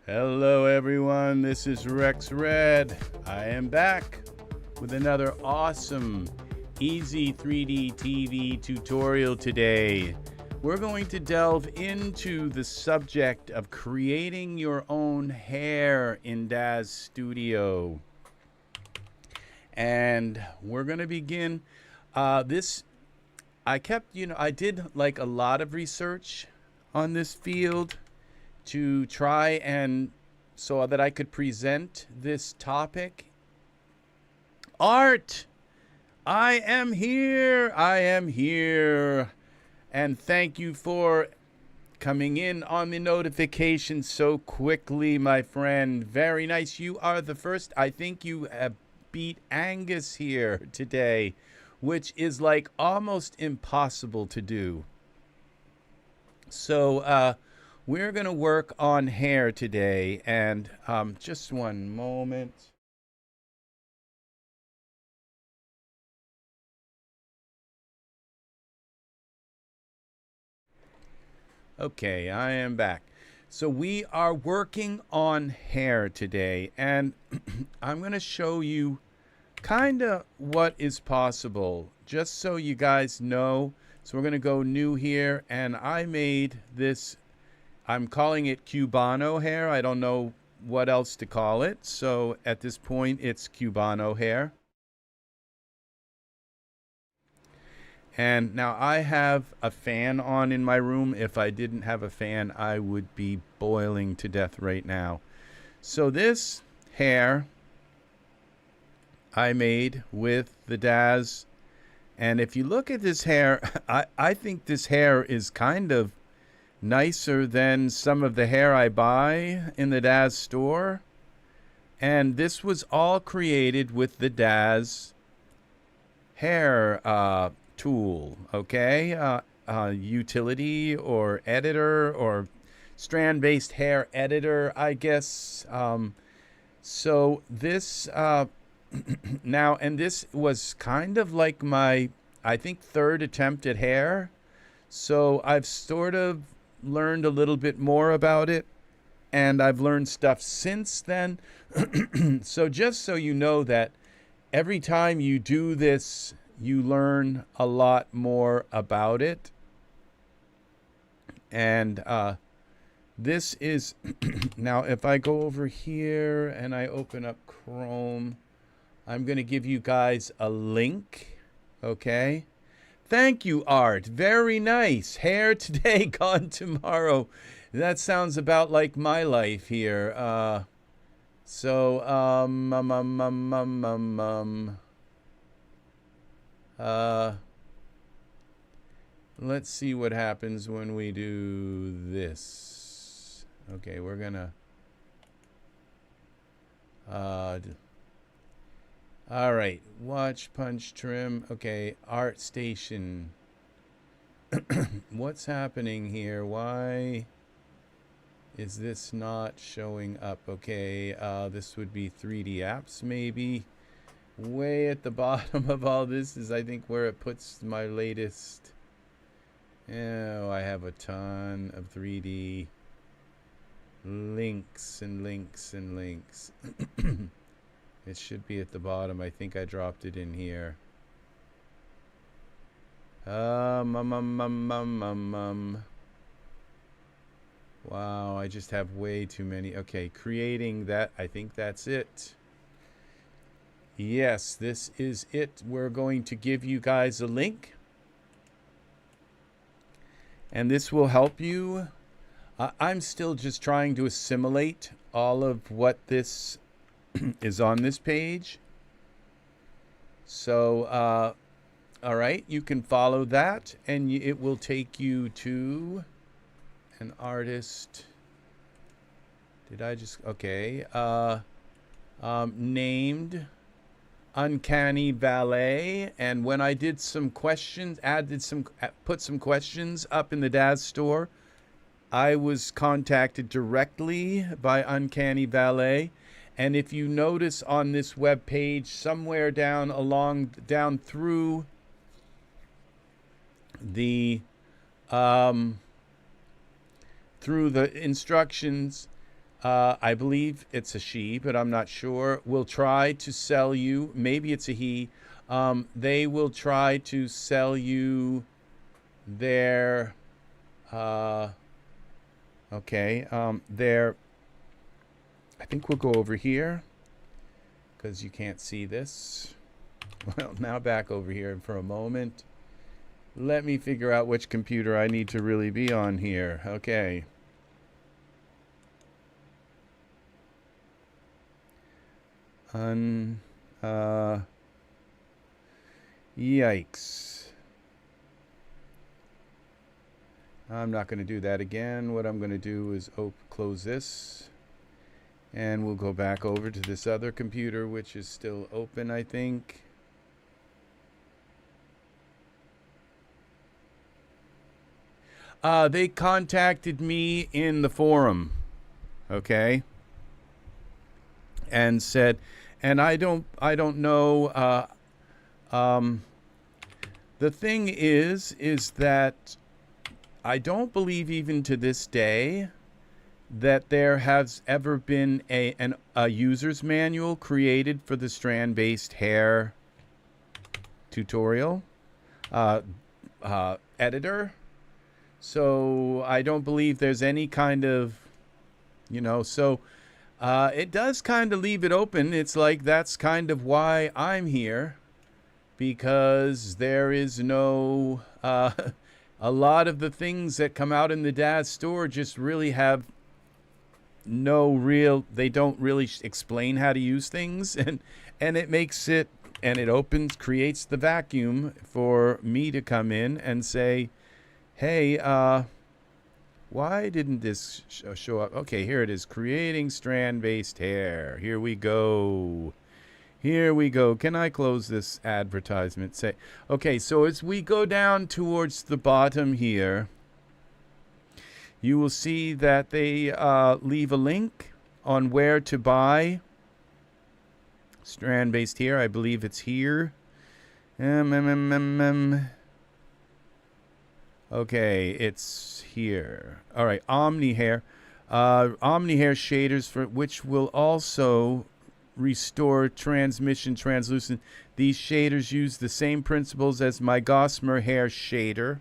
Hello everyone, this is Rex Red. I am back with another awesome EZ3DTV tutorial today. We're going to delve into the subject of creating your own hair in Daz Studio. And we're going to begin I did like a lot of research on this field to try and so that I could present this topic. Art, I am here. And thank you for coming in on the notification so quickly, my friend. Very nice. You are the first. I think you have beat Angus here today, which is like almost impossible to do. So, we're going to work on hair today, and just one moment. Okay, I am back. So we are working on hair today, and I'm going to show you kind of what is possible, just so you guys know. So we're going to go new here, and I made this. I'm calling it Cubano hair. I don't know what else to call it. So at this point, it's Cubano hair. And now I have a fan on in my room. If I didn't have a fan, I would be boiling to death right now. So this hair I made with the Daz. And if you look at this hair, I think this hair is kind of nicer than some of the hair I buy in the Daz store. And this was all created with the Daz hair tool, okay? Utility or editor or Strand-Based Hair Editor, I guess. So this, now, and this was kind of like my, I think, third attempt at hair. So I've sort of learned a little bit more about it, and I've learned stuff since then. So just so you know that every time you do this, you learn a lot more about it. And this is now if I go over here and I open up Chrome, I'm going to give you guys a link, okay? Thank you, Art. Very nice. Hair today, gone tomorrow. That sounds about like my life here. Let's see what happens when we do this. Okay, we're gonna all right, watch, punch, trim. Okay, art station. What's happening here? Why is this not showing up? Okay, this would be 3D apps maybe. Way at the bottom of all this is, I think, where it puts my latest. Oh, I have a ton of 3D links and links and links. It should be at the bottom. I think I dropped it in here. Wow, I just have way too many. Okay, creating that. I think that's it. Yes, this is it. We're going to give you guys a link. And this will help you. I'm still just trying to assimilate all of what this is on this page. So, all right, you can follow that, and it will take you to an artist. Did I just, okay, named Uncanny Valet. And when I did some questions, put some questions up in the Daz store, I was contacted directly by Uncanny Valet. And if you notice on this web page, somewhere down through the instructions, I believe it's a she, but I'm not sure, will try to sell you, maybe it's a he, they will try to sell you their, their, I think we'll go over here because you can't see this. Well, now back over here for a moment. Let me figure out which computer I need to really be on here. Okay. Yikes. I'm not going to do that again. What I'm going to do is close this. And we'll go back over to this other computer, which is still open, I think. They contacted me in the forum, okay, and said, and I don't know. The thing is that I don't believe even to this day that there has ever been a user's manual created for the strand-based hair tutorial editor. So I don't believe there's any kind of, so it does kind of leave it open. It's like that's kind of why I'm here, because there is no, a lot of the things that come out in the Daz store just really have no real, they don't really explain how to use things, and it makes it, and it creates the vacuum for me to come in and say, hey, why didn't this show up? Okay, here it is, creating strand-based hair. Here we go. Here we go. Can I close this advertisement? Okay, so as we go down towards the bottom here, you will see that they leave a link on where to buy strand-based hair. I believe it's here. Okay, it's here. All right, Omni hair. Omni hair shaders, for which will also restore transmission translucent. These shaders use the same principles as my Gossamer hair shader.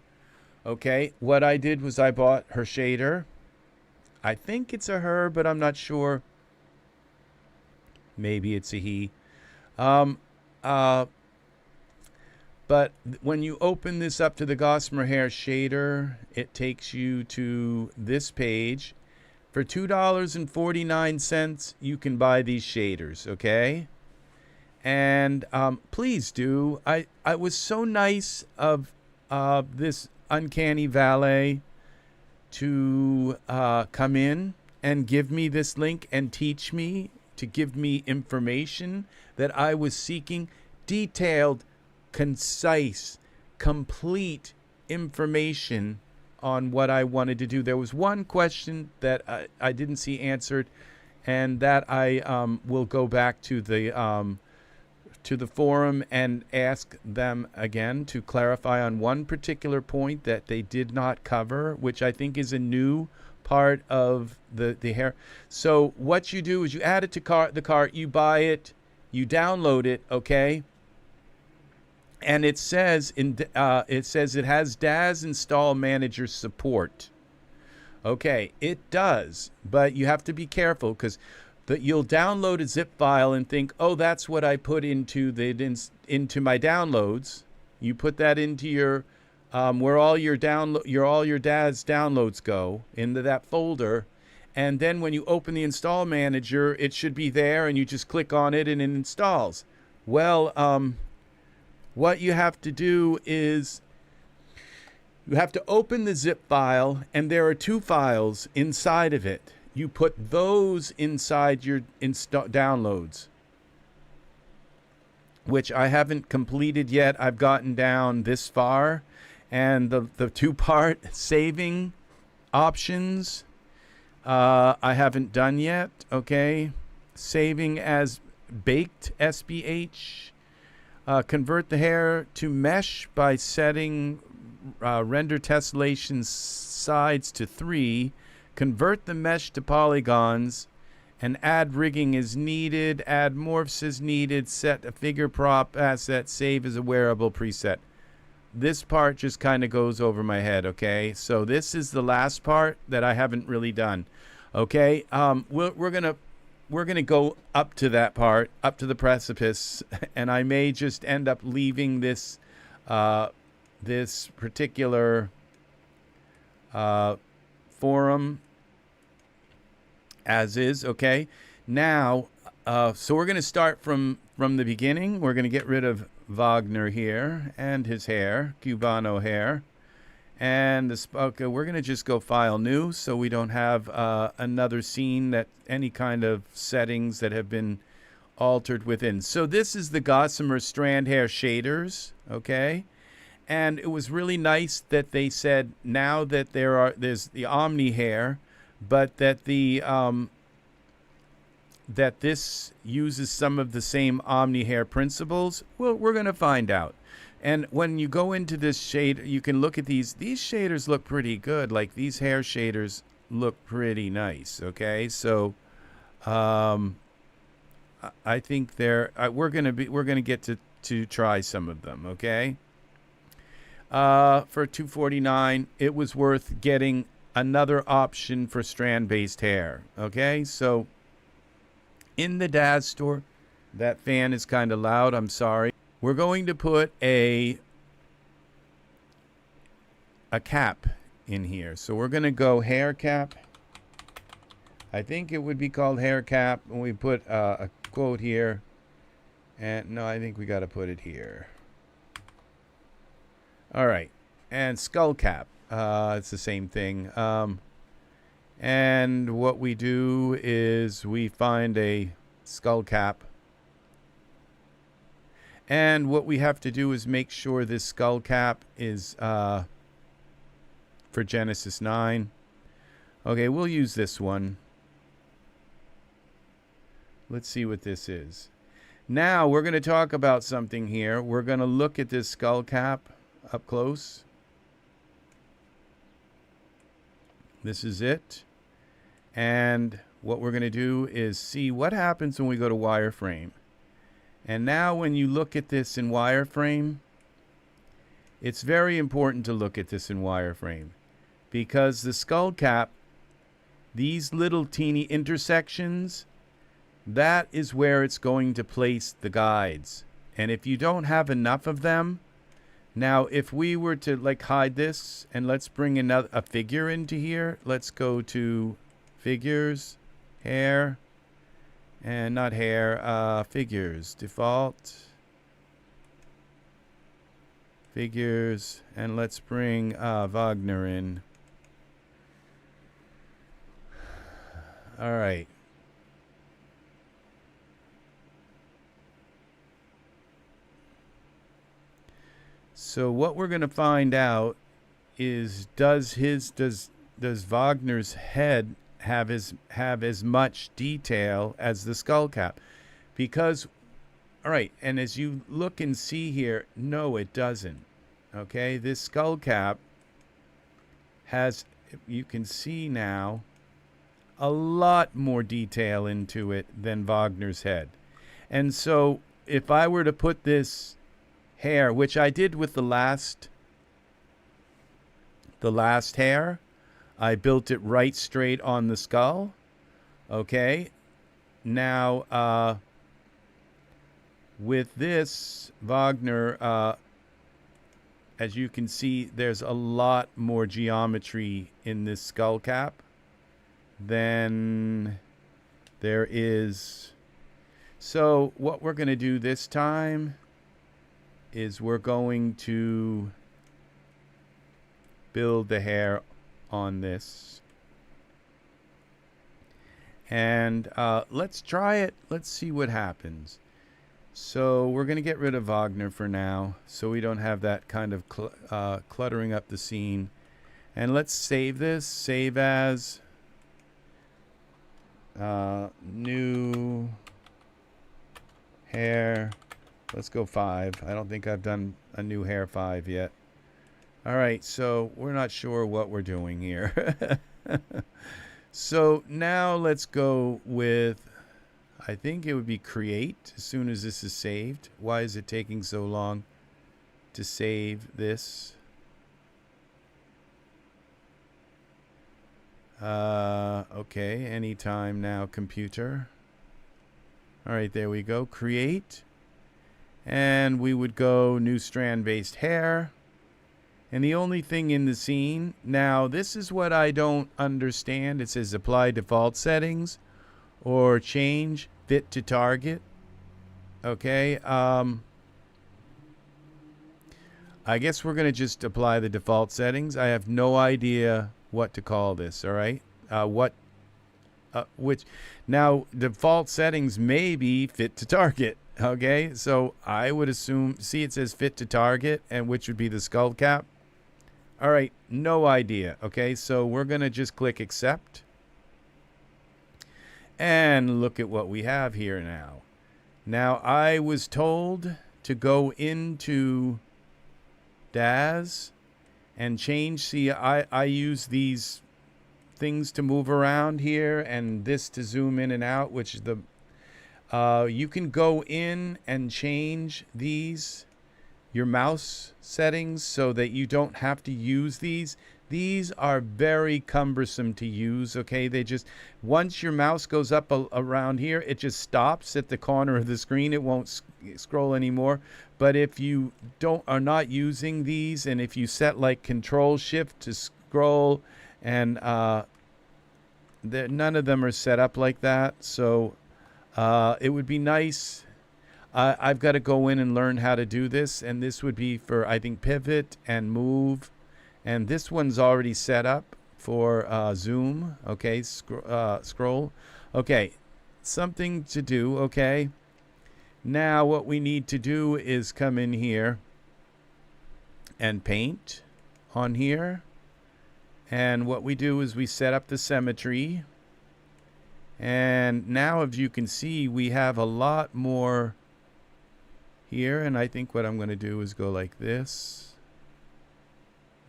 Okay, what I did was I bought her shader. I think it's a her, but I'm not sure. Maybe it's a he. But when you open this up to the Gossamer hair shader, it takes you to this page. For $2.49, you can buy these shaders, okay? And please do. I was so nice of this Uncanny Valet to come in and give me this link and teach me, to give me information that I was seeking, detailed, concise, complete information on what I wanted to do. There was one question that I didn't see answered, and that I will go back to the forum and ask them again to clarify on one particular point that they did not cover, which I think is a new part of the hair. So what you do is you add it to the cart, you buy it, you download it, okay? And it says it has Daz Install Manager support. Okay, it does, but you have to be careful because you'll download a zip file and think, oh, that's what I put into my downloads. You put that into your where all your Daz downloads go, into that folder, and then when you open the Install Manager, it should be there, and you just click on it and it installs. Well, what you have to do is you have to open the zip file, and there are two files inside of it. You put those inside your downloads, which I haven't completed yet. I've gotten down this far, and the two-part saving options I haven't done yet, okay? Saving as baked SBH. Convert the hair to mesh by setting render tessellation sides to 3. convert the mesh to polygons, and add rigging as needed, add morphs as needed, set a figure prop asset, save as a wearable preset. This part just kind of goes over my head, okay? So this is the last part that I haven't really done, okay? We're gonna go up to that part, up to the precipice, and I may just end up leaving this this particular forum as is, okay? Now, so we're going to start from the beginning. We're going to get rid of Vagner here and his hair, Cubano hair. And this, okay, we're going to just go file new so we don't have another scene that any kind of settings that have been altered within. So this is the Gossamer Strand Hair Shaders, okay? And it was really nice that they said now that there's the Omni hair, but that the that this uses some of the same Omni hair principles. Well, we're going to find out. And when you go into this shade, you can look at these. These shaders look pretty good. Like these hair shaders look pretty nice. Okay, so I think we're gonna get to try some of them. Okay. For $249, it was worth getting another option for strand-based hair. Okay, so in the Daz store, that fan is kind of loud. I'm sorry. We're going to put a cap in here. So we're going to go hair cap. I think it would be called hair cap. And we put a quote here. And no, I think we got to put it here. All right. And skull cap. It's the same thing. And what we do is we find a skull cap. And what we have to do is make sure this skull cap is for Genesis 9. Okay, we'll use this one. Let's see what this is. Now we're going to talk about something here. We're going to look at this skull cap up close. This is it. And what we're going to do is see what happens when we go to wireframe. And now when you look at this in wireframe, it's very important to look at this in wireframe because the skull cap, these little teeny intersections, that is where it's going to place the guides. And if you don't have enough of them, now if we were to like hide this and let's bring a figure into here, let's go to figures, hair, and not hair, figures, default, figures, and let's bring Vagner in. All right. So what we're going to find out is does Wagner's head have as much detail as the skull cap? Because, all right, and as you look and see here, no, it doesn't. Okay, this skull cap has, you can see now, a lot more detail into it than Wagner's head. And so if I were to put this hair, which I did with the last hair, I built it right straight on the skull. Okay. Now, with this Vagner, as you can see, there's a lot more geometry in this skull cap than there is. So what we're going to do this time is we're going to build the hair on this. And let's try it. Let's see what happens. So we're going to get rid of Vagner for now so we don't have that kind of cluttering up the scene. And let's save this. Save as new hair. Let's go 5. I don't think I've done a new hair 5 yet. All right, so we're not sure what we're doing here. So now let's go with, I think it would be create as soon as this is saved. Why is it taking so long to save this? Okay, anytime now, computer. All right, there we go, create. And we would go new strand-based hair. And the only thing in the scene, now this is what I don't understand. It says apply default settings or change fit to target. Okay, I guess we're gonna just apply the default settings. I have no idea what to call this, all right? Which, now default settings may be fit to target, okay? So I would assume, see it says fit to target, and which would be the skull cap. All right, no idea. Okay, so we're going to just click accept. And look at what we have here now. Now, I was told to go into Daz and change. See, I use these things to move around here and this to zoom in and out, which is the, you can go in and change these your mouse settings so that you don't have to use these. These are very cumbersome to use, okay? They just, once your mouse goes up around here, it just stops at the corner of the screen. It won't scroll anymore. But if you are not using these, and if you set like Control Shift to scroll, and none of them are set up like that. So it would be nice. I've got to go in and learn how to do this, and this would be for, I think, pivot and move, and this one's already set up for zoom. Okay, scroll. Okay, something to do. Okay, now what we need to do is come in here and paint on here, and what we do is we set up the symmetry, and now as you can see, we have a lot more here, and I think what I'm going to do is go like this.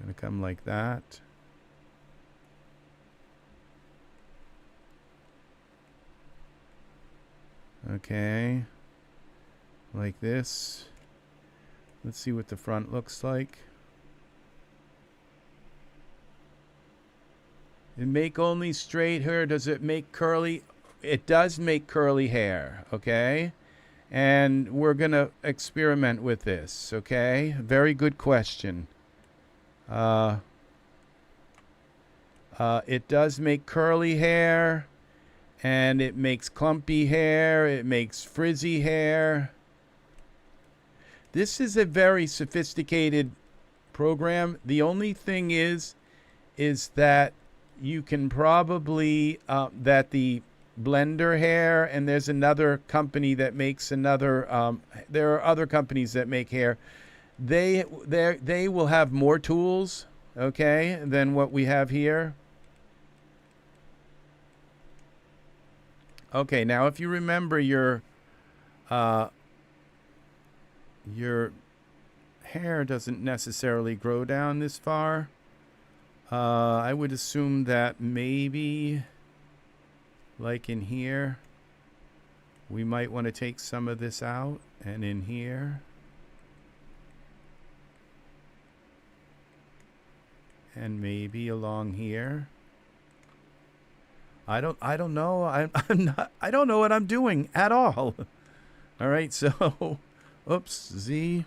I'm going to come like that. Okay. Like this. Let's see what the front looks like. It make only straight hair. Does it make curly? It does make curly hair, okay? And we're going to experiment with this, okay? Very good question. It does make curly hair, and it makes clumpy hair. It makes frizzy hair. This is a very sophisticated program. The only thing is that you can probably, that the blender hair, and there's another company that makes another, there are other companies that make hair. They will have more tools, okay, than what we have here. Okay, now if you remember your hair doesn't necessarily grow down this far. I would assume that maybe, like in here, we might want to take some of this out, and in here, and maybe along here. I don't know. I don't know what I'm doing at all. All right, so oops, Z.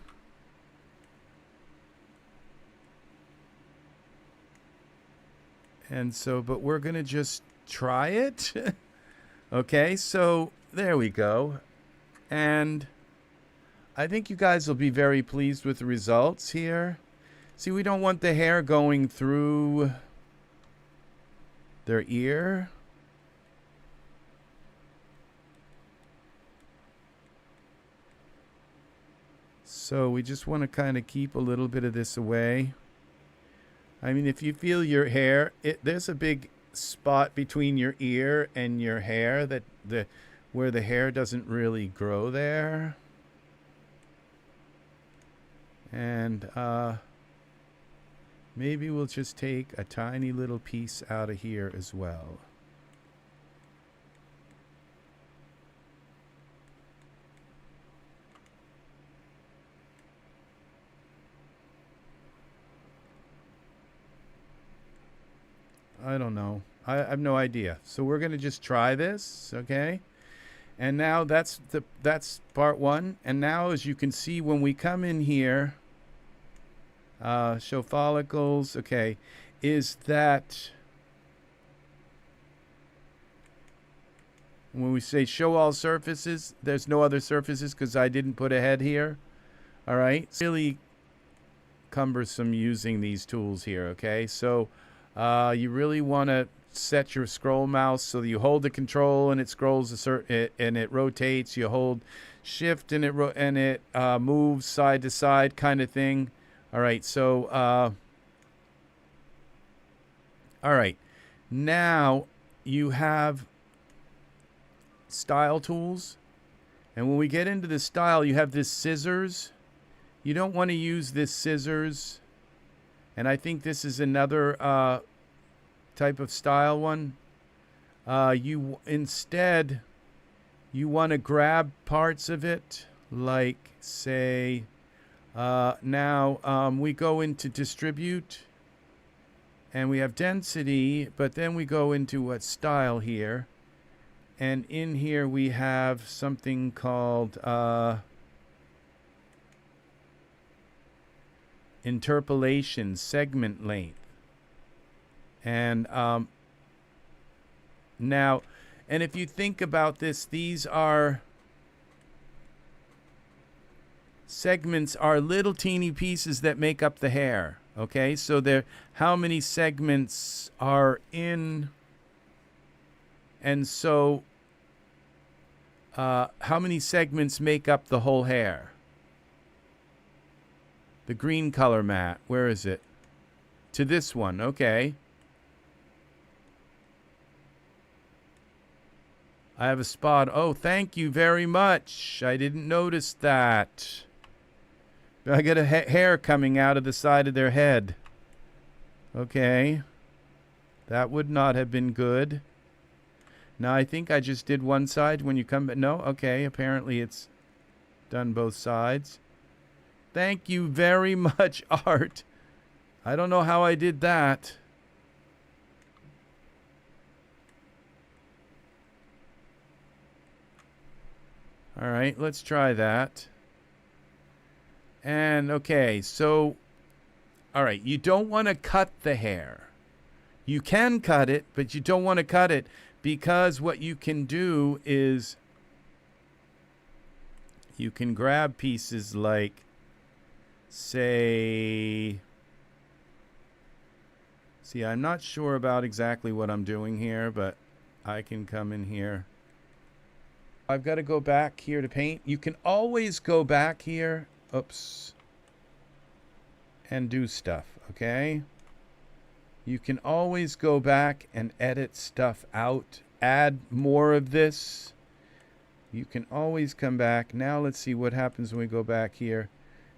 And so, but we're going to just try it. Okay, so there we go. And I think you guys will be very pleased with the results here. See, we don't want the hair going through their ear. So we just want to kind of keep a little bit of this away. I mean, if you feel your hair, there's a big spot between your ear and your hair that where the hair doesn't really grow there. And maybe we'll just take a tiny little piece out of here as well. I don't know. I have no idea. So we're going to just try this, okay? And now that's part one. And now, as you can see, when we come in here, show follicles, okay, is that when we say show all surfaces, there's no other surfaces because I didn't put a head here. All right, it's really cumbersome using these tools here, okay? So you really want to set your scroll mouse so that you hold the control and it scrolls and it rotates. You hold shift and it moves side to side, kind of thing. All right, so all right, now you have style tools, and when we get into the style, you have this scissors. You don't want to use this scissors, and I think this is another type of style one. Instead you want to grab parts of it, like say now we go into distribute and we have density, but then we go into what style here, and in here we have something called interpolation segment length. And now, and if you think about this, these are segments, are little teeny pieces that make up the hair. Okay, so there, how many segments are in, and so how many segments make up the whole hair? The green color mat, where is it? To this one, okay. I have a spot. Oh, thank you very much. I didn't notice that. I got a hair coming out of the side of their head. Okay. That would not have been good. Now, I think I just did one side when you come back. No? Okay. Apparently, it's done both sides. Thank you very much, Art. I don't know how I did that. All right, let's try that. And okay, so, all right, you don't want to cut the hair. You can cut it, but you don't want to cut it, because what you can do is you can grab pieces like, say, see, I'm not sure about exactly what I'm doing here, but I can come in here. I've got to go back here to paint. You can always go back here, oops, and do stuff, okay? You can always go back and edit stuff out, add more of this. You can always come back. Now let's see what happens when we go back here.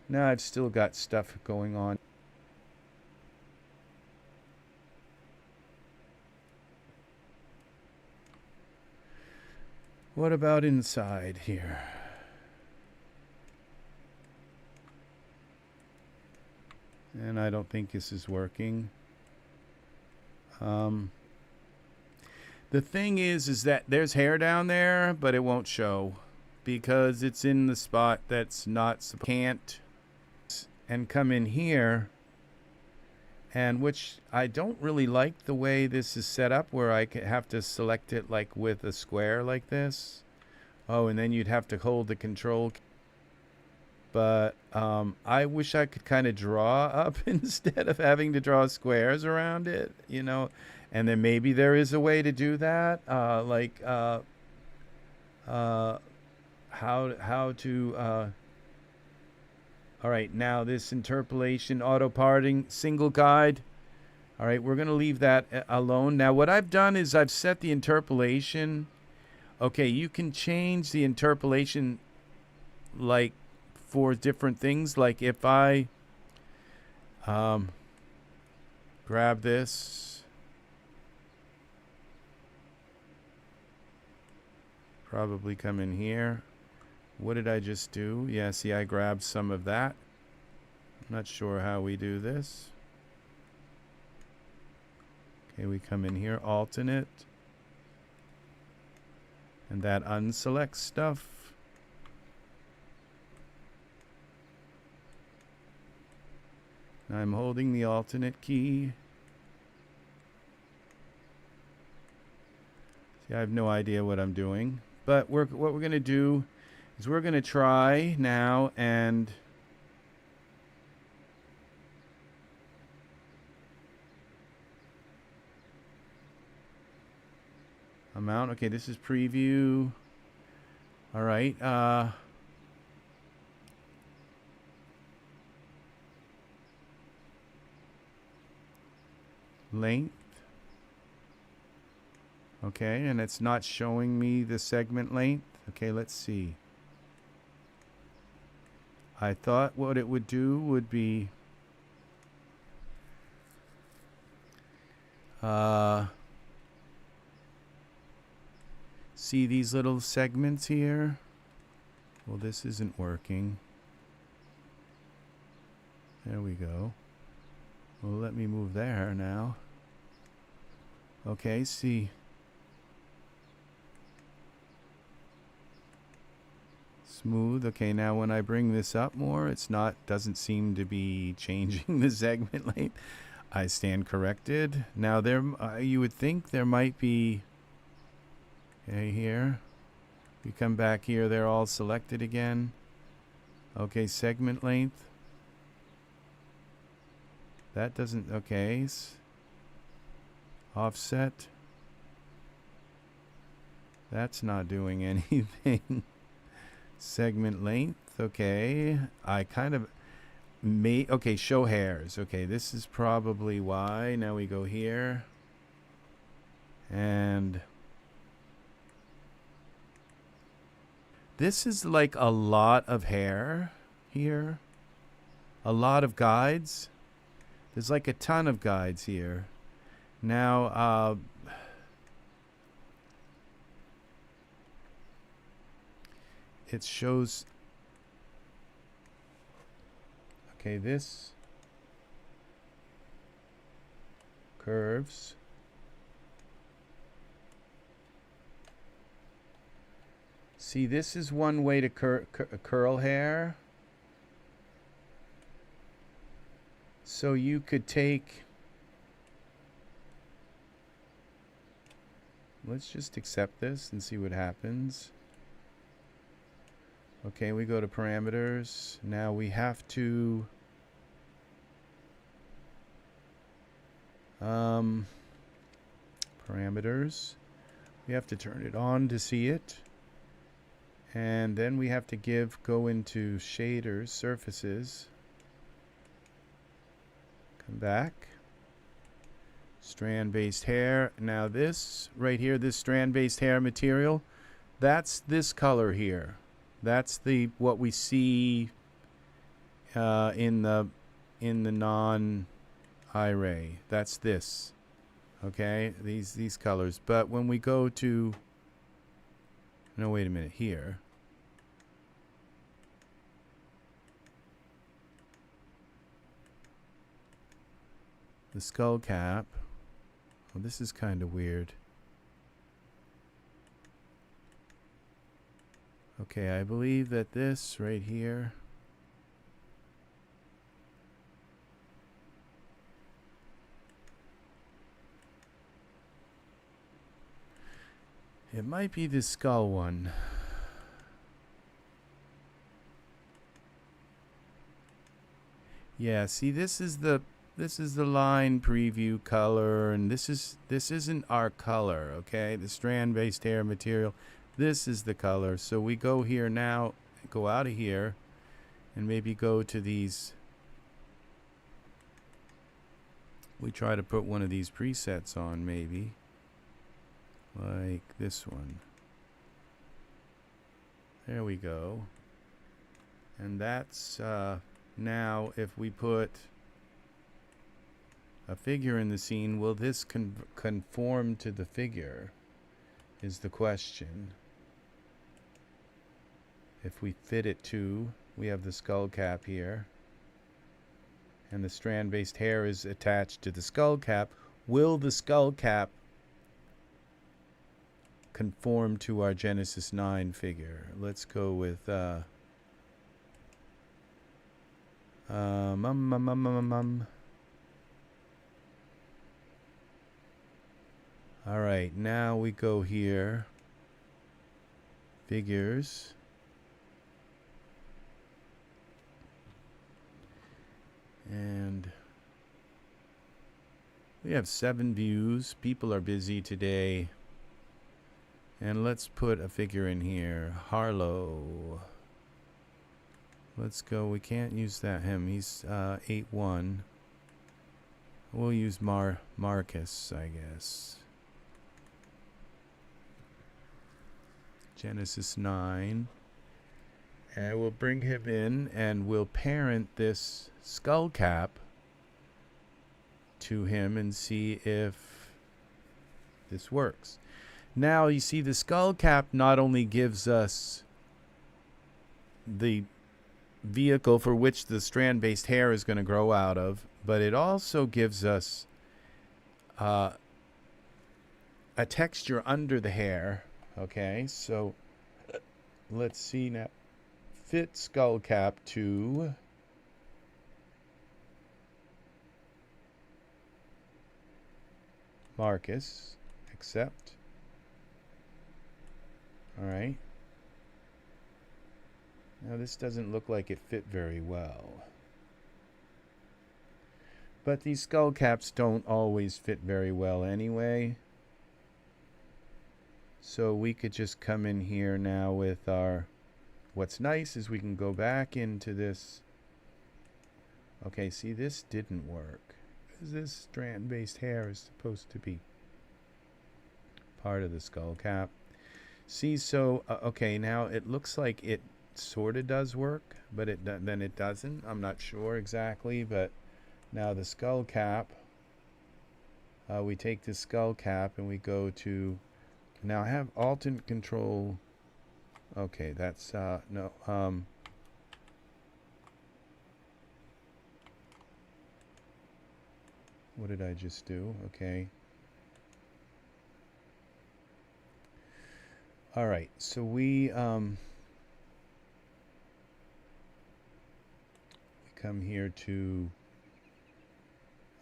Now I've still got stuff going on. What about inside here? And I don't think this is working. The thing is that there's hair down there, but it won't show because it's in the spot that's not, can't, and come in here, and which I don't really like the way this is set up, where I have to select it like with a square like this. Oh, and then you'd have to hold the control. But I wish I could kind of draw up instead of having to draw squares around it, you know. And then maybe there is a way to do that, like how to. All right, now this interpolation, auto parting, single guide. All right, we're going to leave that alone. Now what I've done is I've set the interpolation. Okay, you can change the interpolation like for different things. Like if I grab this, probably come in here. What did I just do? Yeah, see, I grabbed some of that. I'm not sure how we do this. Okay, we come in here, alternate. And that unselect stuff. I'm holding the alternate key. See, I have no idea what I'm doing. But what we're going to do is we're going to try now and amount. Okay, this is preview. All right. Length. Okay, and it's not showing me the segment length. Okay, let's see. I thought what it would do would be see these little segments here? Well, this isn't working. There we go. Well, let me move there now. Okay, see. Smooth. Okay, now when I bring this up more, it's not, doesn't seem to be changing the segment length. I stand corrected. Now there, you would think there might be, okay, here. We come back here, they're all selected again. Okay, segment length. That doesn't, okay. Offset. That's not doing anything. Segment length, okay. I kind of may, okay, show hairs. Okay, this is probably why. Now we go here. And this is like a lot of hair here. A lot of guides. There's like a ton of guides here. Now, it shows, okay, this curves. See, this is one way to curl hair. So you could take, let's just accept this and see what happens. Okay, we go to parameters. Now we have to parameters. We have to turn it on to see it. And then we have to go into shaders, surfaces. Come back. Strand-based hair. Now this right here, this strand-based hair material, that's this color here. That's the what we see in the non-Iray. That's this. Okay, these colors. But when we go to, no, wait a minute, here. The skull cap. Well, this is kind of weird. Okay, I believe that this right here. It might be the skull one. Yeah, see, this is the line preview color, and this isn't our color, okay? The strand-based hair material. This is the color. So we go here now, go out of here, and maybe go to these. We try to put one of these presets on, maybe. Like this one. There we go. And that's, now if we put a figure in the scene, will this conform to the figure? Is the question. If we fit it to, we have the skull cap here, and the strand-based hair is attached to the skull cap, will the skull cap conform to our Genesis 9 figure? Let's go with All right, now we go here. Figures. And we have 7 views. People are busy today. And let's put a figure in here. Harlow. Let's go. We can't use him. He's 8-1. We'll use Marcus, I guess. Genesis 9. And we'll bring him in and we'll parent this skull cap to him and see if this works. Now you see the skull cap not only gives us the vehicle for which the strand-based hair is going to grow out of, but it also gives us a texture under the hair. Okay, so let's see now. Fit skull cap to Marcus. Accept. All right. Now this doesn't look like it fit very well. But these skull caps don't always fit very well anyway. So we could just come in here now with our... What's nice is we can go back into this. Okay, see, this didn't work. This strand-based hair is supposed to be part of the skull cap. See, so, okay, now it looks like it sort of does work, but then it doesn't. I'm not sure exactly, but now the skull cap, we take the skull cap and we go to, now I have alternate control. Okay, that's, no, what did I just do? Okay. All right, so we come here to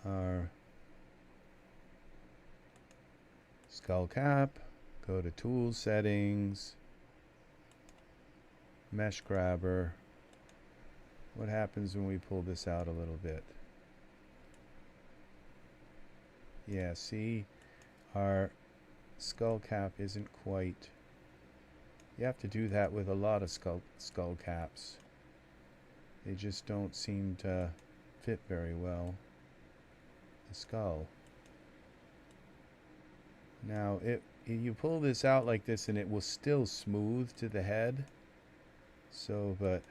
our skull cap, go to tool settings, mesh grabber. What happens when we pull this out a little bit? Yeah, see, our skull cap isn't quite... You have to do that with a lot of skull caps. They just don't seem to fit very well. The skull. Now, you pull this out like this and it will still smooth to the head. So, but...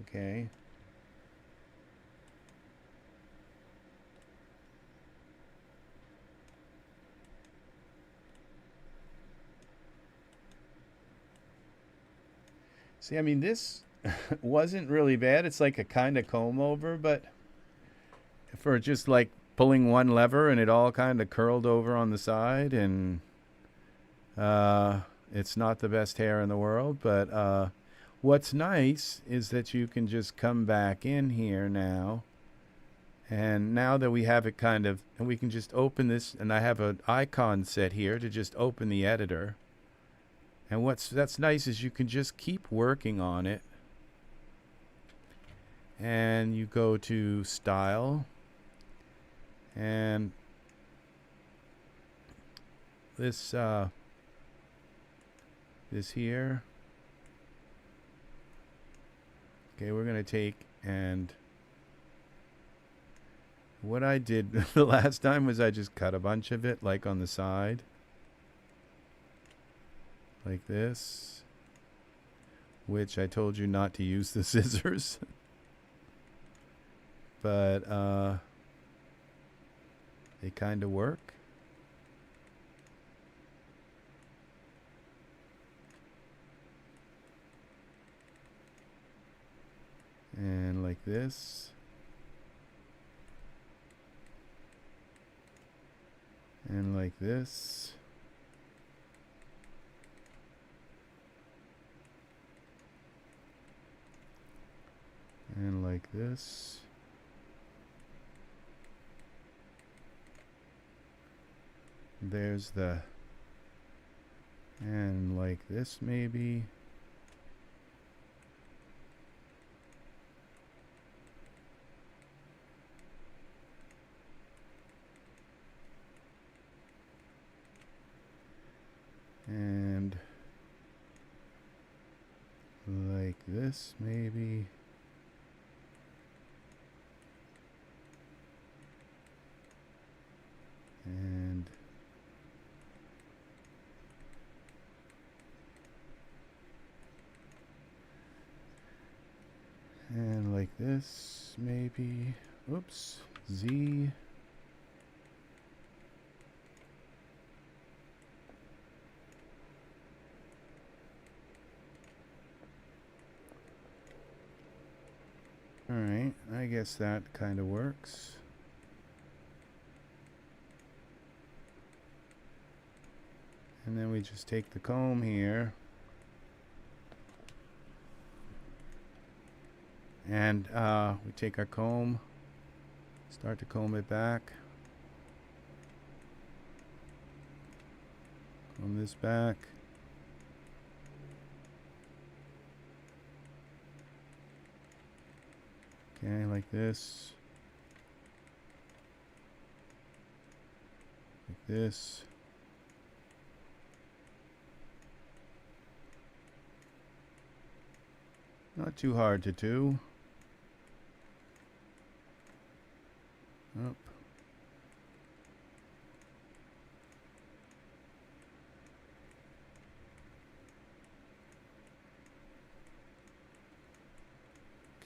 Okay. See, I mean, this wasn't really bad. It's like a kind of comb over, but for just like pulling one lever and it all kind of curled over on the side, and it's not the best hair in the world, but what's nice is that you can just come back in here now, and now that we have it kind of, and we can just open this, and I have an icon set here to just open the editor. And that's nice is you can just keep working on it. And you go to style. And this here. Okay, we're going to take, and what I did the last time was I just cut a bunch of it like on the side. Like this, which I told you not to use the scissors. But they kind of work. And like this. And like this. And like this. There's the, and like this maybe. And like this maybe. And like this maybe. Oops. Z. Alright, I guess that kind of works. And then we just take the comb here and we take our comb, start to comb it back, comb this back. Okay, like this, like this. Not too hard to do. Up.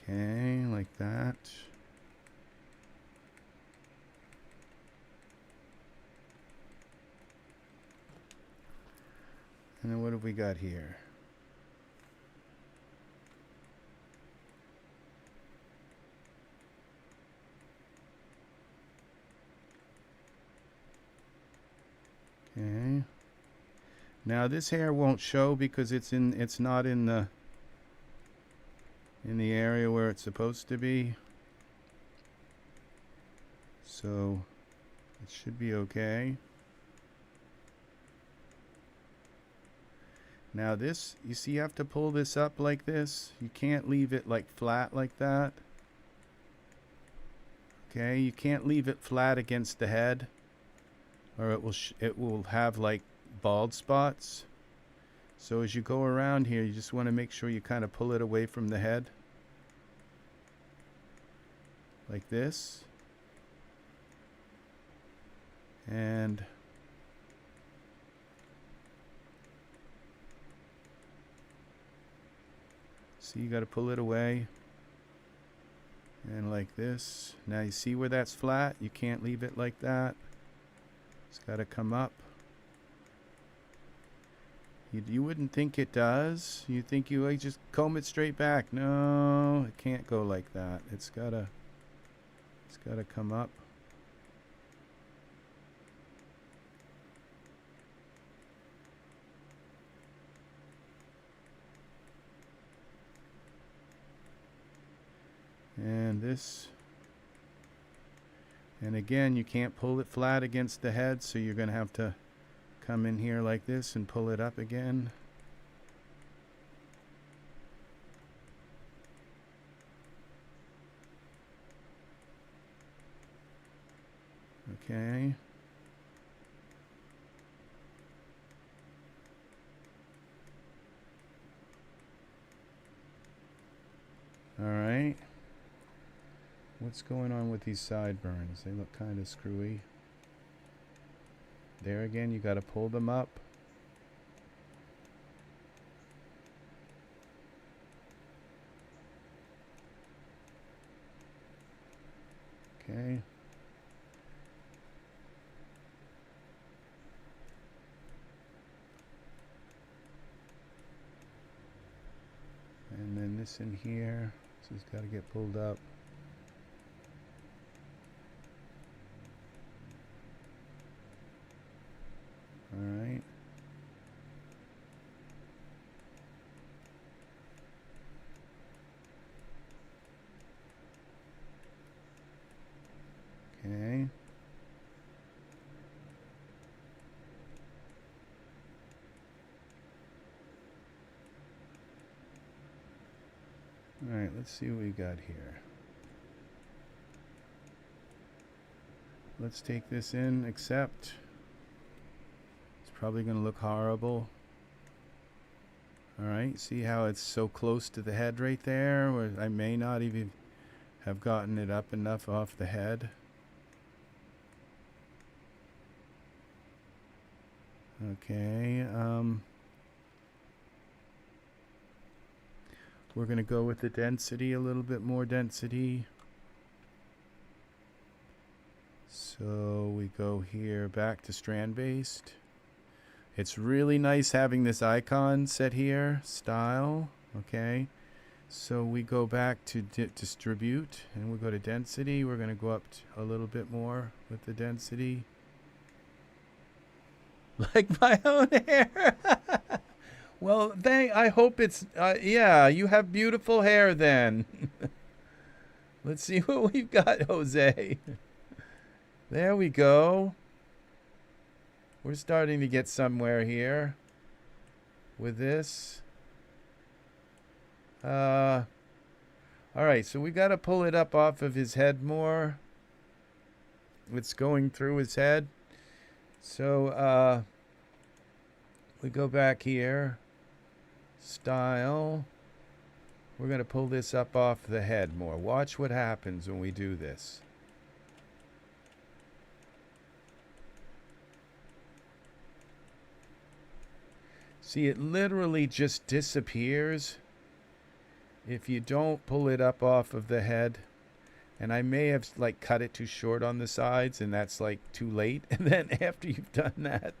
Okay, like that. And then what have we got here? Okay. Now this hair won't show because it's not in the area where it's supposed to be. So it should be okay. Now this, you see, you have to pull this up like this. You can't leave it like flat like that. Okay, you can't leave it flat against the head, or it will have like bald spots. So as you go around here, you just want to make sure you kind of pull it away from the head like this. And see, you got to pull it away. And like this. Now you see where that's flat? You can't leave it like that. It's got to come up. You wouldn't think it does. You think you just comb it straight back. No, it can't go like that. It's gotta come up. And this, and again, you can't pull it flat against the head, so you're going to have to come in here like this and pull it up again. Okay. All right. What's going on with these sideburns? They look kind of screwy. There again, you got to pull them up. Okay. And then this in here. This has got to get pulled up. All right. Okay. All right, let's see what we got here. Let's take this in, accept. It's probably going to look horrible. All right, see how it's so close to the head right there, where I may not even have gotten it up enough off the head. Okay, we're going to go with the density, a little bit more density. So we go here back to strand-based. It's really nice having this icon set here, style, okay. So we go back to distribute, and we go to density. We're going to go up a little bit more with the density. Like my own hair. Well, I hope it's, yeah, you have beautiful hair then. Let's see what we've got, Jose. There we go. We're starting to get somewhere here with this. All right, so we got to pull it up off of his head more. It's going through his head. So we go back here. Style. We're going to pull this up off the head more. Watch what happens when we do this. See, it literally just disappears if you don't pull it up off of the head. And I may have like cut it too short on the sides, and that's like too late. And then after you've done that,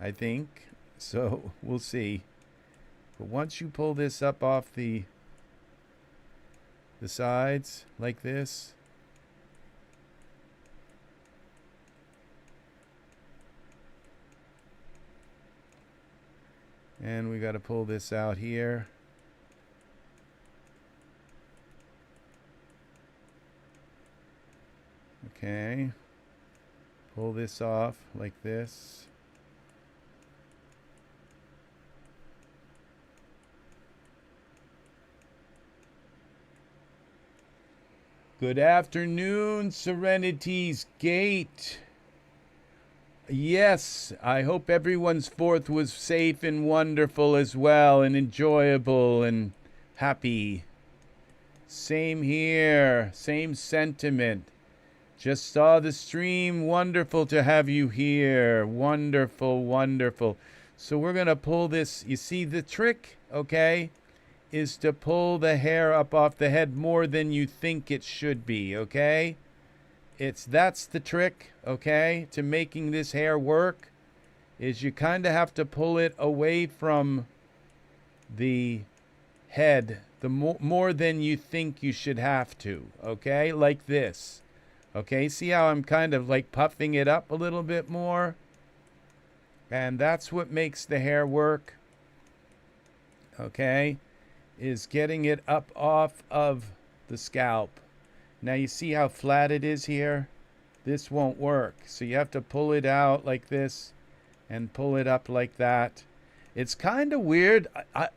I think, so we'll see. But once you pull this up off the sides like this, and we got to pull this out here. Okay. Pull this off like this. Good afternoon, Serenity's Gate. Yes, I hope everyone's 4th was safe and wonderful as well, and enjoyable and happy. Same here, same sentiment. Just saw the stream. Wonderful to have you here. Wonderful, wonderful. So we're going to pull this. You see the trick, okay, is to pull the hair up off the head more than you think it should be, okay? That's the trick, okay, to making this hair work, is you kind of have to pull it away from the head more than you think you should have to, okay? Like this. Okay, see how I'm kind of like puffing it up a little bit more? And that's what makes the hair work, okay, is getting it up off of the scalp. Now you see how flat it is here? This won't work. So you have to pull it out like this and pull it up like that. It's kind of weird.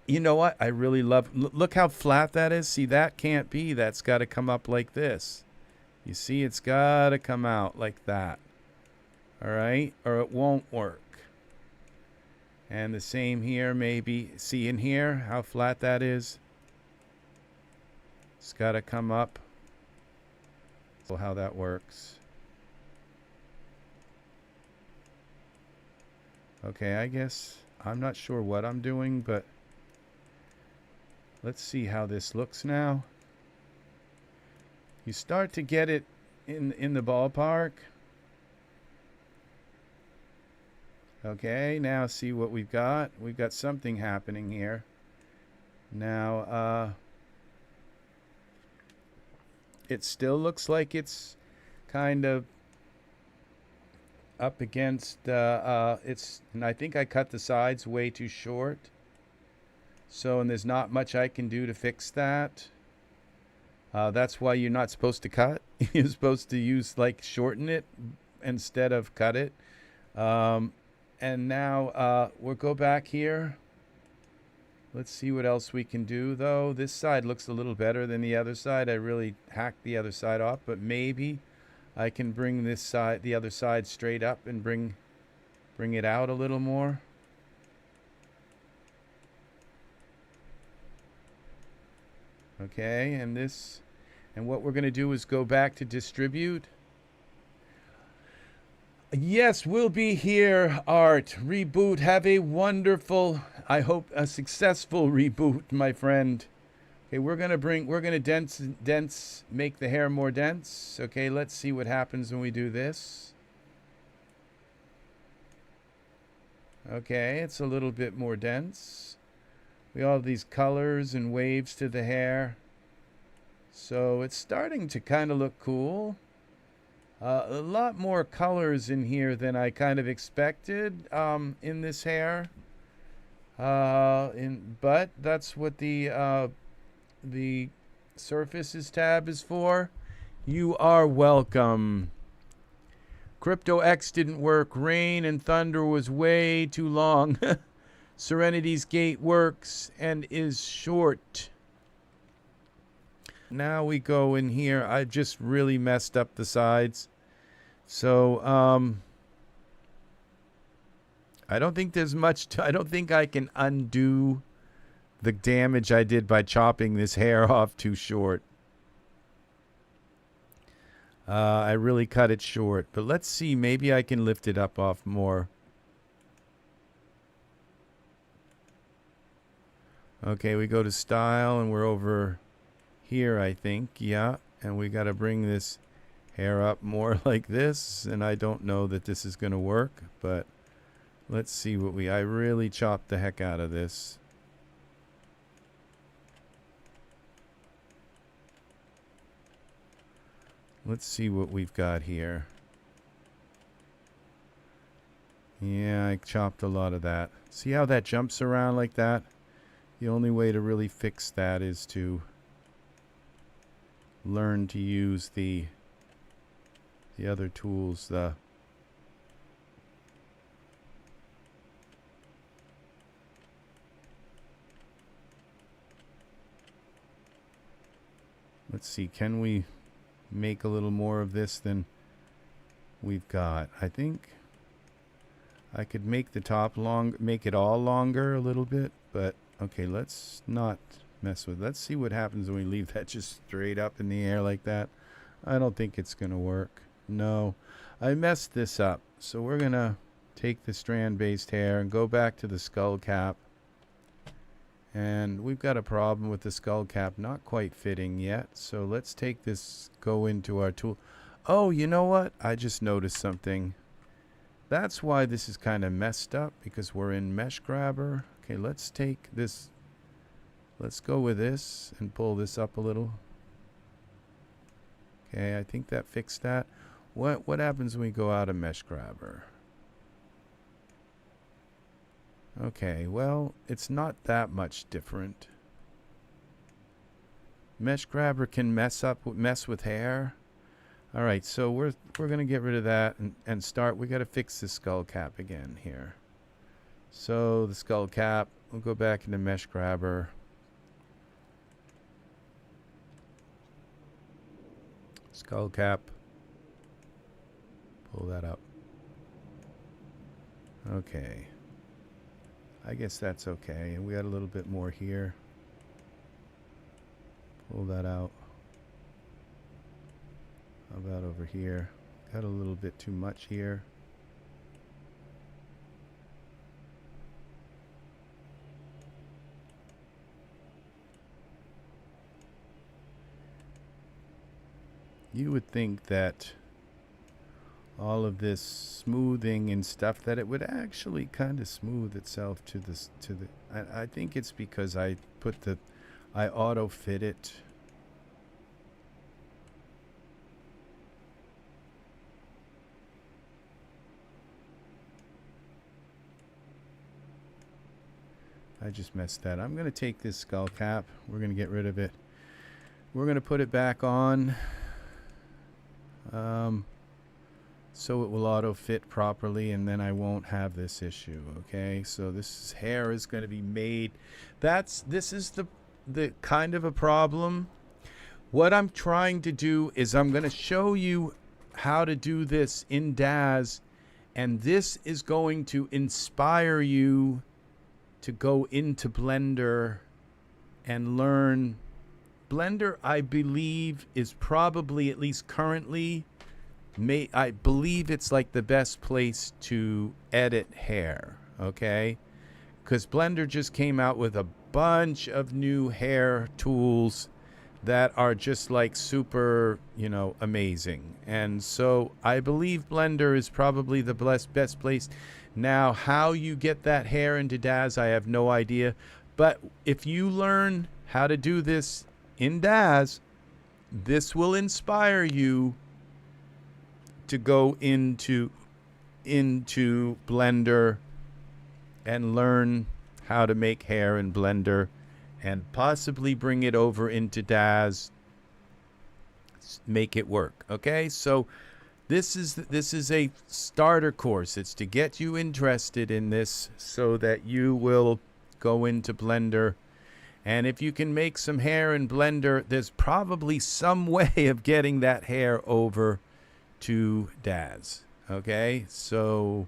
You know what? I really love, look how flat that is. See, that can't be. That's got to come up like this. You see, it's got to come out like that. All right? Or it won't work. And the same here, maybe. See in here how flat that is? It's got to come up. So how that works. Okay, I guess I'm not sure what I'm doing, but let's see how this looks now. You start to get it in the ballpark. Okay, now see what we've got. We've got something happening here. Now, it still looks like it's kind of up against and I think I cut the sides way too short. So, and there's not much I can do to fix that. That's why you're not supposed to cut. You're supposed to use, like, shorten it instead of cut it. And now we'll go back here. Let's see what else we can do, though. This side looks a little better than the other side. I really hacked the other side off, but maybe I can bring this side, the other side, straight up and bring it out a little more. Okay, and this, and what we're going to do is go back to distribute. Yes, we'll be here, Art. Reboot. Have a wonderful, I hope a successful reboot, my friend. Okay, we're going to make the hair more dense. Okay, let's see what happens when we do this. Okay, it's a little bit more dense. We all have these colors and waves to the hair. So it's starting to kind of look cool. A lot more colors in here than I kind of expected in this hair. But that's what the Surfaces tab is for. You are welcome. Crypto X didn't work. Rain and Thunder was way too long. Serenity's Gate works and is short. Now we go in here. I just really messed up the sides. So, I don't think there's much I don't think I can undo the damage I did by chopping this hair off too short. I really cut it short. But let's see. Maybe I can lift it up off more. Okay, we go to style and we're over here, I think. Yeah, and we got to bring this hair up more like this, and I don't know that this is going to work, but let's see what I really chopped the heck out of this. Let's see what we've got here. Yeah, I chopped a lot of that. See how that jumps around like that? The only way to really fix that is to learn to use the other tools. Let's see, can we make a little more of this than we've got? I think I could make the top long, make it all longer a little bit, but okay, let's not mess with it. Let's see what happens when we leave that just straight up in the air like that. I don't think it's gonna work. No, I messed this up. So we're gonna take the strand-based hair and go back to the skull cap. And we've got a problem with the skull cap not quite fitting yet. So let's take this, go into our tool. Oh, you know what? I just noticed something. That's why this is kind of messed up, because we're in Mesh Grabber. Okay, let's take this. Let's go with this and pull this up a little. Okay, I think that fixed that. What happens when we go out of Mesh Grabber? Okay, well, it's not that much different. Mesh Grabber can mess with hair. All right, so we're gonna get rid of that and start. We got to fix the skull cap again here. So the skull cap, we'll go back into Mesh Grabber. Skull cap. Pull that up. Okay. I guess that's okay. And we got a little bit more here. Pull that out. How about over here? Got a little bit too much here. You would think that all of this smoothing and stuff, that it would actually kind of smooth itself to this, I think it's because I auto fit it. I just messed that. I'm going to take this skull cap. We're going to get rid of it. We're going to put it back on so it will auto fit properly, and then I won't have this issue. Okay, so this hair is going to be made. This is the kind of a problem. What I'm trying to do is I'm going to show you how to do this in Daz, and this is going to inspire you to go into Blender and learn. Blender, I believe, is probably, at least currently, I believe it's like the best place to edit hair, okay? Because Blender just came out with a bunch of new hair tools that are just like super, you know, amazing. And so I believe Blender is probably the best place. Now, how you get that hair into Daz, I have no idea. But if you learn how to do this in Daz, this will inspire you to go into Blender and learn how to make hair in Blender, and possibly bring it over into Daz, make it work. Okay, so this is a starter course. It's to get you interested in this so that you will go into Blender. And if you can make some hair in Blender, there's probably some way of getting that hair over to Daz. Okay, so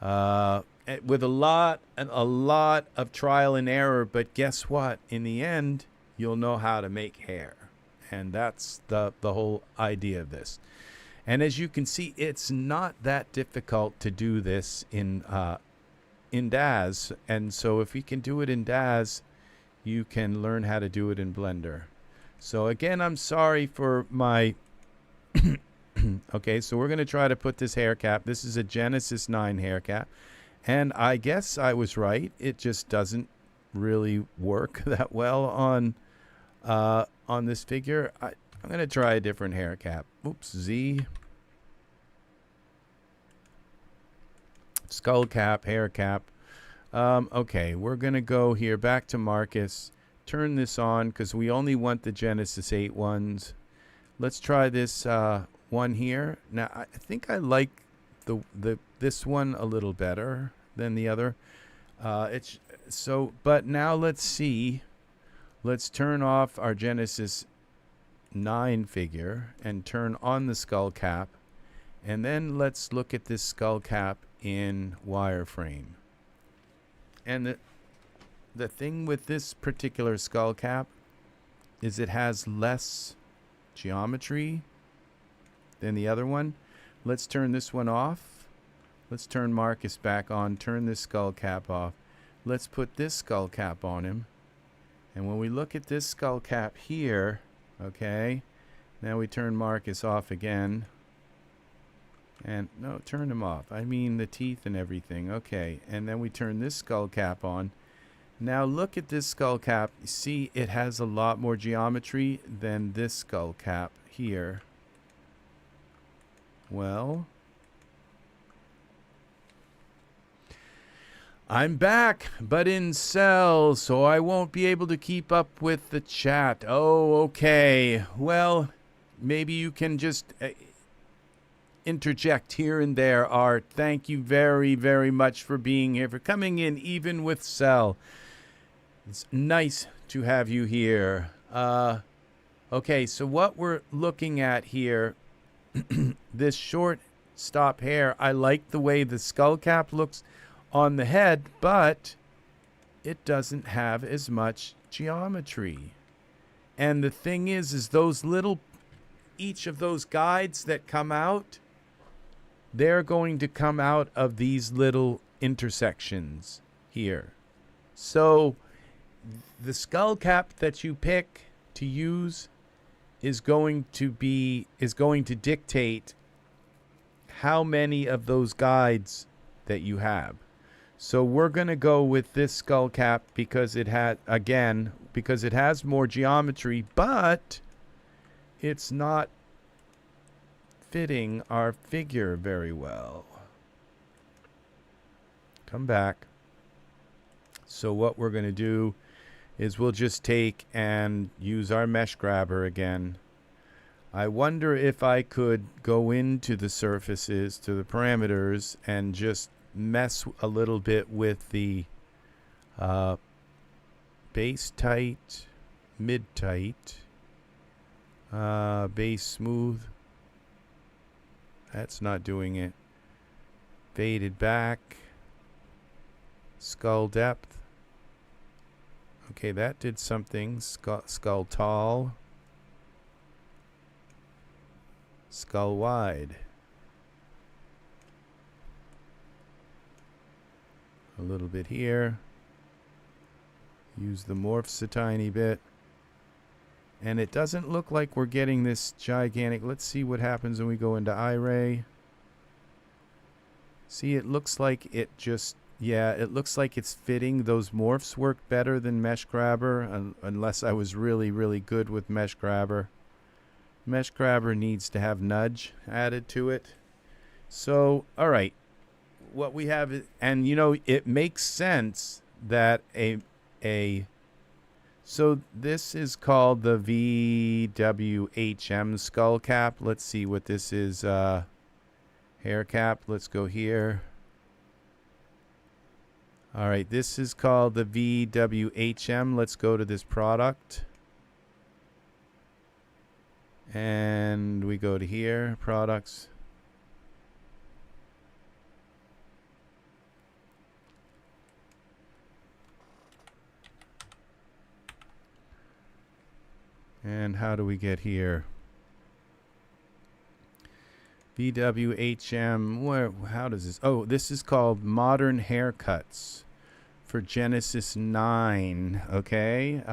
with a lot of trial and error, but guess what? In the end, you'll know how to make hair, and that's the whole idea of this. And as you can see, it's not that difficult to do this in Daz. And so if you can do it in Daz, you can learn how to do it in Blender. So again, I'm sorry for my okay, so we're going to try to put this hair cap. This is a Genesis 9 hair cap. And I guess I was right. It just doesn't really work that well on this figure. I'm going to try a different hair cap. Oops, Z. Skull cap, hair cap. Okay, we're going to go here back to Marius. Turn this on because we only want the Genesis 8 ones. Let's try this one here. Now, I think I like this one a little better than the other. But now let's see. Let's turn off our Genesis 9 figure and turn on the skull cap. And then let's look at this skull cap in wireframe. And the thing with this particular skull cap is it has less geometry than the other one. Let's turn this one off. Let's turn Marius back on. Turn this skull cap off. Let's put this skull cap on him. And when we look at this skull cap here, okay, now we turn Marius off again. And no, turn him off. I mean the teeth and everything. Okay, and then we turn this skull cap on. Now look at this skull cap. You see it has a lot more geometry than this skull cap here. Well, I'm back, but in cell, so I won't be able to keep up with the chat. Oh, okay. Well, maybe you can just interject here and there, Art. Thank you very, very much for being here, for coming in, even with cell. It's nice to have you here. Okay, so what we're looking at here, this Shortstop hair, I like the way the skull cap looks on the head, but it doesn't have as much geometry. And the thing is those little, each of those guides that come out, they're going to come out of these little intersections here. So the skull cap that you pick to use is going to dictate how many of those guides that you have. So we're going to go with this skull cap because it has more geometry, but it's not fitting our figure very well. Come back. So what we're going to do is we'll just take and use our mesh grabber again. I wonder if I could go into the surfaces, to the parameters, and just mess a little bit with the base tight, mid tight, base smooth. That's not doing it. Faded back, skull depth. Okay, that did something. Skull tall. Skull wide. A little bit here. Use the morphs a tiny bit. And it doesn't look like we're getting this gigantic. Let's see what happens when we go into Iray. See, it looks like it just, yeah, it looks like it's fitting. Those morphs work better than mesh grabber, unless I was really, really good with mesh grabber. Mesh grabber needs to have nudge added to it. So, all right, what we have is, and you know, it makes sense that so this is called the VWHM skull cap. Let's see what this is. Hair cap. Let's go here. All right, this is called the VWHM. Let's go to this product. And we go to here, products. And how do we get here? VWHM, where, how does this? Oh, this is called Modern Haircuts for Genesis 9, okay?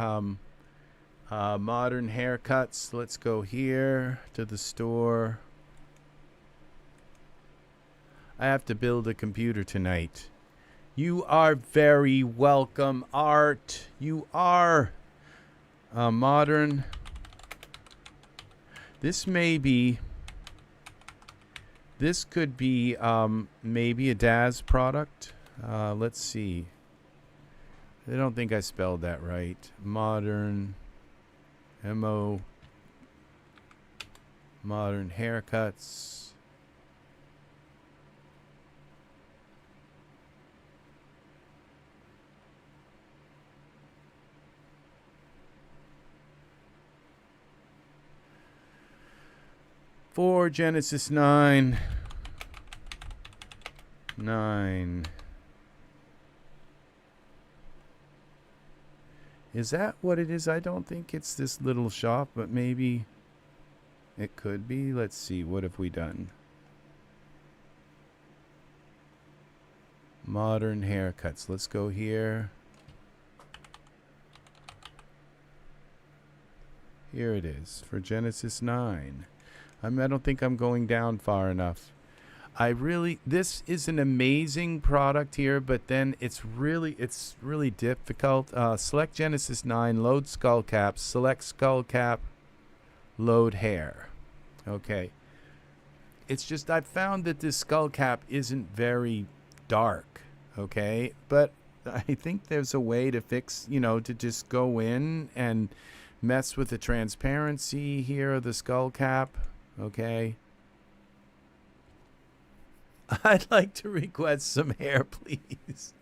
Modern Haircuts, let's go here to the store. I have to build a computer tonight. You are very welcome, Art. You are. Modern. This may be, this could be maybe a Daz product. Let's see. I don't think I spelled that right. Modern, M-O, Modern Haircuts. For Genesis 9. Is that what it is? I don't think it's this little shop, but maybe it could be. Let's see. What have we done? Modern Haircuts. Let's go here. Here it is for Genesis 9. I don't think I'm going down far enough. This is an amazing product here, but then it's really difficult. Select Genesis 9, load skull cap, select skull cap, load hair. Okay. It's just I've found that this skull cap isn't very dark, okay? But I think there's a way to fix, to just go in and mess with the transparency here of the skull cap. Okay. I'd like to request some hair, please.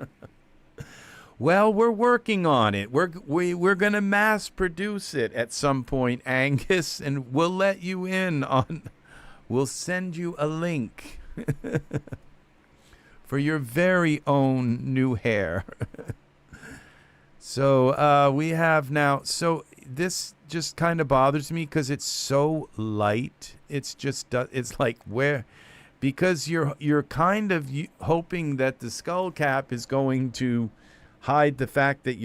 Well, we're working on it. We're going to mass produce it at some point, Angus, and we'll let you in on. We'll send you a link for your very own new hair. So we have now. So this just kind of bothers me because it's so light. It's like because you're kind of hoping that the skull cap is going to hide the fact that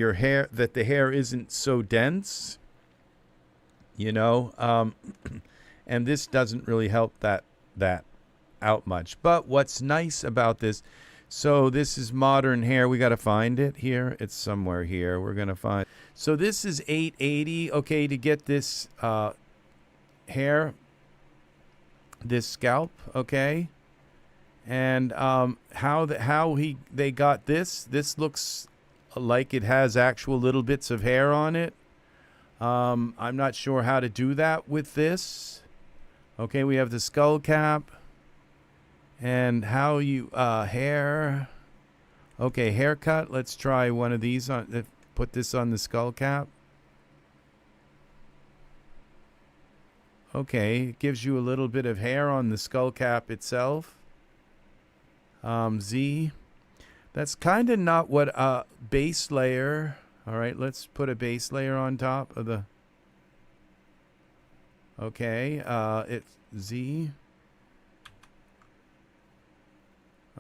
the hair isn't so dense, and this doesn't really help that out much. But what's nice about this, so this is modern hair. We got to find it here. It's somewhere here. We're going to find. So this is $880. Okay, to get this hair, this scalp. Okay, and how they got this. This looks like it has actual little bits of hair on it. I'm not sure how to do that with this. Okay, we have the skull cap. And how you, hair. Okay, haircut. Let's try one of these on, put this on the skull cap. Okay, it gives you a little bit of hair on the skull cap itself. Z. That's kind of not what base layer. All right, let's put a base layer on top of the. Okay, it's Z.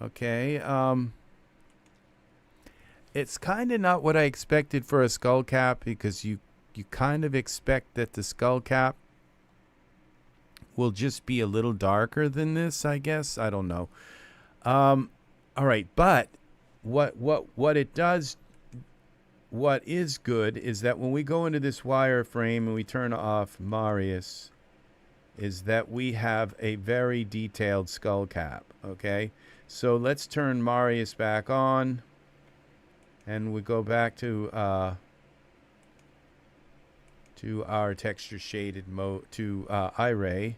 Okay, it's kind of not what I expected for a skull cap, because you kind of expect that the skull cap will just be a little darker than this, I guess. I don't know. All right, but what it does, what is good is that when we go into this wireframe and we turn off Marius, is that we have a very detailed skull cap. Okay, so let's turn Marius back on, and we go back to our texture shaded mode, to Iray.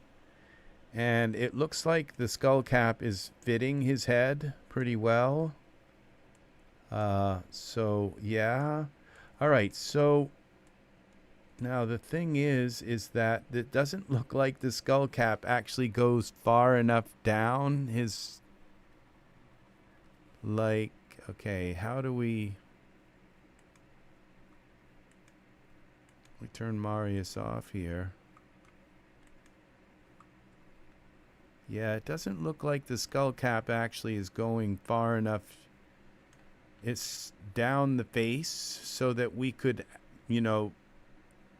And it looks like the skull cap is fitting his head pretty well. So yeah. All right. So now the thing is that it doesn't look like the skull cap actually goes far enough down his, like, okay, how do we turn Marius off here? Yeah, it doesn't look like the skull cap actually is going far enough. It's down the face so that we could, you know,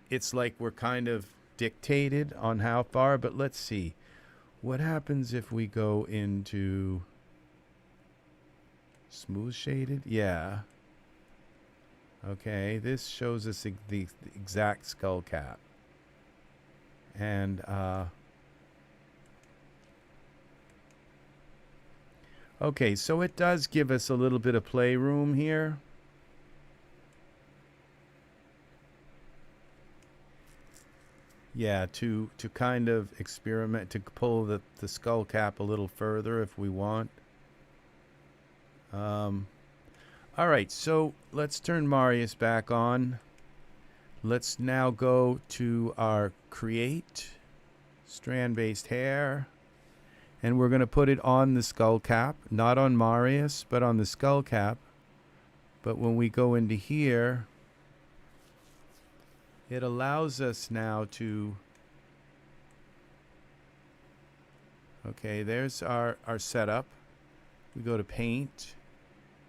it's like we're kind of dictated on how far. But let's see. What happens if we go into smooth shaded? Yeah. Okay, this shows us the exact skull cap. And, okay, so it does give us a little bit of playroom here. Yeah, to kind of experiment, to pull the skull cap a little further if we want. All right, so let's turn Marius back on. Let's now go to our Create Strand-Based Hair. And we're going to put it on the skull cap, not on Marius, but on the skull cap. But when we go into here, it allows us now to, okay, there's our setup. We go to Paint,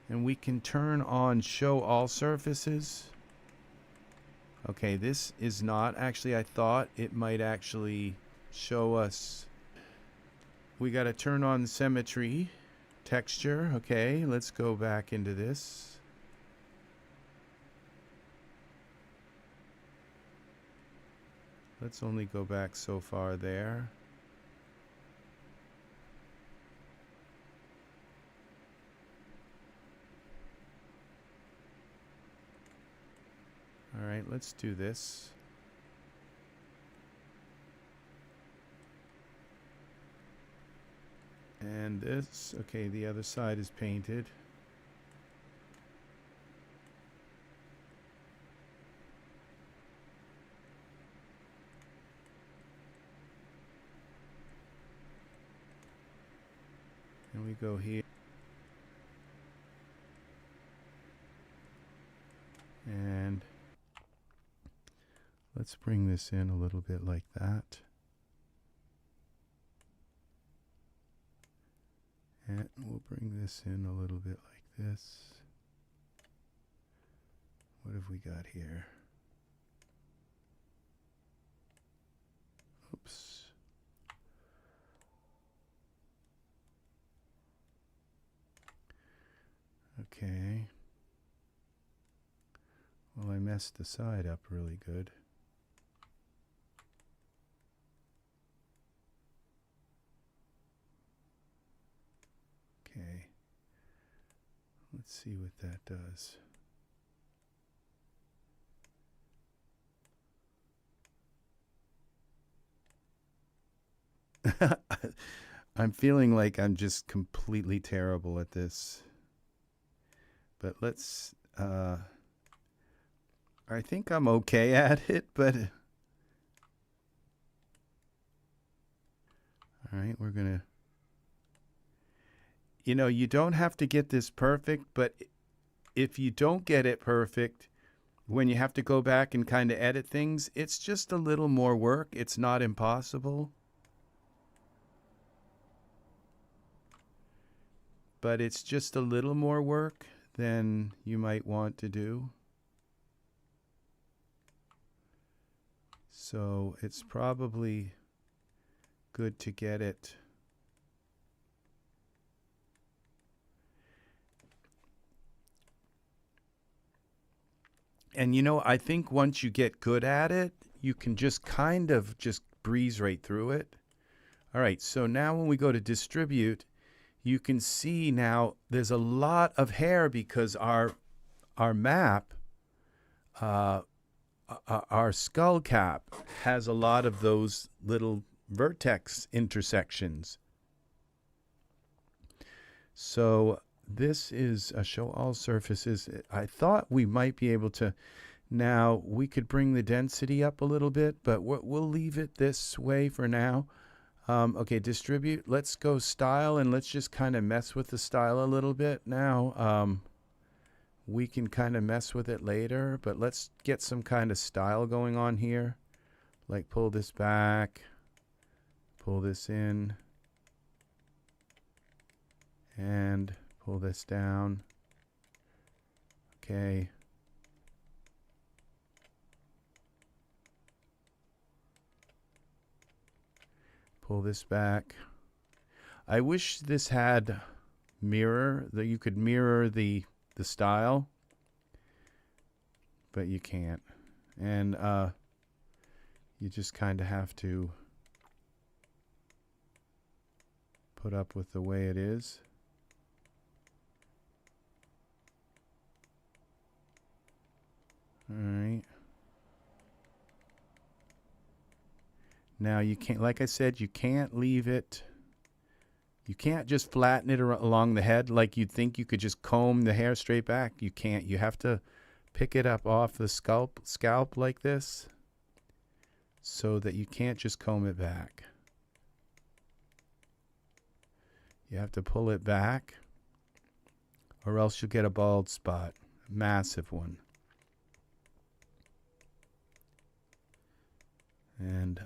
and we can turn on Show All Surfaces. Okay, this is not, actually, I thought it might actually show us. We got to turn on symmetry, texture. Okay, let's go back into this. Let's only go back so far there. All right, let's do this. And this, okay, the other side is painted. And we go here. And let's bring this in a little bit like that. And we'll bring this in a little bit like this. What have we got here? Oops. Okay. Well, I messed the side up really good. Okay. Let's see what that does. I'm feeling like I'm just completely terrible at this. But let's, I think I'm okay at it, but. All right, we're going to. You know, you don't have to get this perfect, but if you don't get it perfect, when you have to go back and kind of edit things, it's just a little more work. It's not impossible. But it's just a little more work than you might want to do. So it's probably good to get it. And you know, I think once you get good at it, you can just kind of just breeze right through it. All right, so now when we go to distribute, you can see now there's a lot of hair because our map, our skull cap has a lot of those little vertex intersections. So this is a show all surfaces. I thought we might be able to, now we could bring the density up a little bit, but we'll leave it this way for now. Okay, distribute. Let's go style, and let's just kind of mess with the style a little bit now. We can kind of mess with it later, but let's get some kind of style going on here. Like pull this back, pull this in, and pull this down. Okay. Pull this back. I wish this had mirror, that you could mirror the style, but you can't. And you just kind of have to put up with the way it is. All right. Now you can't, like I said, you can't leave it, you can't just flatten it along the head like you'd think you could just comb the hair straight back. You can't. You have to pick it up off the scalp like this so that you can't just comb it back. You have to pull it back or else you'll get a bald spot, a massive one. And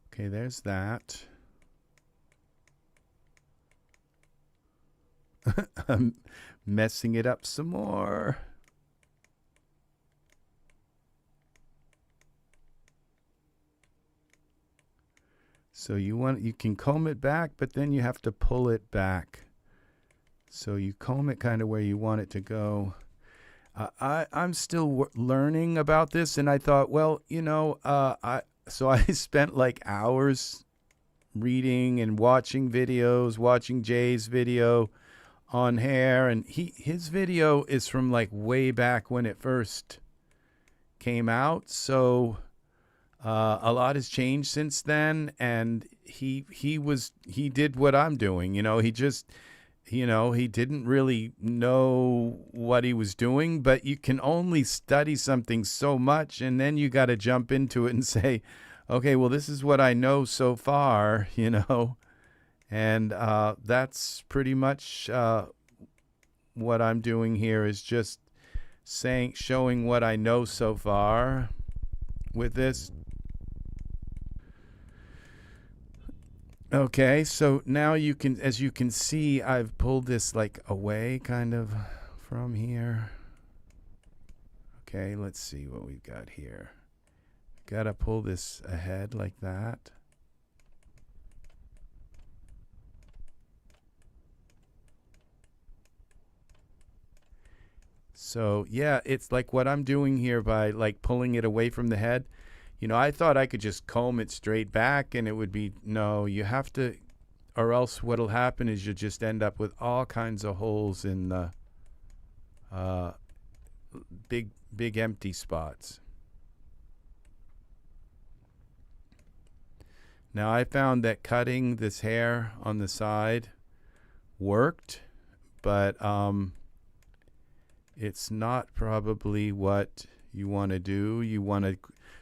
okay, there's that. I'm messing it up some more. So you can comb it back, but then you have to pull it back. So you comb it kind of where you want it to go. I'm still learning about this, and I thought, well, you know, I spent like hours reading and watching videos, watching Jay's video on hair, and his video is from like way back when it first came out. So a lot has changed since then, and he did what I'm doing. You know, he just, you know, he didn't really know what he was doing, but you can only study something so much, and then you got to jump into it and say, okay, well, this is what I know so far, you know, and that's pretty much what I'm doing here, is just showing what I know so far with this. Okay, so now you can, as you can see, I've pulled this like away kind of from here. Okay, let's see what we've got here. Gotta pull this ahead like that. So yeah, it's like what I'm doing here by like pulling it away from the head. You know, I thought I could just comb it straight back and it would be, no, you have to, or else what'll happen is you'll just end up with all kinds of holes in the big empty spots. Now I found that cutting this hair on the side worked, but it's not probably what you want to do. You want to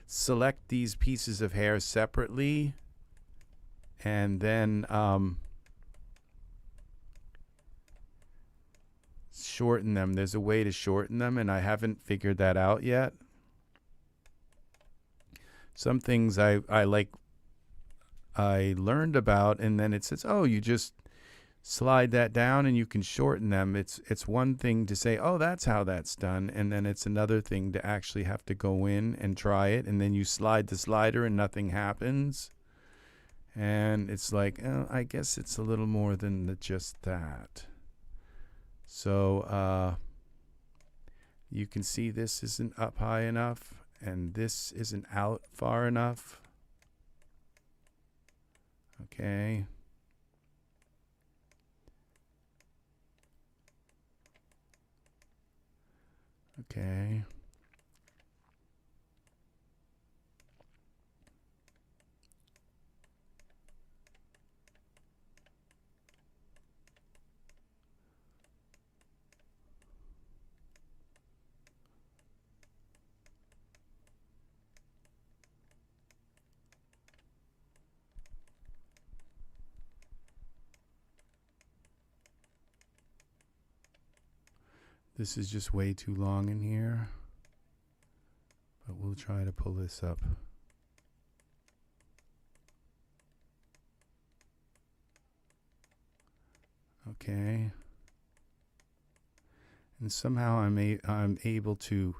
select these pieces of hair separately and then shorten them. There's a way to shorten them, and I haven't figured that out yet. Some things I learned about, and then it says, oh, you just slide that down and you can shorten them. It's one thing to say, oh, that's how that's done, and then it's another thing to actually have to go in and try it, and then you slide the slider and nothing happens. And it's like, oh, I guess it's a little more than just that. So you can see this isn't up high enough, and this isn't out far enough. Okay. Okay. This is just way too long in here, but we'll try to pull this up. Okay. And somehow I'm able to,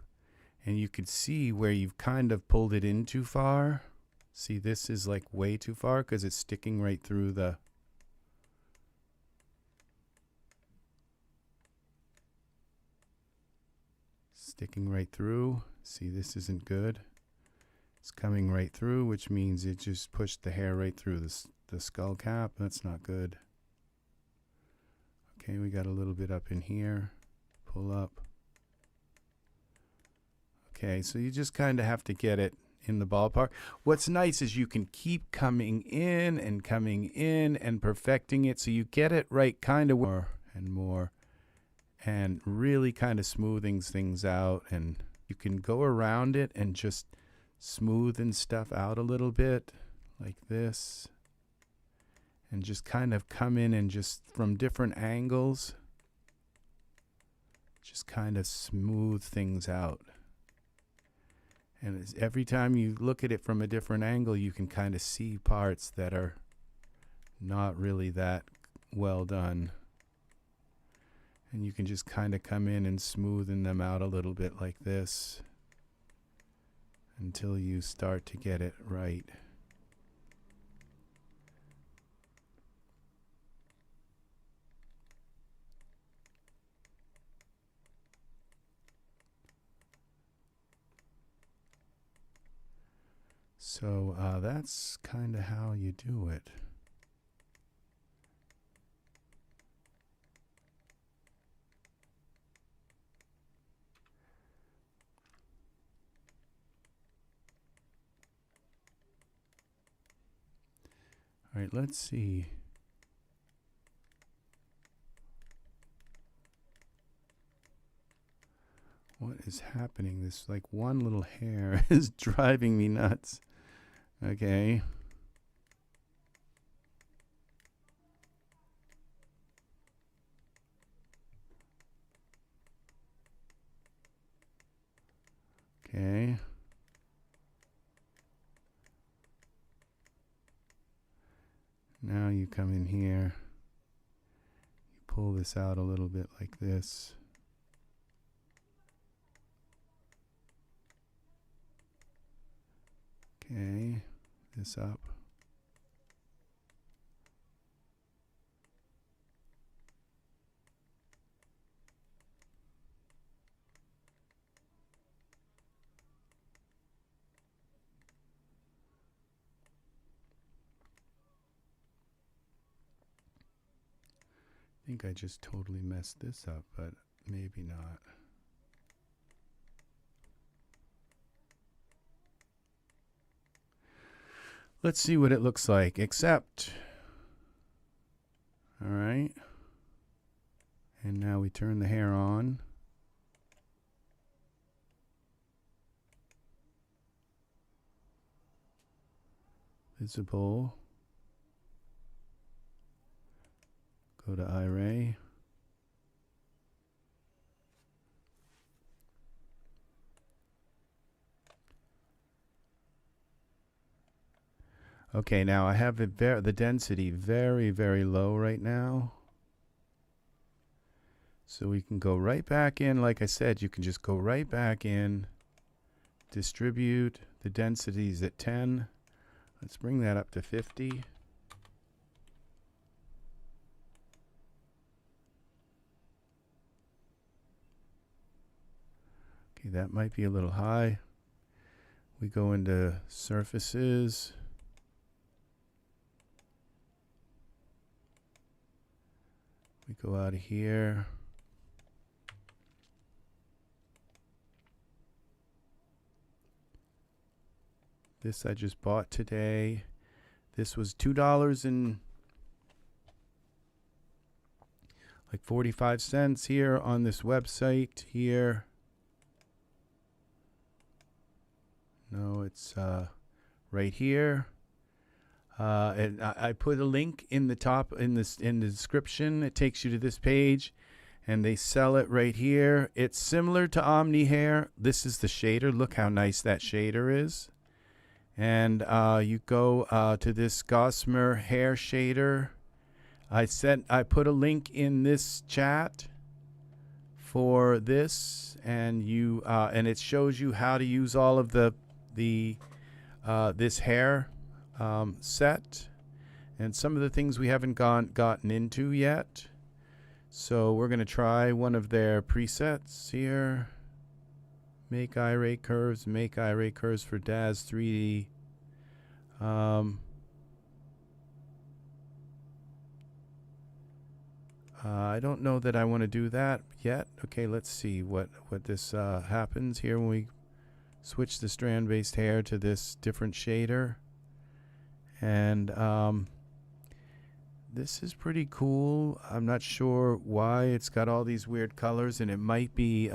and you could see where you've kind of pulled it in too far. See, this is like way too far because it's sticking right through the See, this isn't good. It's coming right through, which means it just pushed the hair right through the skull cap. That's not good. Okay, we got a little bit up in here. Pull up. Okay, so you just kind of have to get it in the ballpark. What's nice is you can keep coming in and perfecting it so you get it right kind of more and more, and really kind of smoothing things out. And you can go around it and just smoothen stuff out a little bit like this, and just kind of come in and just from different angles just kind of smooth things out. And every time you look at it from a different angle, you can kind of see parts that are not really that well done. And you can just kind of come in and smoothen them out a little bit like this until you start to get it right. So that's kind of how you do it. All right, let's see. What is happening? This like one little hair is driving me nuts. Okay. Okay. Now you come in here, you pull this out a little bit like this. Okay, this up. I think I just totally messed this up, but maybe not. let's see what it looks like. Accept. All right. And now we turn the hair on. Visible. Go to Iray. Okay, now I have the density very, very low right now. So we can go right back in. Like I said, you can just go right back in, distribute. The density is at 10. Let's bring that up to 50. Okay, that might be a little high. We go into surfaces. We go out of here. This I just bought today. This was $2 and like 45 cents here on this website here. No, it's right here. And I put a link in the top in the description. It takes you to this page, and they sell it right here. It's similar to Omni hair. This is the shader. Look how nice that shader is. And you go to this Gossamer Hair Shader. I put a link in this chat for this, and and it shows you how to use all of this hair set, and some of the things we haven't gotten into yet. So we're going to try one of their presets here. Make Iray curves. Make Iray curves for Daz 3D. I don't know that I want to do that yet. Okay, let's see what this happens here when we switch the strand-based hair to this different shader. And this is pretty cool. I'm not sure why it's got all these weird colors, and it might be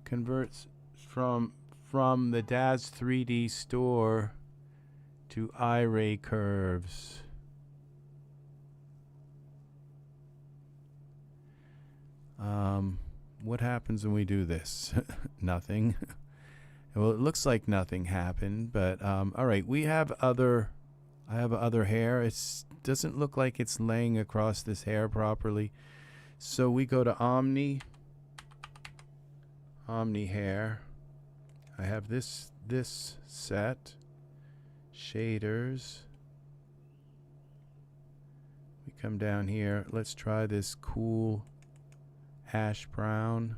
converts from the Daz 3D store to Iray curves. What happens when we do this? Nothing. Well, it looks like nothing happened, but all right, I have other hair. It doesn't look like it's laying across this hair properly. So we go to Omni hair. I have this set, shaders. We come down here. Let's try this cool ash brown.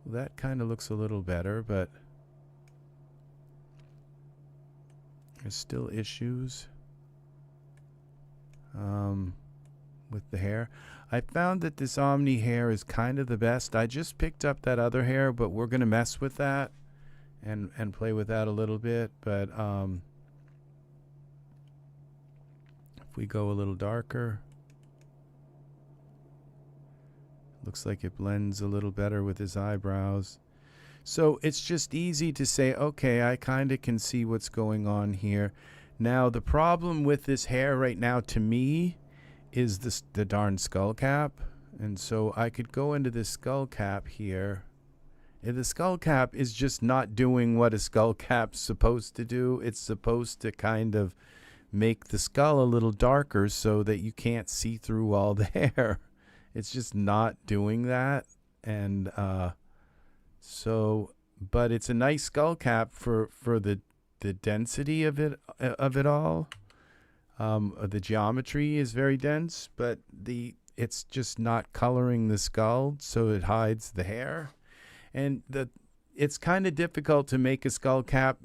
Well, that kind of looks a little better, but there's still issues with the hair. I found that this Omni hair is kind of the best. I just picked up that other hair, but we're going to mess with that and play with that a little bit. But if we go a little darker, looks like it blends a little better with his eyebrows. So it's just easy to say, okay, I kind of can see what's going on here. Now, the problem with this hair right now, to me, is the darn skull cap. And so I could go into this skull cap here. And the skull cap is just not doing what a skull cap's supposed to do. It's supposed to kind of make the skull a little darker so that you can't see through all the hair. It's just not doing that. And but it's a nice skull cap for the density of it all. The geometry is very dense, but it's just not coloring the skull, so it hides the hair. And it's kind of difficult to make a skull cap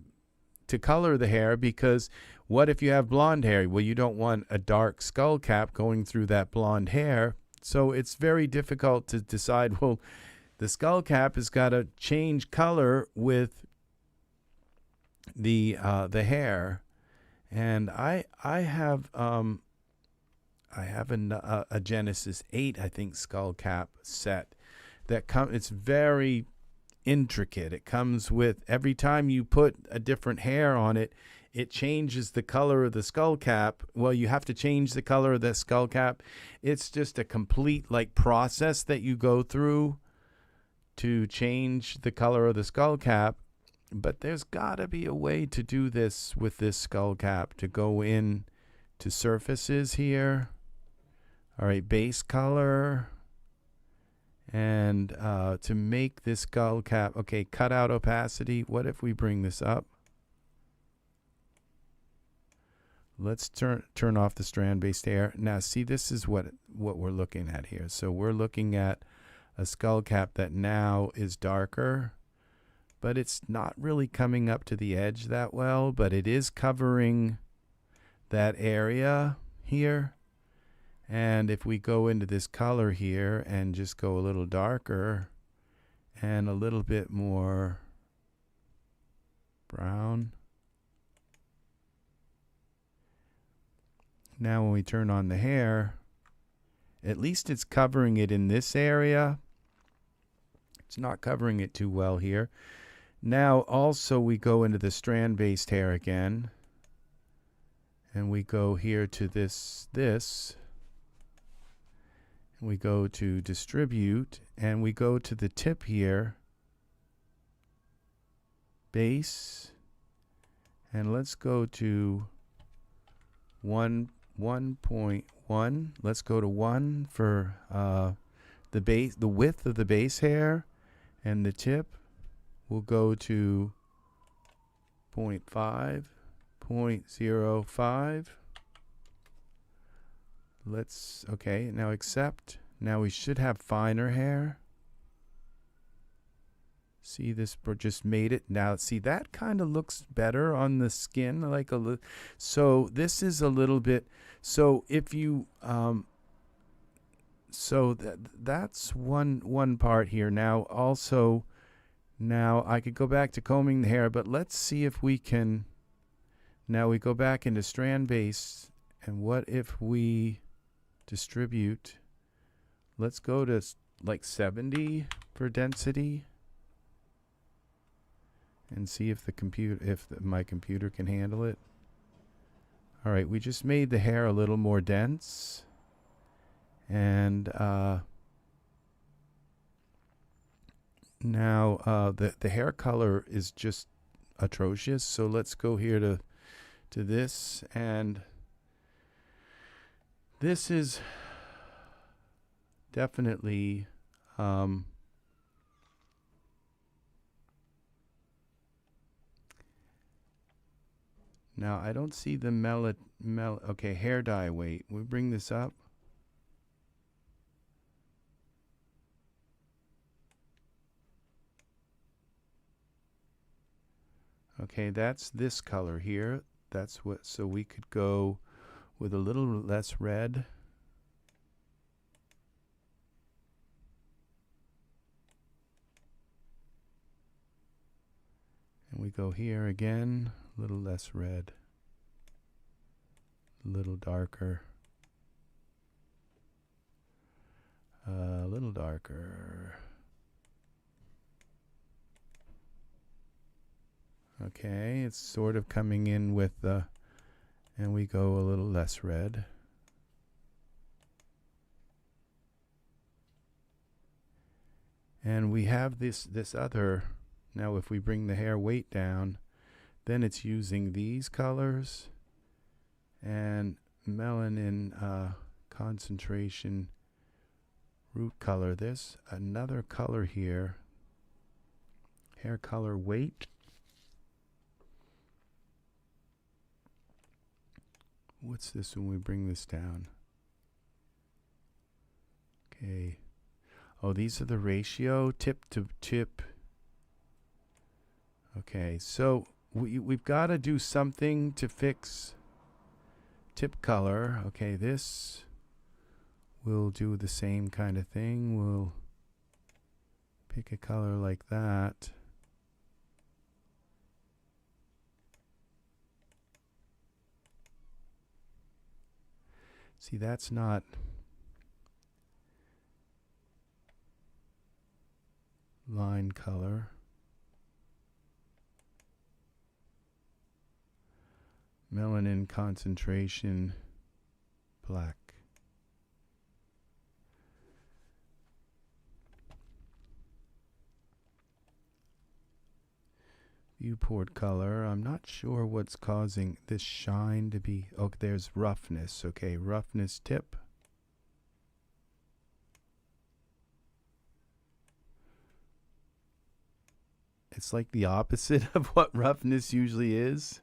to color the hair, because what if you have blonde hair? Well, you don't want a dark skull cap going through that blonde hair. So it's very difficult to decide, well, the skull cap has got to change color with the hair. And I have a Genesis 8, I think, skull cap set that it's very intricate. It comes with, every time you put a different hair on it, it changes the color of the skull cap. Well, you have to change the color of the skull cap. It's just a complete process that you go through to change the color of the skull cap. But there's got to be a way to do this with this skull cap, to go in to surfaces here. All right, base color. And to make this skull cap, okay, cut out opacity. What if we bring this up? Let's turn off the strand-based hair. Now, see, this is what we're looking at here. So we're looking at a skull cap that now is darker, but it's not really coming up to the edge that well, but it is covering that area here. And if we go into this color here and just go a little darker and a little bit more brown. Now when we turn on the hair, at least it's covering it in this area. It's not covering it too well here. Now also we go into the strand-based hair again. And we go here to this. We go to distribute, and we go to the tip here, base, and let's go to 1.1. Let's go to 1 for the base, the width of the base hair, and the tip. We'll go to 0.5, 0.05. Okay, now accept. Now we should have finer hair. See, this just made it. Now, see, that kind of looks better on the skin, like a little. So this is a little bit. So if you, so that's one part here. Now, also, now I could go back to combing the hair, but let's see if we can. Now we go back into strand base, and what if we distribute? Let's go to like 70 for density, and see if my computer can handle it. All right, we just made the hair a little more dense, and now the hair color is just atrocious. So let's go here to this, and this is definitely now I don't see the okay, hair dye weight. We bring this up. Okay, that's this color here. That's what, so we could go with a little less red. And we go here again, a little less red, a little darker, a little darker. Okay, it's sort of coming in with the, and we go a little less red. And we have this other, now if we bring the hair weight down, then it's using these colors and melanin concentration root color. There's another color here, hair color weight. What's this when we bring this down? Okay. Oh, these are the ratio, tip to tip. Okay, so we've got to do something to fix tip color. Okay, this will do the same kind of thing. We'll pick a color like that. See, that's not line color. Melanin concentration, black. Viewport color, I'm not sure what's causing this shine to be, oh, there's roughness. Okay, roughness tip. It's like the opposite of what roughness usually is.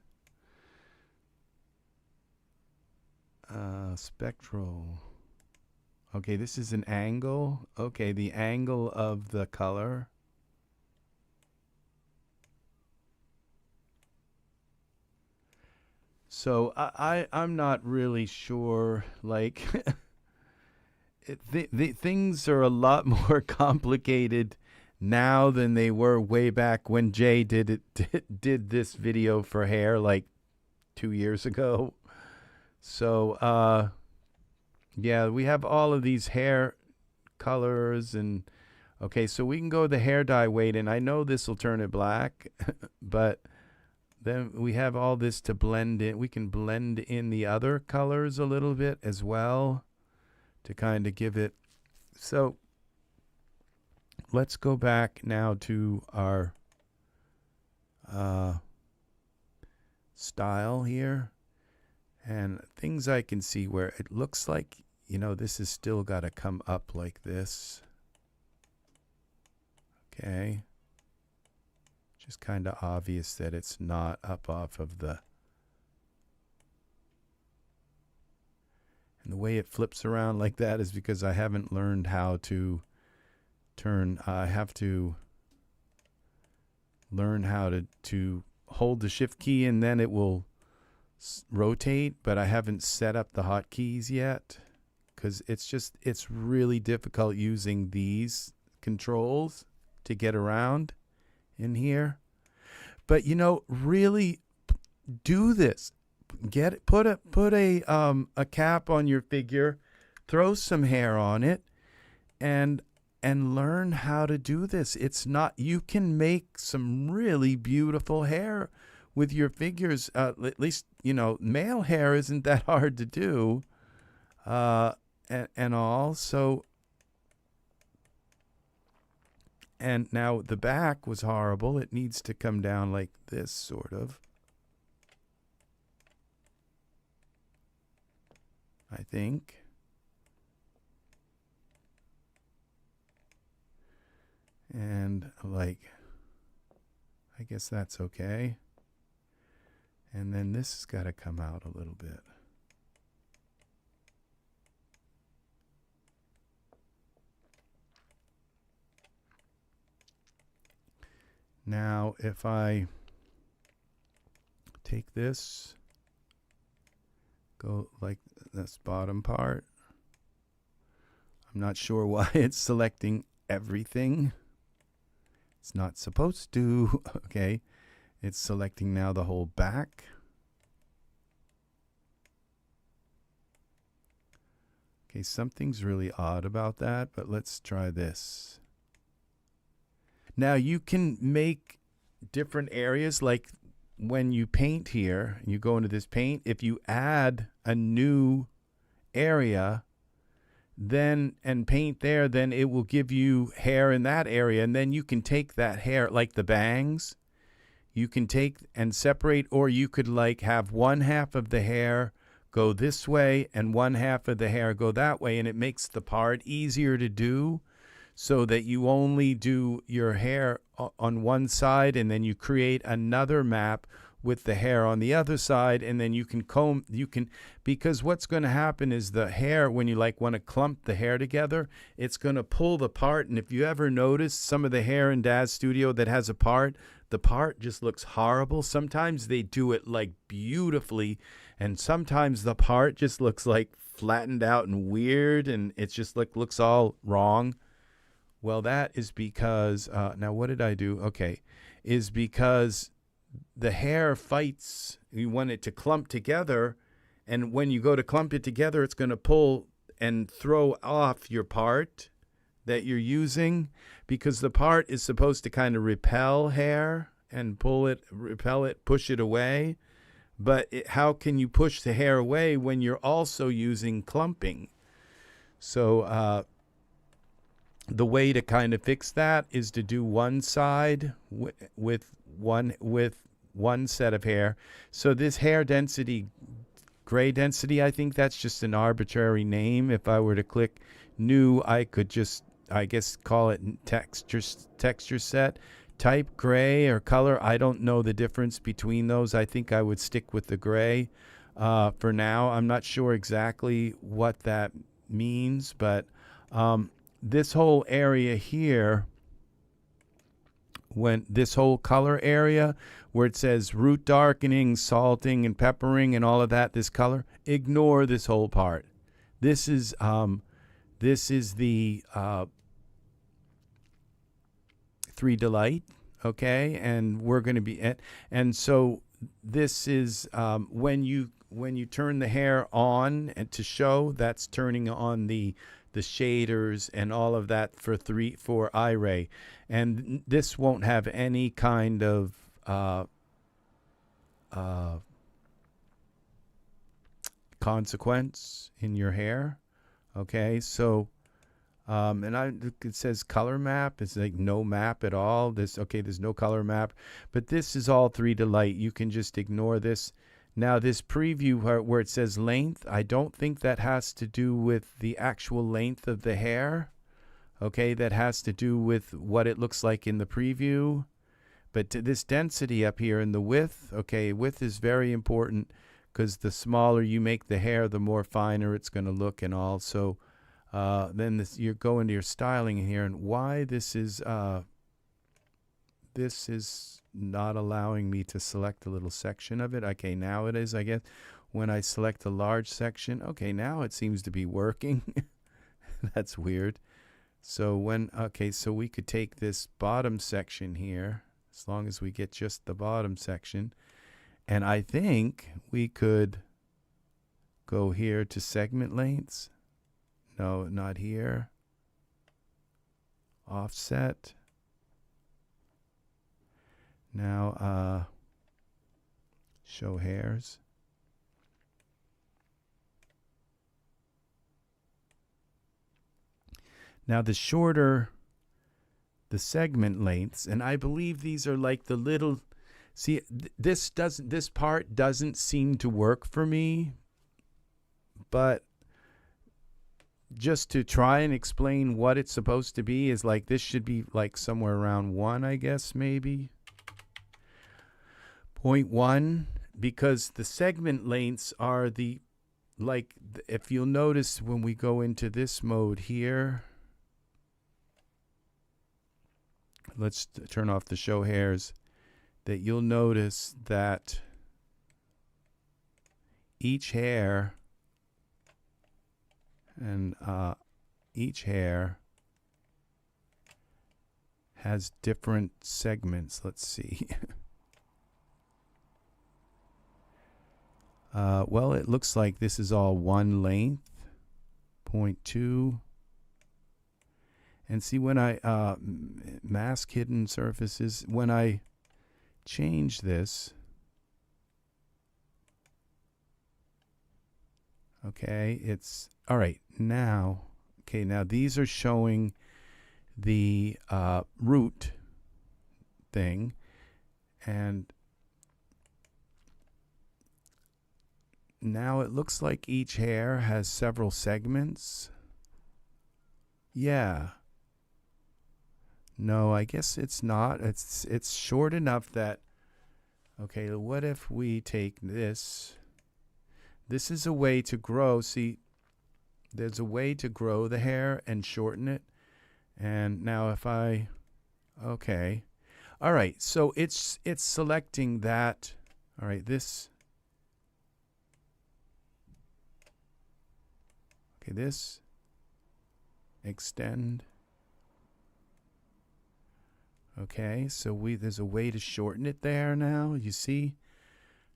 Spectral. Okay, this is an angle. Okay, the angle of the color. So I'm not really sure, like, things are a lot more complicated now than they were way back when Jay did this video for hair like 2 years ago. So yeah, we have all of these hair colors, and okay, so we can go the hair dye weight, and I know this will turn it black, but then we have all this to blend in. We can blend in the other colors a little bit as well to kind of give it. So let's go back now to our style here, and things I can see where it looks like, you know, this has still got to come up like this. Okay. Just kind of obvious that it's not up off of the, and the way it flips around like that is because I haven't learned how to turn. I have to learn how to hold the shift key and then it will rotate, but I haven't set up the hotkeys yet because it's really difficult using these controls to get around in here. But you know, really do this. Get it, put a cap on your figure, throw some hair on it, and learn how to do this. It's not, you can make some really beautiful hair with your figures. At least, you know, male hair isn't that hard to do, and all. So, and now the back was horrible. It needs to come down like this, sort of. I think. And like, I guess that's okay. And then this has got to come out a little bit. Now, if I take this, go like this bottom part, I'm not sure why it's selecting everything. It's not supposed to. Okay, it's selecting now the whole back. Okay, something's really odd about that, but let's try this. Now you can make different areas, like when you paint here, and you go into this paint, if you add a new area, then and paint there, then it will give you hair in that area, and then you can take that hair, like the bangs, you can take and separate, or you could like have one half of the hair go this way and one half of the hair go that way, and it makes the part easier to do, so that you only do your hair on one side, and then you create another map with the hair on the other side, and then you can comb, because what's going to happen is the hair, when you like want to clump the hair together, it's going to pull the part. And if you ever notice some of the hair in Daz Studio that has a part, the part just looks horrible. Sometimes they do it like beautifully, and sometimes the part just looks like flattened out and weird, and it's just like looks all wrong. Well, that is because, now what did I do? Okay, is because the hair fights, you want it to clump together, and when you go to clump it together, it's going to pull and throw off your part that you're using, because the part is supposed to kind of repel hair and pull it, repel it, push it away. But how can you push the hair away when you're also using clumping? So the way to kind of fix that is to do one side with one set of hair. So this hair density, gray density, I think that's just an arbitrary name. If I were to click new, I could just, I guess, call it texture set. Type gray or color, I don't know the difference between those. I think I would stick with the gray for now. I'm not sure exactly what that means, but this whole area here, when this whole color area where it says root darkening, salting, and peppering and all of that, this color, ignore this whole part. This is the 3 Delight, okay, and we're going to be at, and so this is when you turn the hair on and to show, that's turning on the shaders and all of that for Iray, and this won't have any kind of consequence in your hair, okay. So and it says color map. It's like no map at all. There's no color map, but this is all 3 Delight. You can just ignore this. Now this preview where it says length, I don't think that has to do with the actual length of the hair. Okay, that has to do with what it looks like in the preview. But this density up here and the width, okay, width is very important, because the smaller you make the hair, the more finer it's going to look and all. So then you go into your styling here, and why this is not allowing me to select a little section of it. Okay, now it is, I guess. When I select a large section, okay, now it seems to be working. That's weird. So so we could take this bottom section here, as long as we get just the bottom section, and I think we could go here to segment lengths. No, not here. Offset. Now, show hairs. Now the shorter the segment lengths, and I believe these are like the little, see, this part doesn't seem to work for me, but just to try and explain what it's supposed to be is like, this should be like somewhere around 1, I guess, maybe 0.1, because the segment lengths are the, like, if you'll notice when we go into this mode here, let's turn off the show hairs, that you'll notice that each hair and each hair has different segments. Let's see. Well, it looks like this is all one length, 0.2. And see, when I mask hidden surfaces, when I change this, okay, it's all right now. Okay, now these are showing the root thing, and now it looks like each hair has several segments. Yeah. No, I guess it's not. It's short enough that, okay, what if we take this? This is a way to grow. See, there's a way to grow the hair and shorten it. And now if I, okay. All right, so it's selecting that. All right, this. Okay, this. Extend. Okay, so there's a way to shorten it there now. You see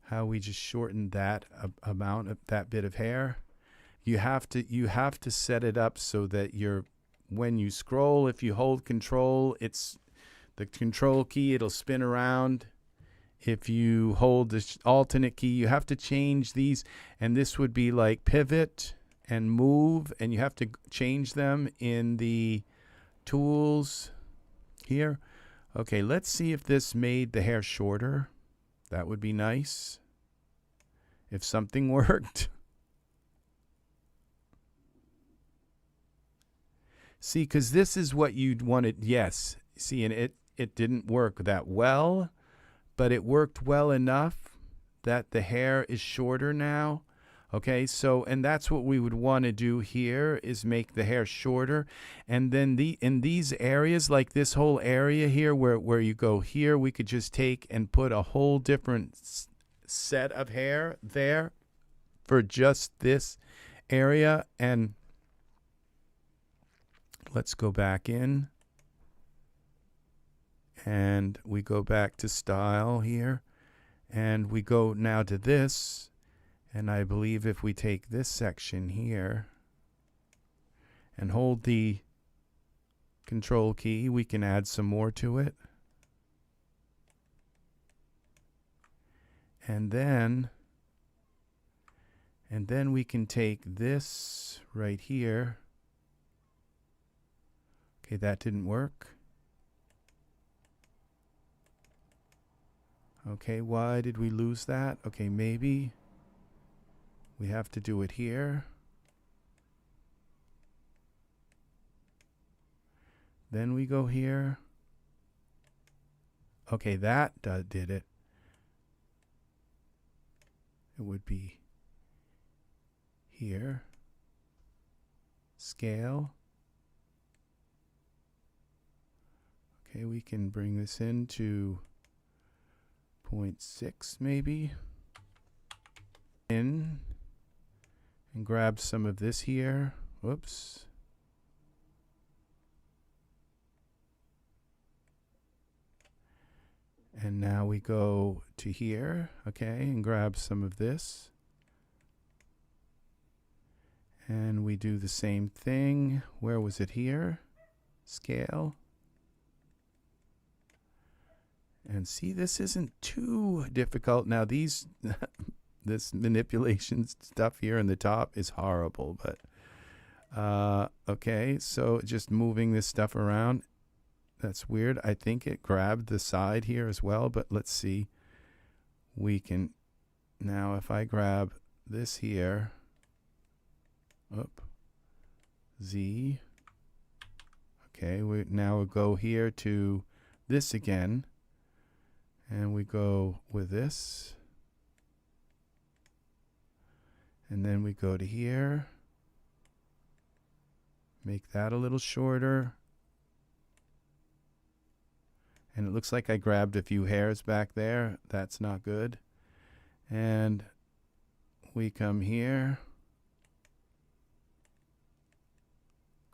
how we just shortened that amount of that bit of hair. You have to set it up so that when you scroll, if you hold control, it's the control key, it'll spin around. If you hold the alternate key, you have to change these, and this would be like pivot and move, and you have to change them in the tools here. Okay, let's see if this made the hair shorter. That would be nice if something worked. See, because this is what you'd wanted. Yes, see, and it didn't work that well, but it worked well enough that the hair is shorter now. Okay, so, and that's what we would want to do here, is make the hair shorter. And then in these areas, like this whole area here where you go here, we could just take and put a whole different set of hair there for just this area. And let's go back in, and we go back to style here, and we go now to this. And I believe if we take this section here and hold the control key, we can add some more to it. And then we can take this right here. Okay, that didn't work. Okay, why did we lose that? Okay, maybe we have to do it here. Then we go here. Okay, that did it. It would be here. Scale. Okay, we can bring this into 0.6 maybe. In. And grab some of this here. Whoops. And now we go to here, okay, and grab some of this. And we do the same thing. Where was it here? Scale. And see, this isn't too difficult. Now these this manipulation stuff here in the top is horrible, but okay, so just moving this stuff around. That's weird. I think it grabbed the side here as well, but let's see. We can, now if I grab this here, Z. Okay, now we'll go here to this again, and we go with this. And then we go to here, make that a little shorter. And it looks like I grabbed a few hairs back there. That's not good. And we come here,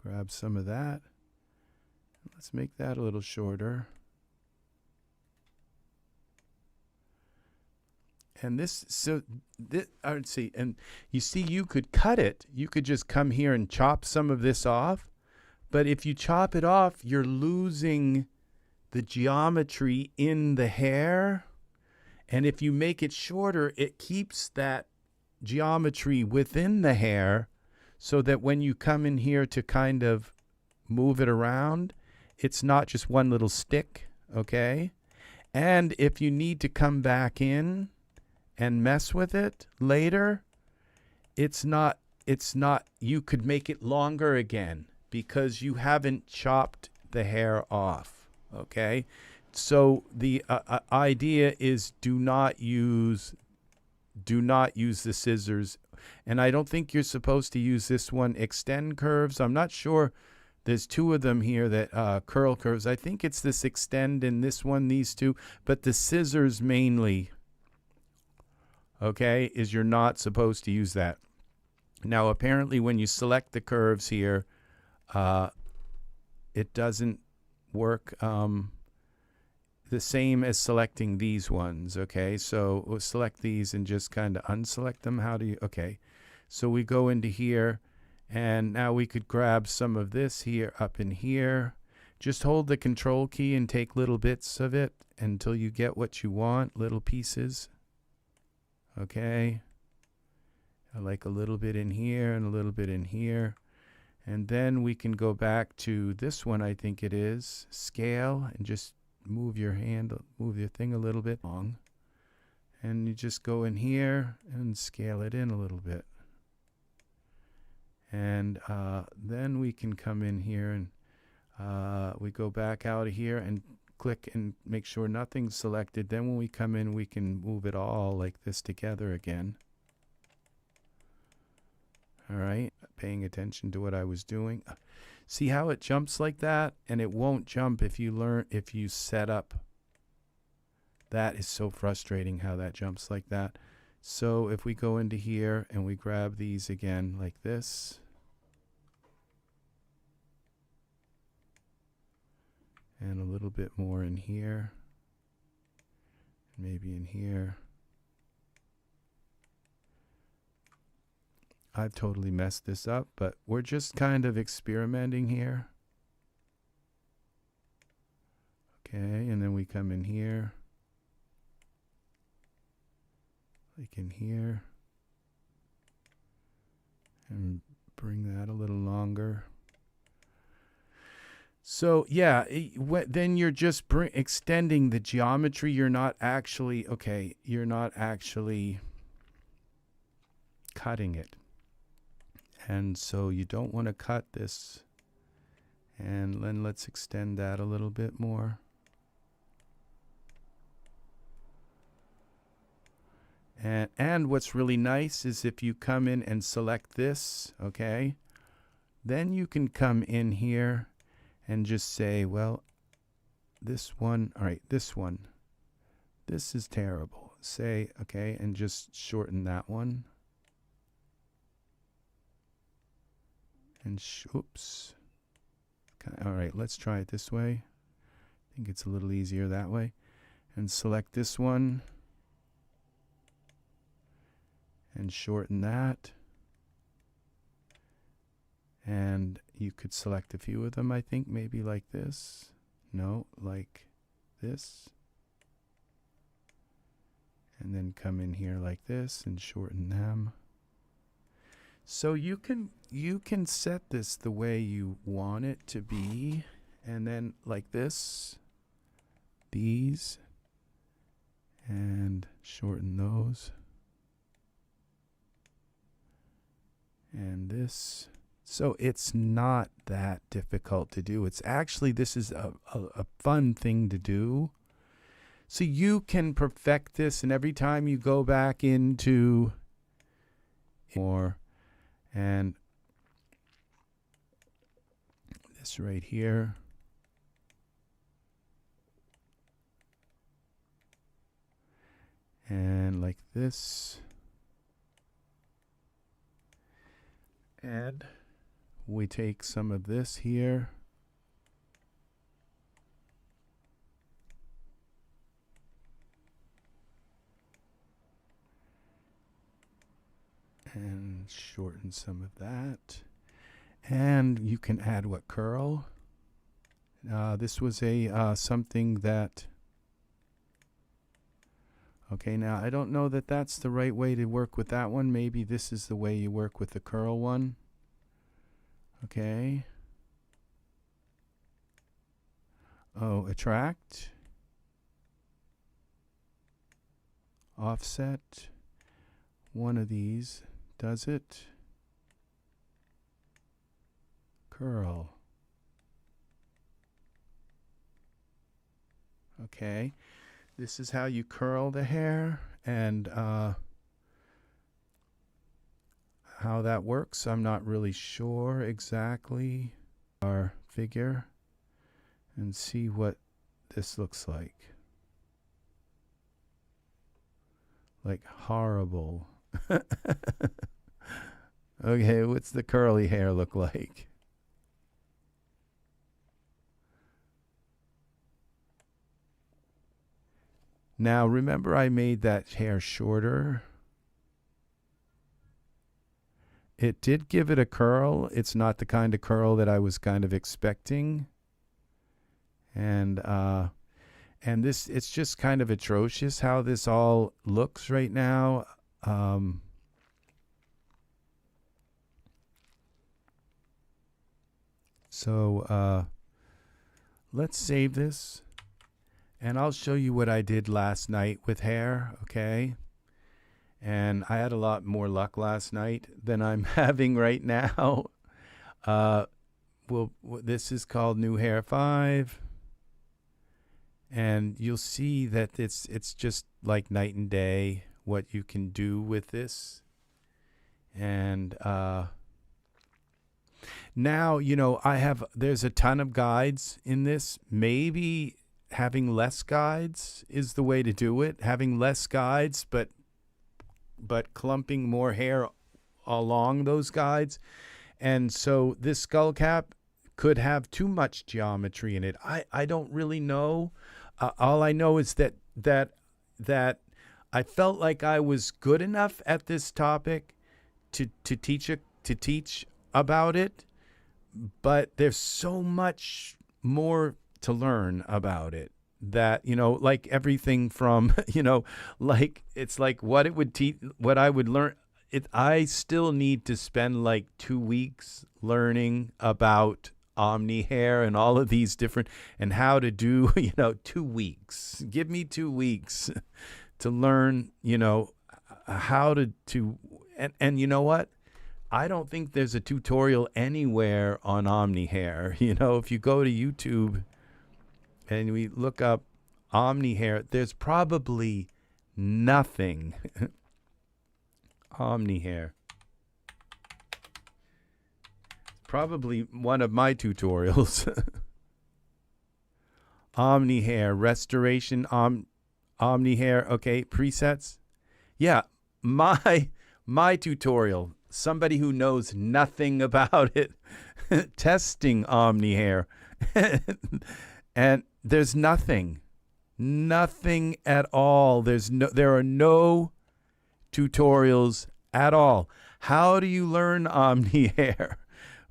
grab some of that. Let's make that a little shorter. And this, so this, I would see, and you see, you could cut it. You could just come here and chop some of this off. But if you chop it off, you're losing the geometry in the hair. And if you make it shorter, it keeps that geometry within the hair, so that when you come in here to kind of move it around, it's not just one little stick, okay? And if you need to come back in and mess with it later, it's not, you could make it longer again because you haven't chopped the hair off. Okay, so the idea is do not use the scissors, and I don't think you're supposed to use this one. Extend curves. I'm not sure. There's two of them here that curl curves. I think it's this extend and this one, these two, but the scissors mainly. Okay, is you're not supposed to use that. Now, apparently, when you select the curves here, it doesn't work. the same as selecting these ones. Okay, so we'll select these and just kind of unselect them. How do you, okay, so we go into here, and now we could grab some of this here up in here. Just hold the control key and take little bits of it until you get what you want, little pieces. Okay, I like a little bit in here and a little bit in here. And then we can go back to this one, I think it is, scale, and just move your hand, move your thing a little bit long. And you just go in here and scale it in a little bit. And then we can come in here and we go back out of here and click and make sure nothing's selected. Then when we come in, we can move it all like this together again. All right, paying attention to what I was doing. See how it jumps like that? And it won't jump if you set up. That is so frustrating how that jumps like that. So if we go into here and we grab these again like this. And a little bit more in here. Maybe in here. I've totally messed this up, but we're just kind of experimenting here. Okay, and then we come in here. Like in here. And bring that a little longer. So yeah, then you're just extending the geometry. You're not actually, okay, you're not actually cutting it. And so you don't want to cut this. And then let's extend that a little bit more. And what's really nice is if you come in and select this, okay, then you can come in here and just say, well, this one, all right, this one, this is terrible. Say, okay, and just shorten that one. And oops. All right, let's try it this way. I think it's a little easier that way. And select this one. And shorten that. And you could select a few of them, I think, maybe like this. No, like this. And then come in here like this and shorten them. So you can set this the way you want it to be, and then like this, these, and shorten those, and this. So it's not that difficult to do. It's actually, this is a fun thing to do. So you can perfect this, and every time you go back into more, and this right here. And like this. And we take some of this here. And shorten some of that. And you can add what, curl. This was a something that, okay, now I don't know that that's the right way to work with that one. Maybe this is the way you work with the curl one. Okay. Oh, attract. Offset. One of these does it. Curl. Okay, this is how you curl the hair, and how that works, I'm not really sure exactly. Our figure and see what this looks like. Like horrible. Okay, what's the curly hair look like? Now, remember I made that hair shorter. It did give it a curl. It's not the kind of curl that I was kind of expecting. And this, it's just kind of atrocious how this all looks right now. So let's save this, and I'll show you what I did last night with hair, okay? And I had a lot more luck last night than I'm having right now. This is called New Hair 5. And you'll see that it's just like night and day what you can do with this. And now, you know, there's a ton of guides in this. Maybe having less guides is the way to do it. Having less guides, but clumping more hair along those guides. And so this skull cap could have too much geometry in it. I don't really know. All I know is that I felt like I was good enough at this topic to teach about it, but there's so much more to learn about it that, you know, like everything from, you know, like it's like what it would teach, what I would learn. I still need to spend like 2 weeks learning about Omni hair and all of these different, and how to do, you know, 2 weeks. Give me 2 weeks to learn, you know, how to and you know what? I don't think there's a tutorial anywhere on Omni hair. You know, if you go to YouTube and we look up Omni hair, there's probably nothing. Omni hair. Probably one of my tutorials. Omni hair, restoration, Omni hair. Okay, presets. Yeah, my tutorial. Somebody who knows nothing about it. Testing Omni hair. And there's nothing at all. There are no tutorials at all. How do you learn Omni hair?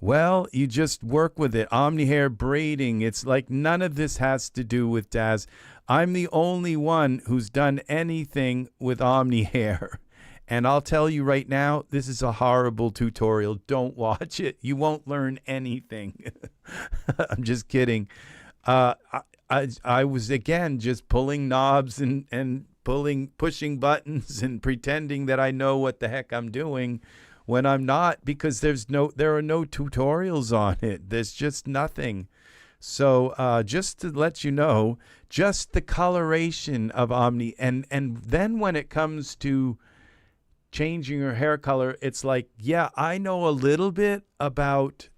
Well, you just work with it. Omni hair braiding. It's like none of this has to do with Daz. I'm the only one who's done anything with Omni hair. And I'll tell you right now, this is a horrible tutorial. Don't watch it. You won't learn anything. I'm just kidding. I was, again, just pulling knobs and pushing buttons and pretending that I know what the heck I'm doing when I'm not, because there are no tutorials on it. There's just nothing. So just to let you know, just the coloration of Omni, and then when it comes to changing your hair color, it's like, yeah, I know a little bit about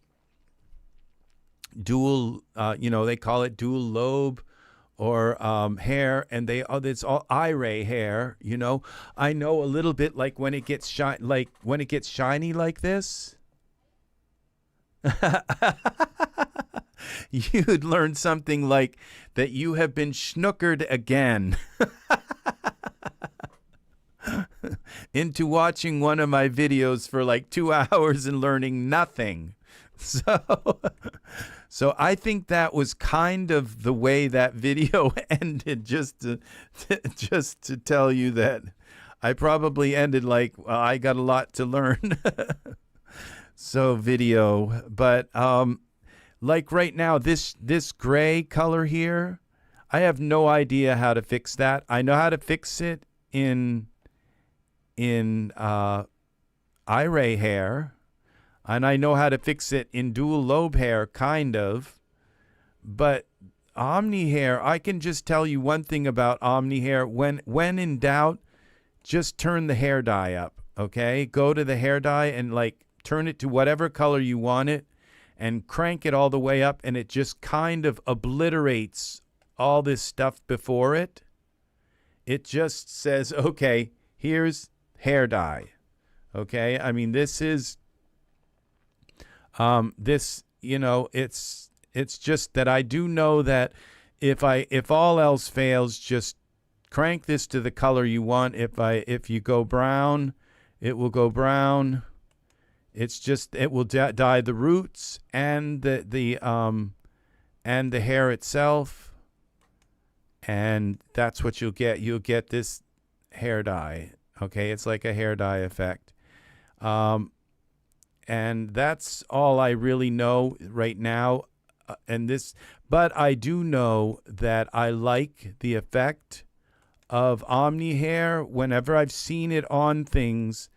dual, you know, they call it dual lobe or hair, and it's all Iray hair, you know. I know a little bit, like when it gets shiny like this. You'd learn something like that you have been schnookered again into watching one of my videos for like 2 hours and learning nothing. So I think that was kind of the way that video ended, just to tell you that I probably ended like, well, I got a lot to learn. So video, but like right now, this gray color here, I have no idea how to fix that. I know how to fix it in Iray hair. And I know how to fix it in dual lobe hair, kind of. But Omni hair, I can just tell you one thing about Omni hair. When in doubt, just turn the hair dye up, okay? Go to the hair dye and like turn it to whatever color you want it and crank it all the way up, and it just kind of obliterates all this stuff before it. It just says, okay, here's hair dye, okay? I mean, this is... you know, it's just that I do know that if all else fails, just crank this to the color you want. If you go brown, it will go brown. It's just, it will dye the roots and the hair itself, and that's what you'll get. You'll get this hair dye. Okay, it's like a hair dye effect. And that's all I really know right now. But I do know that I like the effect of Omni hair. Whenever I've seen it on things,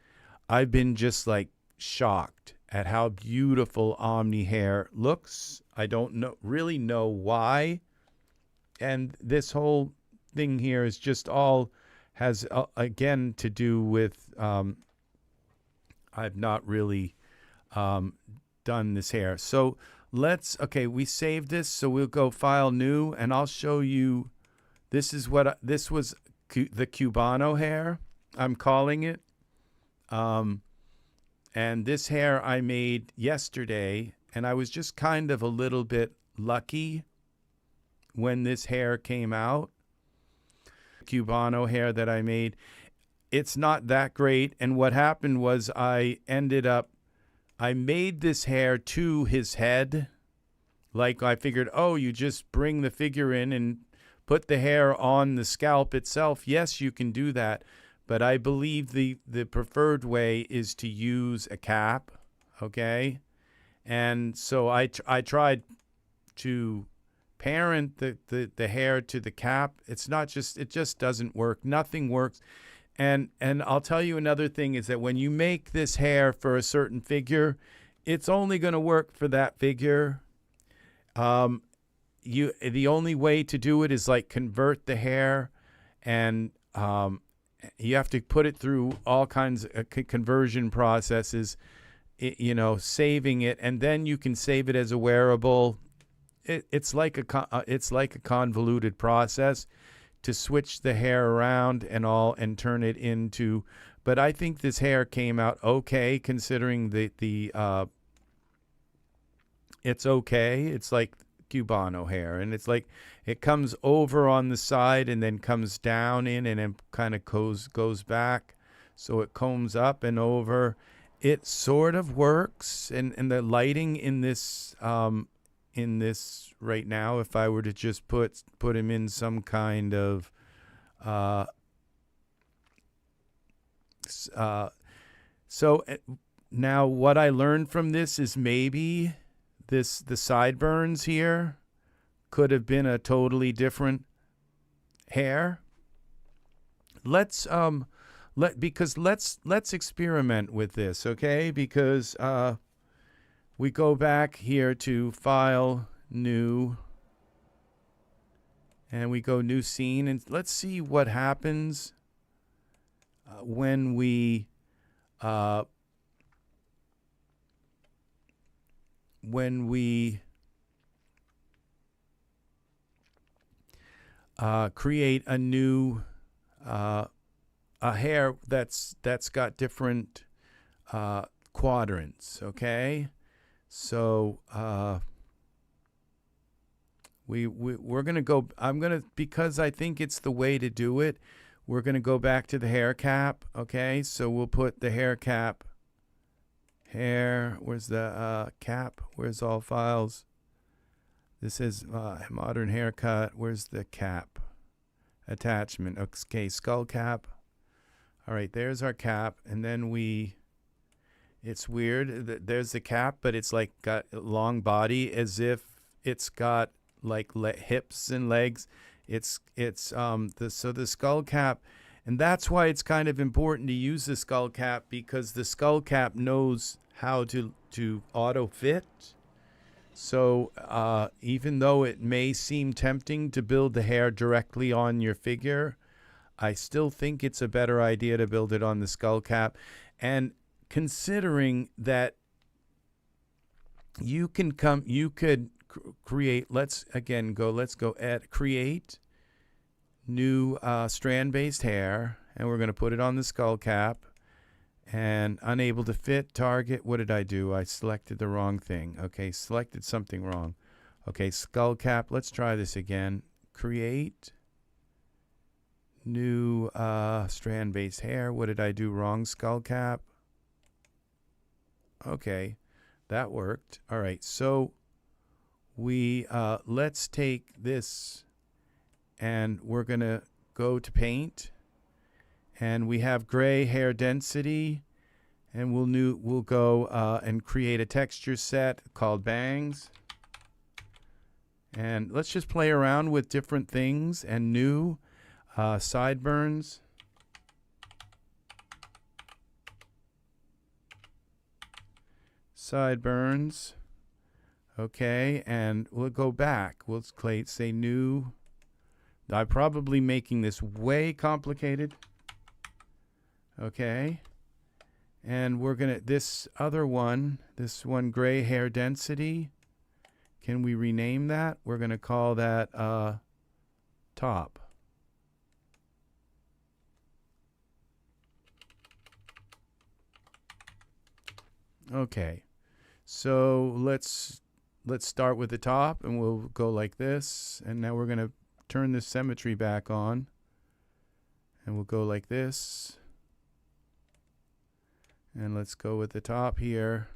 I've been just like shocked at how beautiful Omni hair looks. I don't really know why. And this whole thing here is just all has again to do with I've not really done this hair. So we saved this, so we'll go file new, and I'll show you. This was the Cubano hair, I'm calling it. And this hair I made yesterday, and I was just kind of a little bit lucky when this hair came out. Cubano hair that I made, it's not that great. And what happened was I made this hair to his head. Like I figured, oh, you just bring the figure in and put the hair on the scalp itself. Yes, you can do that. But I believe the preferred way is to use a cap. Okay. And so I tried to parent the hair to the cap. It just doesn't work. Nothing works. And I'll tell you another thing is that when you make this hair for a certain figure, it's only going to work for that figure. The only way to do it is like convert the hair, and you have to put it through all kinds of conversion processes, saving it, and then you can save it as a wearable. It's like a convoluted process to switch the hair around and turn it into. But I think this hair came out okay, considering it's okay. It's like Cubano hair, and it's like it comes over on the side and then comes down in and then kind of goes back, so it combs up and over. It sort of works, and the lighting in this right now, if I were to just put him in some kind of so now what I learned from this is maybe the sideburns here could have been a totally different hair. Let's experiment with this, okay? Because we go back here to File, New, and we go New Scene, and let's see what happens when we create a new a hair that's got different quadrants, okay? So we're gonna go. Because I think it's the way to do it. We're gonna go back to the hair cap, okay? So we'll put the hair cap. Where's the cap? Where's all files? This is modern haircut. Where's the cap? Attachment. Okay, skull cap. All right, there's our cap, and then it's weird. There's the cap, but it's like got a long body, as if it's got like hips and legs. So the skull cap, and that's why it's kind of important to use the skull cap, because the skull cap knows how to auto fit. So even though it may seem tempting to build the hair directly on your figure, I still think it's a better idea to build it on the skull cap. And considering that you could create, let's go add create new strand-based hair, and we're going to put it on the skull cap. And unable to fit target. What did I do? I selected the wrong thing. Okay, selected something wrong. Okay, skull cap. Let's try this again. Create new strand-based hair. What did I do wrong? Skull cap. Okay, that worked. All right, so we let's take this and we're gonna go to paint, and we have gray hair density, and we'll go and create a texture set called bangs, and let's just play around with different things and new sideburns. Sideburns. Okay, and we'll go back. We'll say new. I'm probably making this way complicated. Okay. And we're going to, this one, gray hair density. Can we rename that? We're going to call that top. Okay. So let's start with the top, and we'll go like this. And now we're going to turn the symmetry back on, and we'll go like this. And let's go with the top here.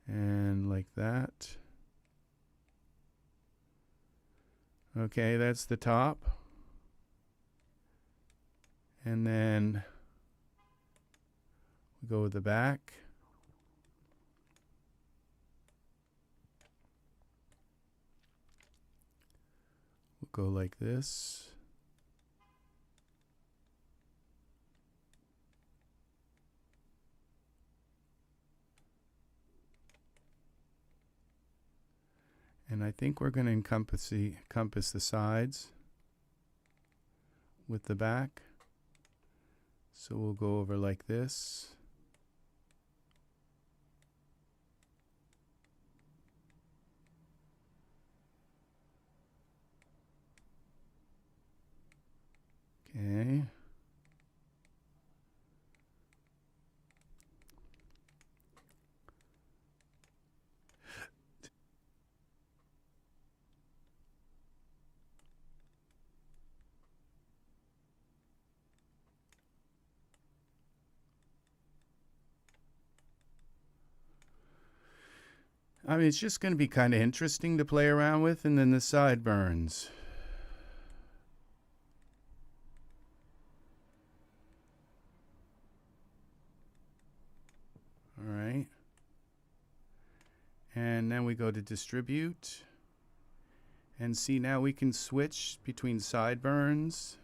And like that. Okay, that's the top. And then we go with the back. We'll go like this. And I think we're going to encompass the sides with the back. So we'll go over like this. Okay. I mean, it's just going to be kind of interesting to play around with, and then the sideburns. All right. And then we go to distribute. And see, now we can switch between sideburns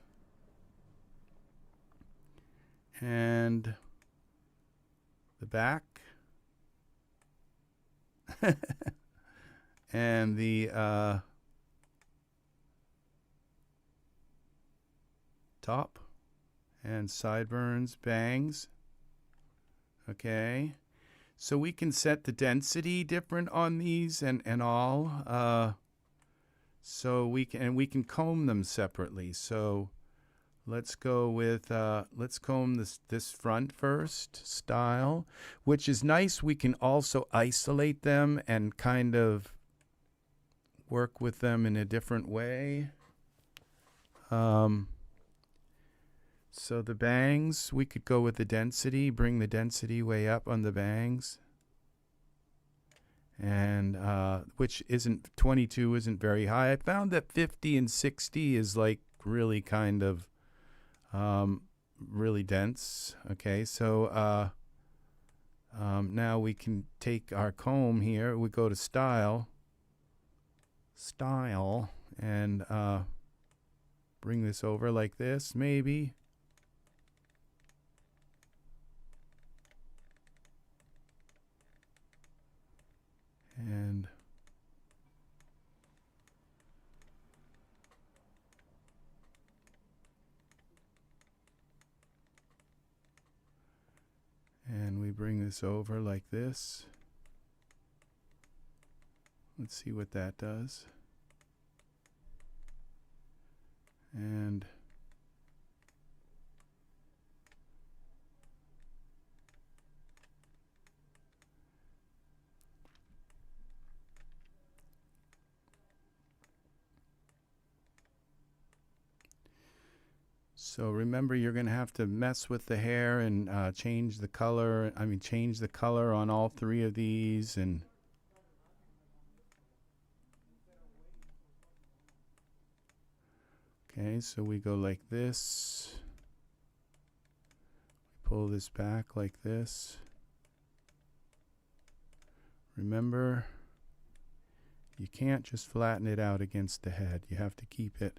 and the back. And the top, and sideburns, bangs. Okay, so we can set the density different on these and all. So we can comb them separately. So let's go with let's comb this front first, style, which is nice. We can also isolate them and kind of work with them in a different way. So the bangs, we could go with the density, bring the density way up on the bangs. And which isn't, 22 isn't very high. I found that 50 and 60 is like really kind of really dense. Okay, so now we can take our comb here. We go to style, and bring this over like this, maybe. And we bring this over like this. Let's see what that does. And So remember, you're going to have to mess with the hair and change the color. Change the color on all three of these. And okay, so we go like this. We pull this back like this. Remember, you can't just flatten it out against the head. You have to keep it.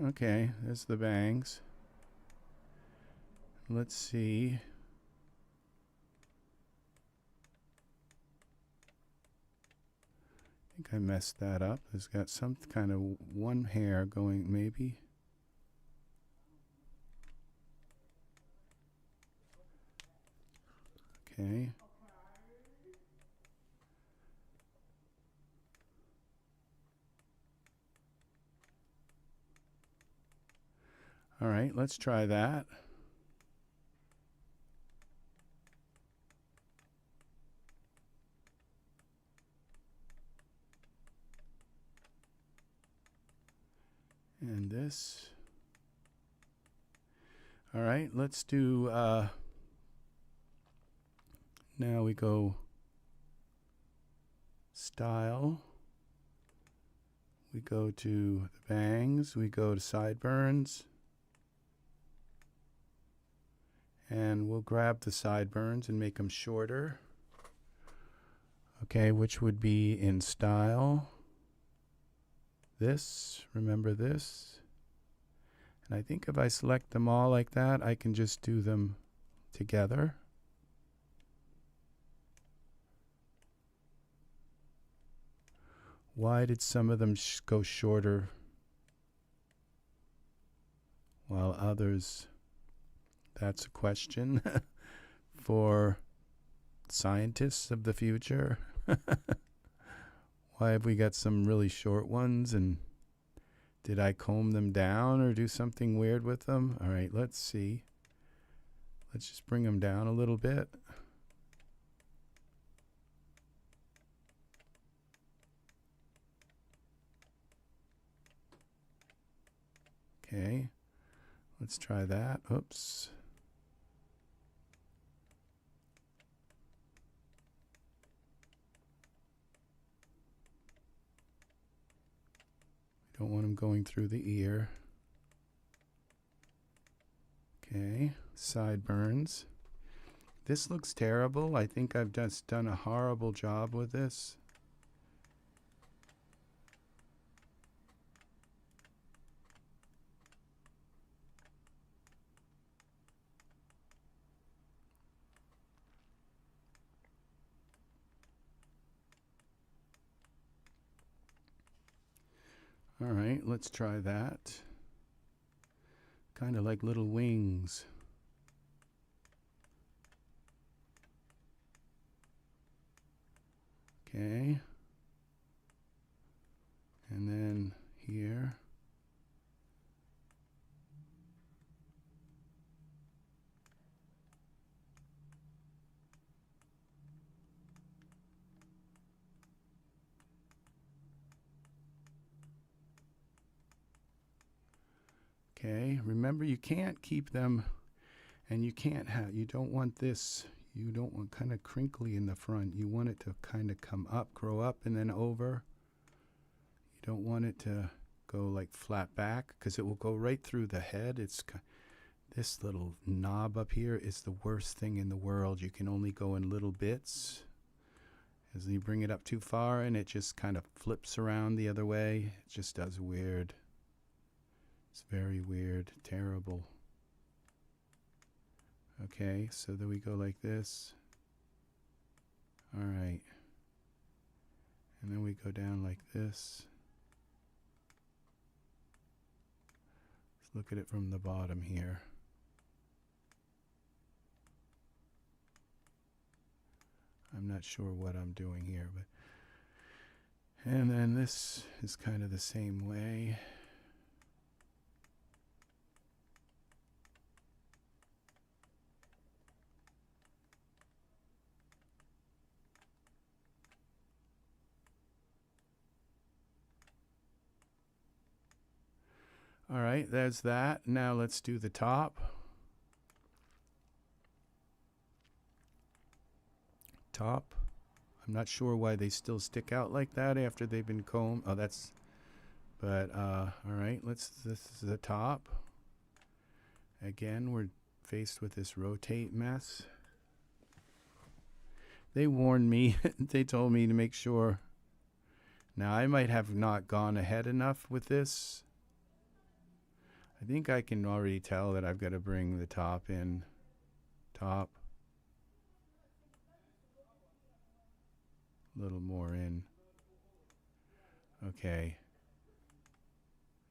Okay, there's the bangs. Let's see. I think I messed that up. It's got some kind of one hair going, maybe. Okay. All right, let's try that. And this. All right, let's do, now we go style. We go to the bangs. We go to sideburns. And we'll grab the sideburns and make them shorter. Okay, which would be in style. This, remember this. And I think if I select them all like that, I can just do them together. Why did some of them go shorter while others? That's a question for scientists of the future. Why have we got some really short ones, and did I comb them down or do something weird with them? All right, let's see. Let's just bring them down a little bit. Okay, let's try that. Oops. Don't want them going through the ear. Okay, sideburns. This looks terrible. I think I've just done a horrible job with this. All right, let's try that. Kind of like little wings. Okay. And then here. Okay, remember you can't keep them, and you can't have, you don't want this, you don't want kind of crinkly in the front. You want it to kind of come up, grow up, and then over. You don't want it to go like flat back, because it will go right through the head. This little knob up here is the worst thing in the world. You can only go in little bits. As you bring it up too far, and it just kind of flips around the other way. It just does weird. It's very weird, terrible. Okay, so then we go like this. All right. And then we go down like this. Let's look at it from the bottom here. I'm not sure what I'm doing here, but and then this is kind of the same way. All right, there's that. Now let's do the top. Top. I'm not sure why they still stick out like that after they've been combed. Oh, that's, but all right, this is the top. Again, we're faced with this rotate mess. They warned me. They told me to make sure. Now, I might have not gone ahead enough with this. I think I can already tell that I've got to bring the top in. Top. A little more in. Okay.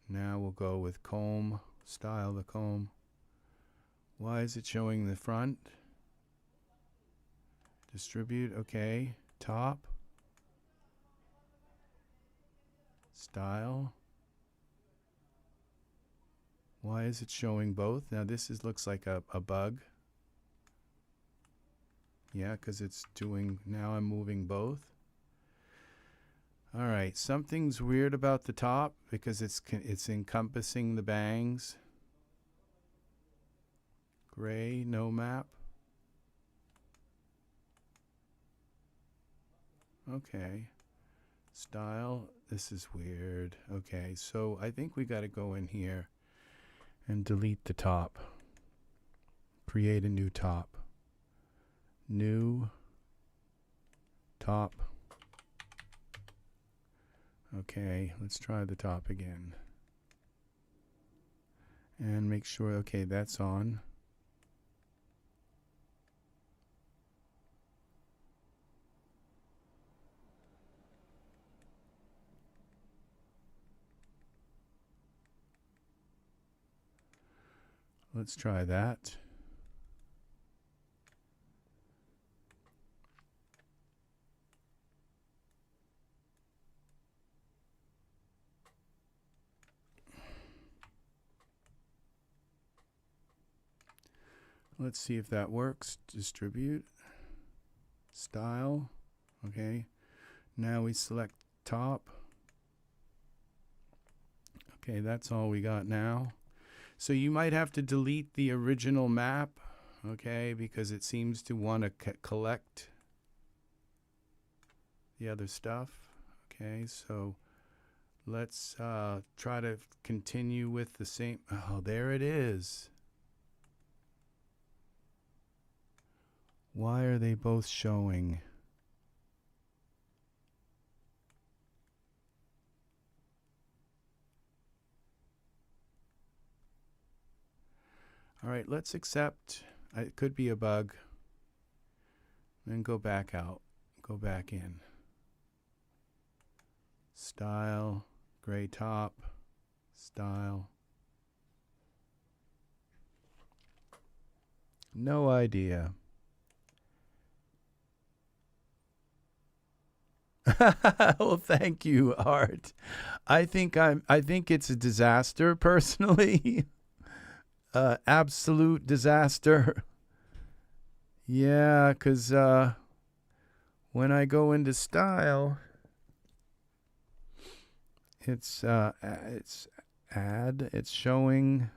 Now we'll go with comb. Style the comb. Why is it showing the front? Distribute. Okay. Top. Style. Why is it showing both? Now this looks like a bug. Yeah, because it's doing, now I'm moving both. All right, something's weird about the top because it's encompassing the bangs. Gray, no map. Okay. Style, this is weird. Okay, so I think we got to go in here and delete the top. Create a new top. New top. Okay, let's try the top again. And make sure, okay, that's on. Let's try that. Let's see if that works. Distribute. Style. Okay. Now we select top. Okay, that's all we got now. So you might have to delete the original map, okay, because it seems to want to collect the other stuff. Okay, so let's try to continue with the same. Oh, there it is. Why are they both showing? All right, let's accept. It could be a bug. Then go back out. Go back in. Style, gray top, style. No idea. Well, thank you, Art. I think it's a disaster personally. Absolute disaster. Yeah, because when I go into style, it's add. It's showing.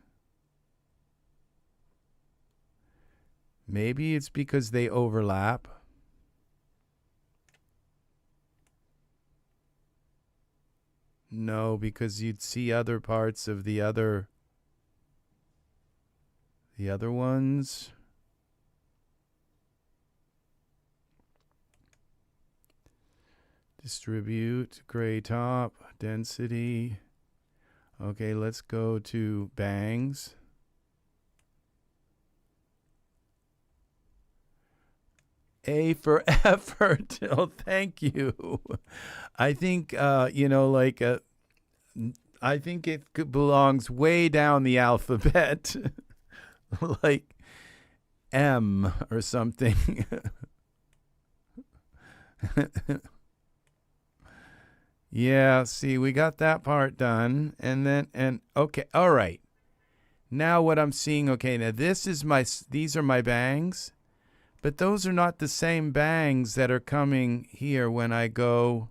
Maybe it's because they overlap. No, because you'd see other parts of the other ones. Distribute, gray top, density. Okay, let's go to bangs. A for effort. Oh, thank you. I think, you know, like, I think it belongs way down the alphabet. Like M or something. Yeah, see, we got that part done. And okay, all right. Now what I'm seeing, okay, now these are my bangs, but those are not the same bangs that are coming here when I go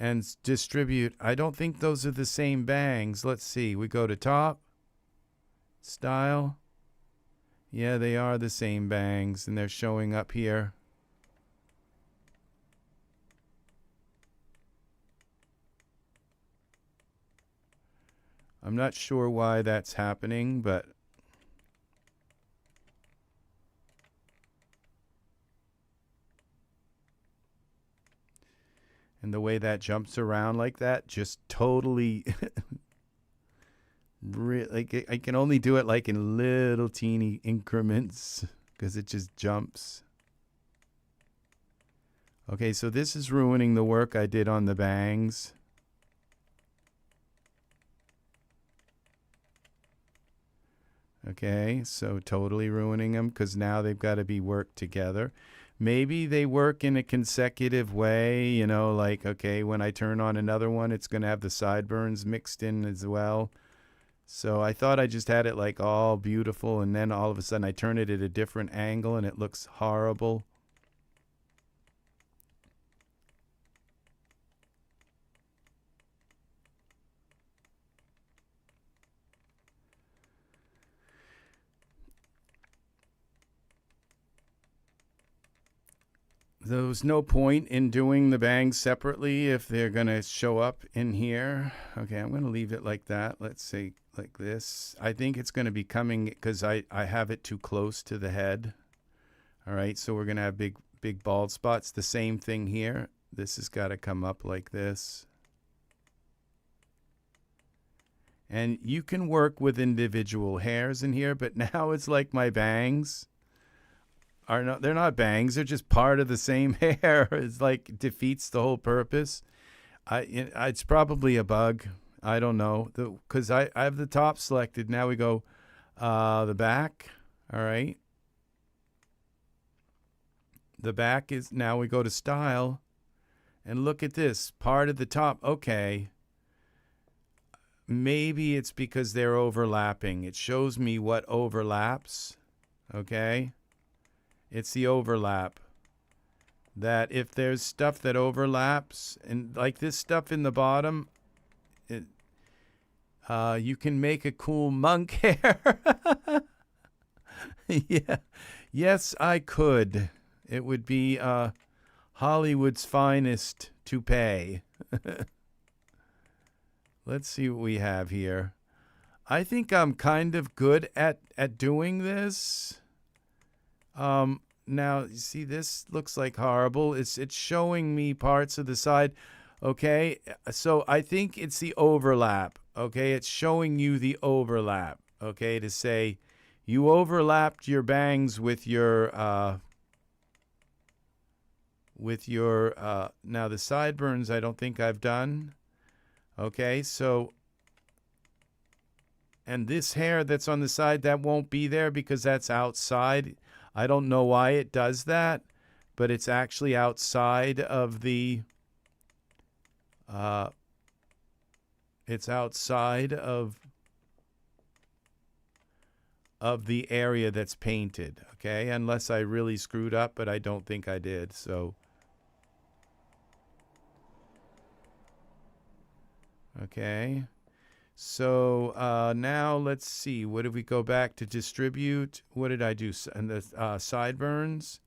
and distribute. I don't think those are the same bangs. Let's see. We go to top, style. Yeah, they are the same bangs, and they're showing up here. I'm not sure why that's happening, but and the way that jumps around like that just totally like I can only do it like in little teeny increments because it just jumps. Okay, so this is ruining the work I did on the bangs. Okay, so totally ruining them because now they've got to be worked together. Maybe they work in a consecutive way, you know, like, okay, when I turn on another one, it's going to have the sideburns mixed in as well. So I thought I just had it like all beautiful, and then all of a sudden I turn it at a different angle and it looks horrible. There was no point in doing the bangs separately if they're going to show up in here. Okay, I'm going to leave it like that. Let's say like this. I think it's going to be coming because I have it too close to the head. All right, so we're going to have big bald spots. The same thing here. This has got to come up like this. And you can work with individual hairs in here, but now it's like my bangs are not, they're not bangs, they're just part of the same hair. It's like defeats the whole purpose. It's probably a bug. I don't know, because I have the top selected. Now we go the back. All right. The back is, now we go to style, and look at this part of the top. Okay. Maybe it's because they're overlapping. It shows me what overlaps. Okay. It's the overlap. That if there's stuff that overlaps, and like this stuff in the bottom, you can make a cool monk hair. Yeah. Yes, I could. It would be Hollywood's finest toupee. Let's see what we have here. I think I'm kind of good at doing this. Now, you see, this looks like horrible. It's showing me parts of the side. Okay, so I think it's the overlap. Okay, it's showing you the overlap. Okay, to say you overlapped your bangs with your now the sideburns I don't think I've done. Okay, so, and this hair that's on the side, that won't be there because that's outside. I don't know why it does that, but it's actually outside of the, it's outside of the area that's painted, okay? Unless I really screwed up, but I don't think I did, so. Okay. So now let's see. What did we go back to distribute? What did I do? And the sideburns.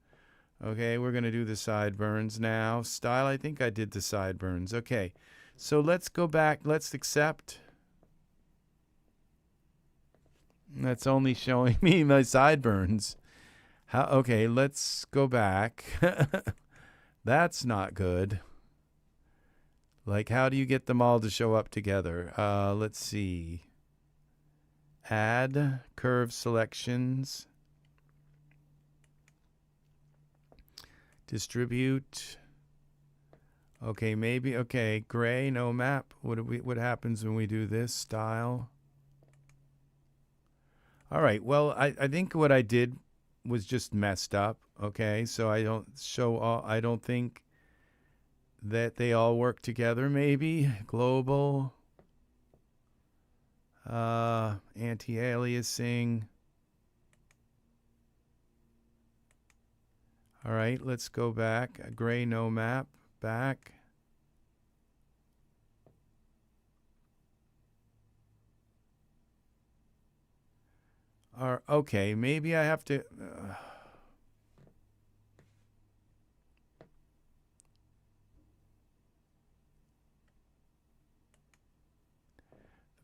Okay, we're going to do the sideburns now. Style, I think I did the sideburns. Okay, so let's go back. Let's accept. That's only showing me my sideburns. Okay, let's go back. That's not good. Like, how do you get them all to show up together? Let's see. Add curve selections. Distribute. Okay, maybe. Okay, gray, no map. What happens when we do this? Style. All right. Well, I think what I did was just messed up. Okay, so I don't show all. I don't think that they all work together. Maybe global. Anti-aliasing. All right, let's go back. A gray no map, back. Or, okay, maybe I have to...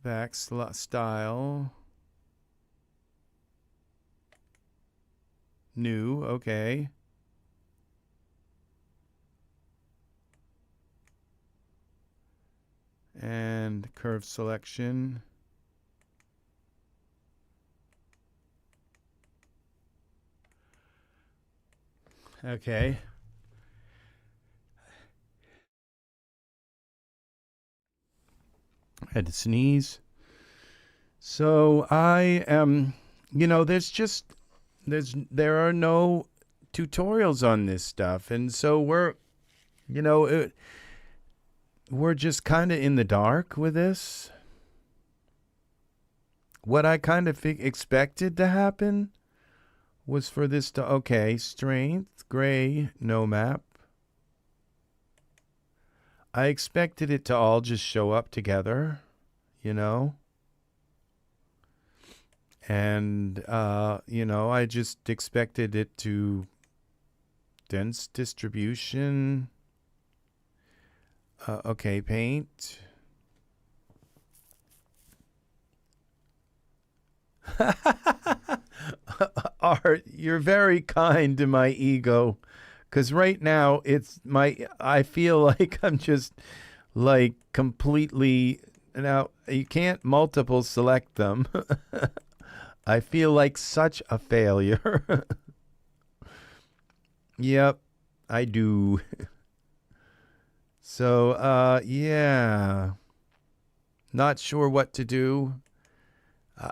back style. New, okay. And curve selection. Okay. I had to sneeze. So I am, there are no tutorials on this stuff, and so we're just kind of in the dark with this. What I kind of expected to happen was for this to, okay, strength, gray, no map. I expected it to all just show up together, and, I just expected it to dense distribution. Okay, paint. Art, you're very kind to my ego, because right now I feel like I'm just like completely, now you can't multiple select them. I feel like such a failure. Yep, I do. So, yeah, not sure what to do.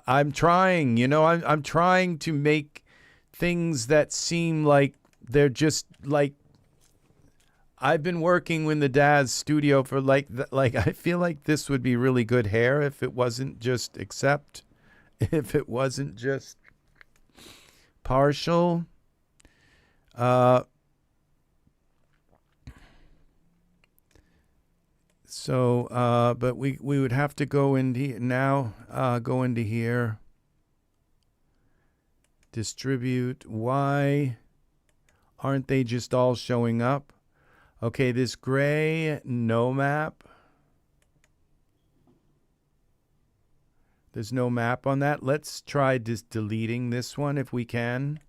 I'm trying, I'm trying to make things that seem like they're just like, I've been working with the Daz Studio for I feel like this would be really good hair if it wasn't just if it wasn't just partial. But we would have to go into now, go into here, distribute. Why aren't they just all showing up? Okay, this gray, no map. There's no map on that. Let's try just deleting this one if we can.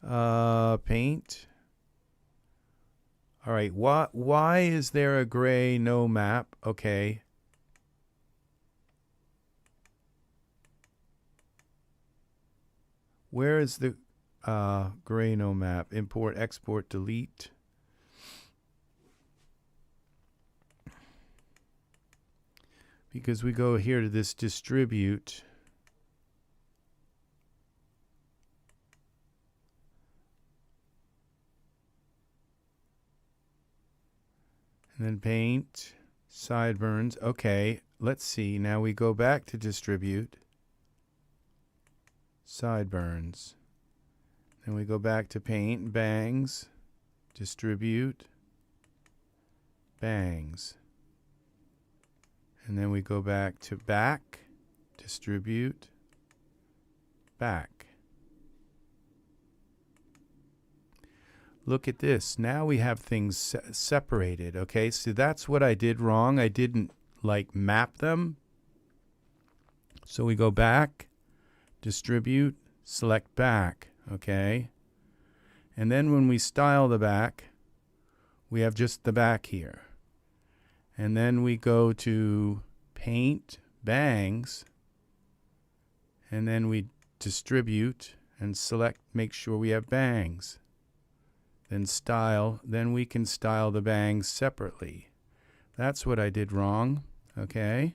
Paint. All right, why is there a gray no map? Okay. Where is the gray no map? Import, export, delete. Because we go here to this distribute. And then paint, sideburns. Okay, let's see. Now we go back to distribute, sideburns. Then we go back to paint, bangs, distribute, bangs. And then we go back to back, distribute, back. Look at this. Now we have things separated. Okay, so that's what I did wrong. I didn't map them. So we go back, distribute, select back. Okay. And then when we style the back, we have just the back here. And then we go to paint, bangs, and then we distribute and select, make sure we have bangs. Then style, then we can style the bangs separately. That's what I did wrong. Okay.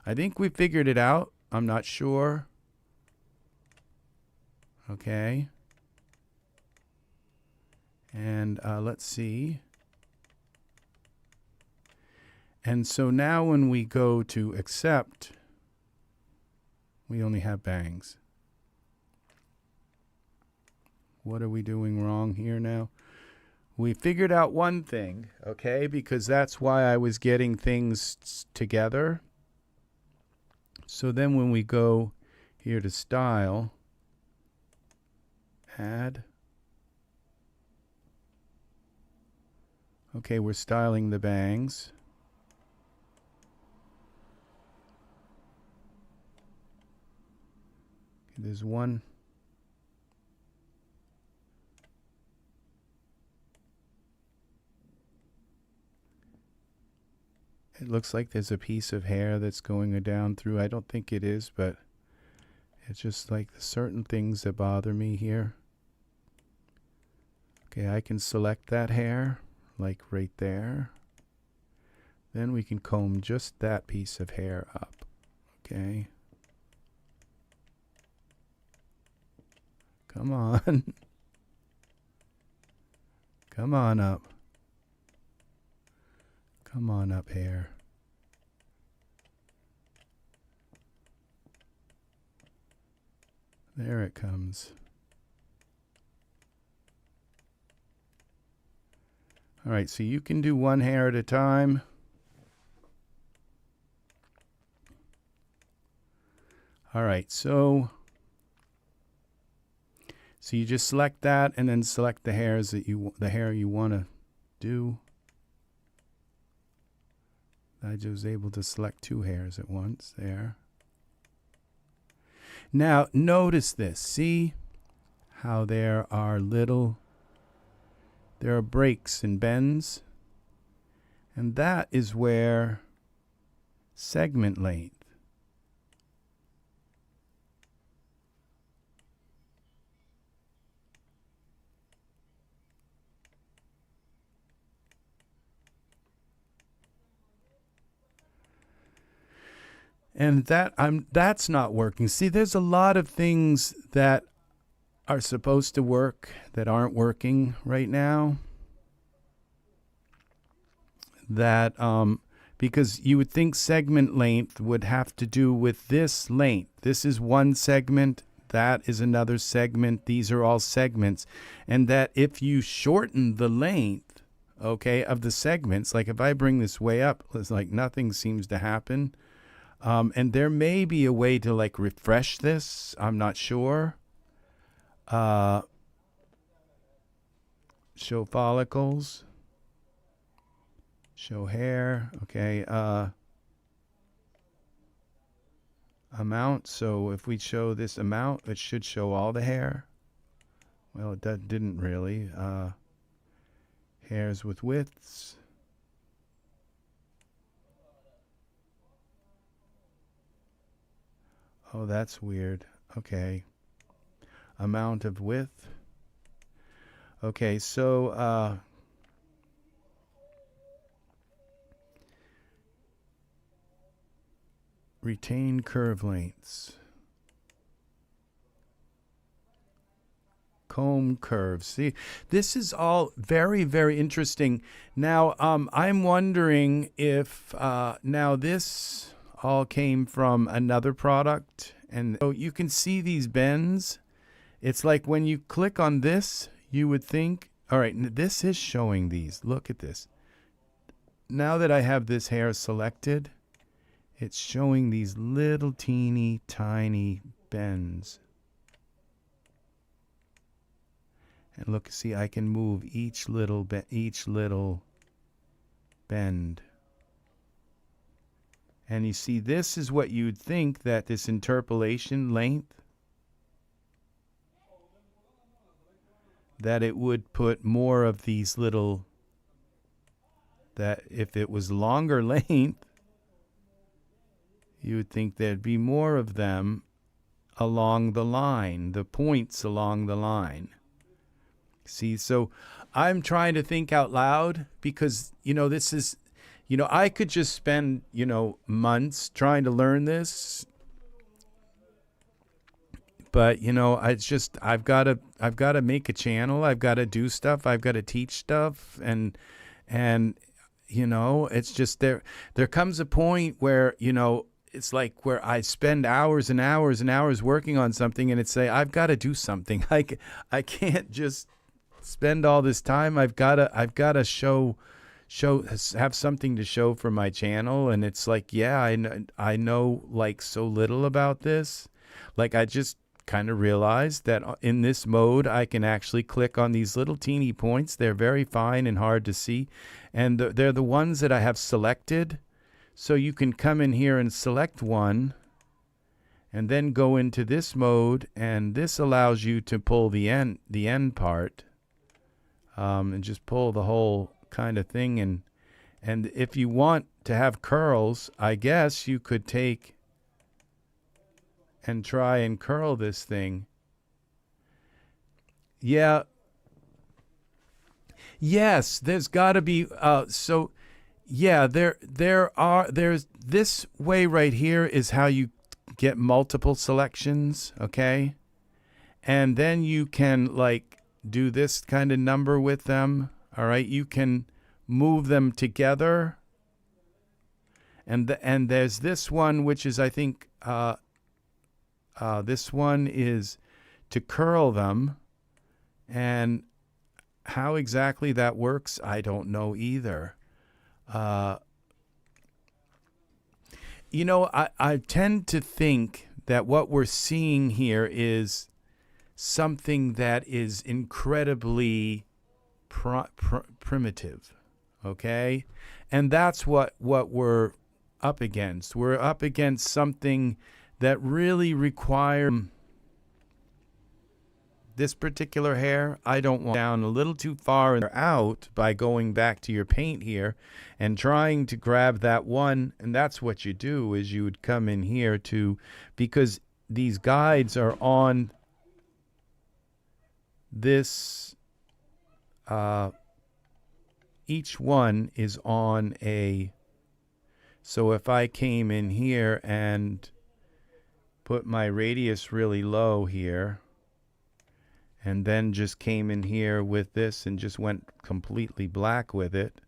I think we figured it out. I'm not sure. Okay. And let's see. And so now when we go to accept, we only have bangs. What are we doing wrong here now? We figured out one thing, okay, because that's why I was getting things together. So then when we go here to style, add. Okay, we're styling the bangs. Okay, there's one. It looks like there's a piece of hair that's going down through. I don't think it is, but it's just like certain things that bother me here. Okay, I can select that hair, like right there. Then we can comb just that piece of hair up. Okay. Come on. Come on up. Come on up, hair. There it comes. All right, so you can do one hair at a time. All right, so you just select that and then select the hairs that the hair you want to do. I was able to select two hairs at once there. Now, notice this. See how there are breaks and bends? And that is where segment length. And that's not working. See, there's a lot of things that are supposed to work that aren't working right now. That because you would think segment length would have to do with this length. This is one segment, that is another segment, these are all segments. And that if you shorten the length, okay, of the segments, like if I bring this way up, it's like nothing seems to happen. And there may be a way to like refresh this. I'm not sure. Show follicles. Show hair. Okay. Amount. So if we show this amount, it should show all the hair. Well, it didn't really. Hairs with widths. Oh, that's weird. Okay. Amount of width. Okay, so retain curve lengths. Comb curves. See, this is all very, very interesting. Now, I'm wondering if now this all came from another product, and so you can see these bends. It's like when you click on this, you would think, all right, this is showing these. Look at this. Now that I have this hair selected, it's showing these little teeny tiny bends. And look, see, I can move each little bend. And you see, this is what you'd think that this interpolation length, that it would put more of these little, that if it was longer length, you would think there'd be more of them along the line, the points along the line. See, so I'm trying to think out loud because, this is, I could just spend, months trying to learn this. But, it's just, I've got to make a channel. I've got to do stuff. I've got to teach stuff. And it's just there comes a point where, it's like where I spend hours and hours and hours working on something, and it's I've got to do something. I can't just spend all this time. I've got to have something to show for my channel. And it's like, yeah, I know like so little about this. like I just kind of realized that in this mode, I can actually click on these little teeny points. They're very fine and hard to see. And they're the ones that I have selected. So you can come in here and select one and then go into this mode. And this allows you to pull the end part and just pull the whole kind of thing. And if you want to have curls, I guess you could take and try and curl this thing. Yeah. Yes, there's got to be so yeah, there's this way right here is how you get multiple selections, okay? And then you can like do this kind of number with them, all right? You can move them together. And there's this one which is I think this one is to curl them, and how exactly that works, I don't know either. You know, I tend to think that what we're seeing here is something that is incredibly primitive, okay? And that's what we're up against. We're up against something that really require this particular hair. I don't want down a little too far and out by going back to your paint here and trying to grab that one. And that's what you do is you would come in here to, because these guides are on this, each one is on a, so if I came in here and put my radius really low here, and then just came in here with this and just went completely black with it,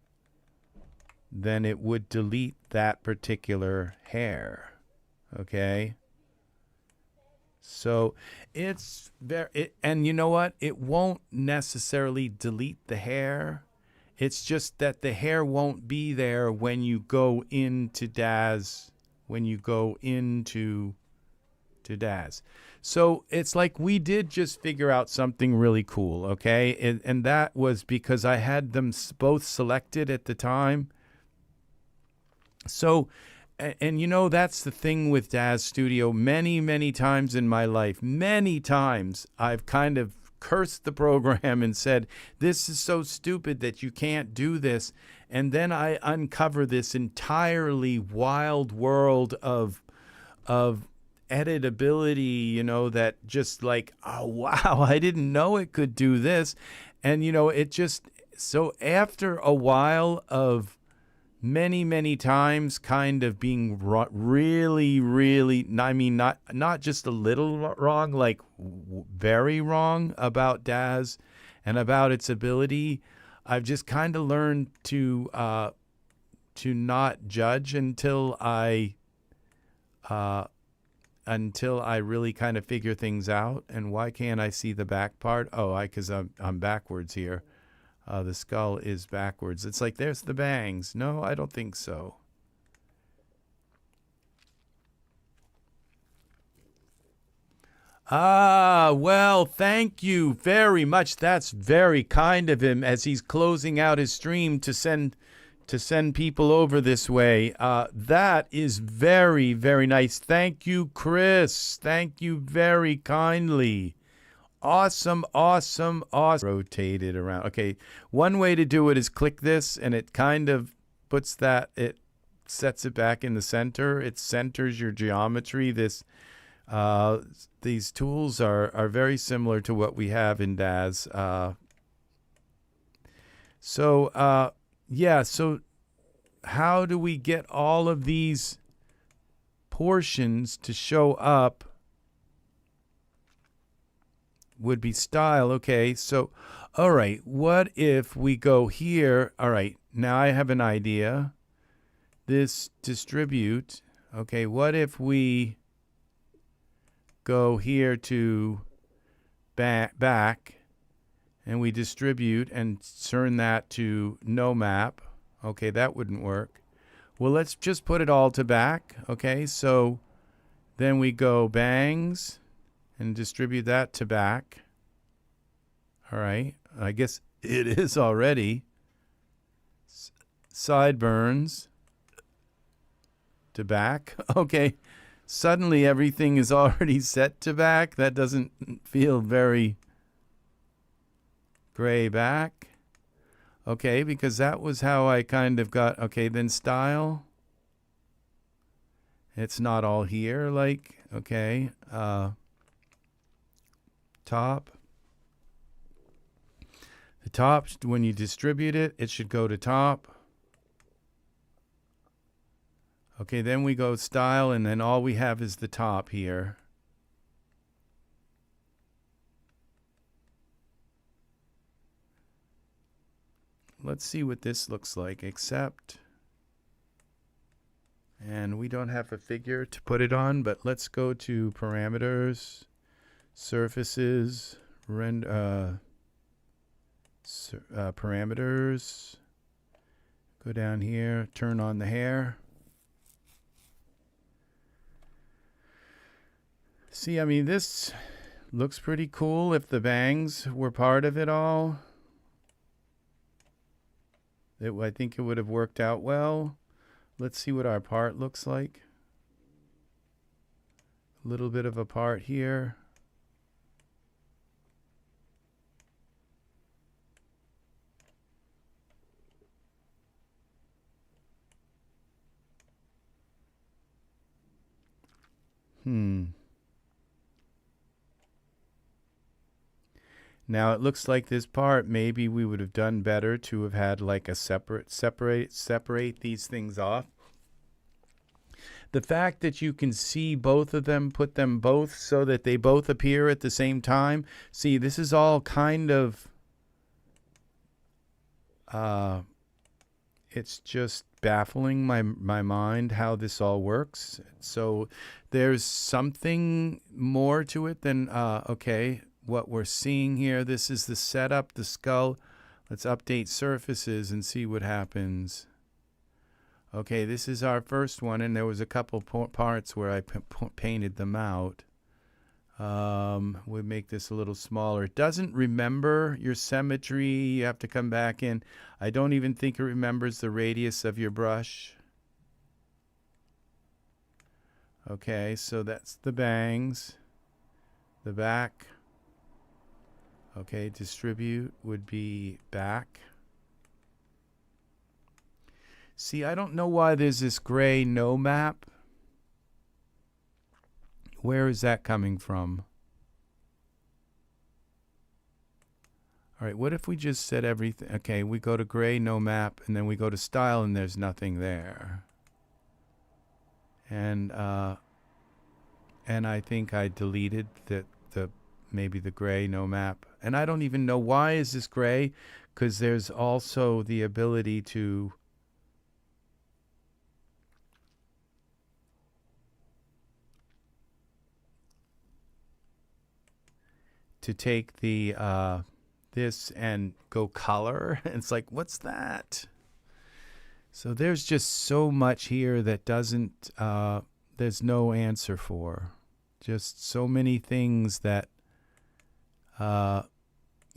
then it would delete that particular hair, okay? So it's very, and you know what? It won't necessarily delete the hair. It's just that the hair won't be there when you go into Daz, to Daz. So it's like we did just figure out something really cool, okay? And that was because I had them both selected at the time. So, and you know, that's the thing with Daz Studio. Many, many times in my life, many times I've kind of cursed the program and said, this is so stupid that you can't do this. And then I uncover this entirely wild world of editability, you know, that just like, oh, wow, I didn't know it could do this. And, you know, it just, so after a while of many, many times kind of being really, really, I mean, not just a little wrong, like very wrong about Daz and about its ability, I've just kind of learned to not judge until I really kind of figure things out. And why can't I see the back part? Oh, because I'm backwards here. The skull is backwards. It's like, there's the bangs. No, I don't think so. Ah, well, thank you very much. That's very kind of him as he's closing out his stream to send people over this way. That is very, very nice. Thank you, Chris. Thank you very kindly. Awesome, awesome, awesome. Rotate it around. Okay, one way to do it is click this, and it kind of puts that, it sets it back in the center. It centers your geometry. These tools are very similar to what we have in Daz. Yeah, so how do we get all of these portions to show up? Would be style. Okay, so, all right, what if we go here? All right, now I have an idea. This distribute. Okay, what if we go here to back and we distribute and turn that to no map? Okay, that wouldn't work. Well, let's just put it all to back. Okay, so Then we go bangs and distribute that to back. All right. I guess it is already. Sideburns to back. Okay. Suddenly everything is already set to back. That doesn't feel very gray back. Okay, because that was how I kind of got, okay, then style. It's not all here, like, okay. Top. The top, when you distribute it, it should go to top. Okay, then we go style, and then all we have is the top here. Let's see what this looks like, except, and we don't have a figure to put it on, but let's go to parameters, surfaces, parameters, go down here, turn on the hair. See, I mean, this looks pretty cool if the bangs were part of it all. I think it would have worked out well. Let's see what our part looks like. A little bit of a part here. Now it looks like this part, maybe we would have done better to have had like a separate these things off. The fact that you can see both of them, put them both so that they both appear at the same time. See, this is all kind of, it's just baffling my mind how this all works. So there's something more to it than, okay, what we're seeing here. This is the setup, the skull. Let's update surfaces and see what happens. Okay, this is our first one, and there was a couple parts where I painted them out. We'll make this a little smaller. It doesn't remember your symmetry. You have to come back in. I don't even think it remembers the radius of your brush. Okay, so that's the bangs. The back. Okay, distribute would be back. See, I don't know why there's this gray no map. Where is that coming from? All right, what if we just set everything? Okay, we go to gray no map, and then we go to style, and there's nothing there. And I think I deleted maybe the gray no map. And I don't even know why is this gray, because there's also the ability to take the this and go color. It's like, what's that? So there's just so much here that doesn't there's no answer for. Just so many things that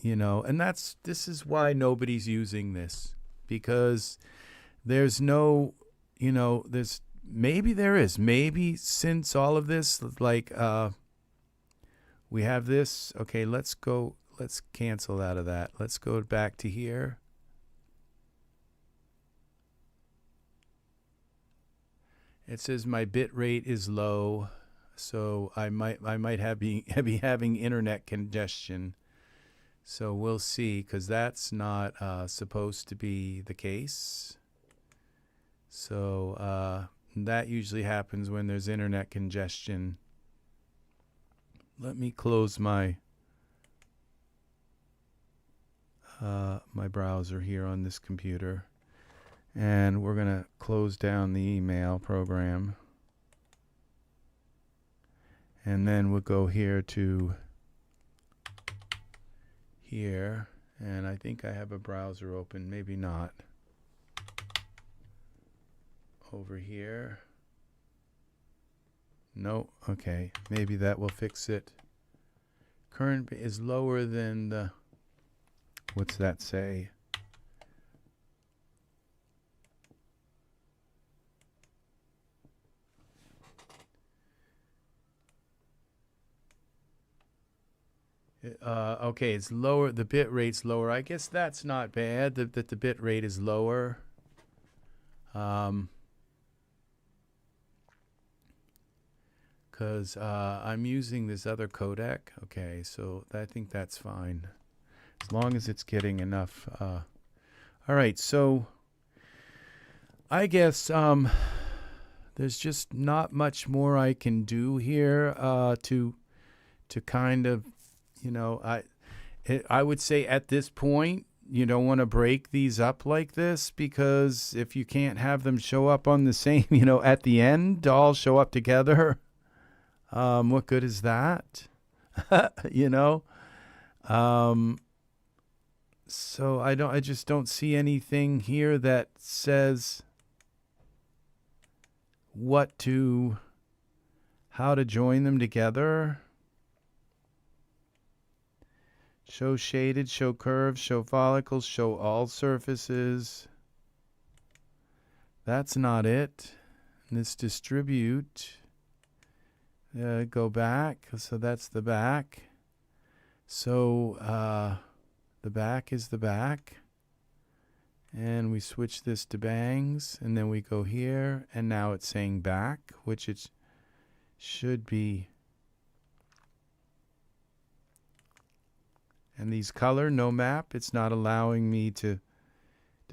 you know, and this is why nobody's using this, because there's no, you know, maybe there is, maybe since all of this, like we have this. Okay, let's cancel out of that. Let's go back to here. It says my bit rate is low, so I might be having internet congestion. So we'll see, because that's not supposed to be the case. So that usually happens when there's internet congestion. Let me close my my browser here on this computer, and we're gonna close down the email program, and then we'll go here to here, and I think I have a browser open, maybe not. Over here, No, okay, maybe that will fix it. Current is lower than the, what's that say? Okay, it's lower. The bit rate's lower. I guess that's not bad. That the bit rate is lower. Because I'm using this other codec. Okay, so I think that's fine, as long as it's getting enough. All right, so I guess there's just not much more I can do here to kind of, you know, I would say at this point you don't want to break these up like this, because if you can't have them show up on the same, you know, at the end, all show up together, what good is that? You know? So I just don't see anything here that says how to join them together. Show shaded, show curves, show follicles, show all surfaces. That's not it. Let's distribute. Go back. So that's the back. So the back is the back. And we switch this to bangs. And then we go here. And now it's saying back, which it should be. And these color, no map, it's not allowing me to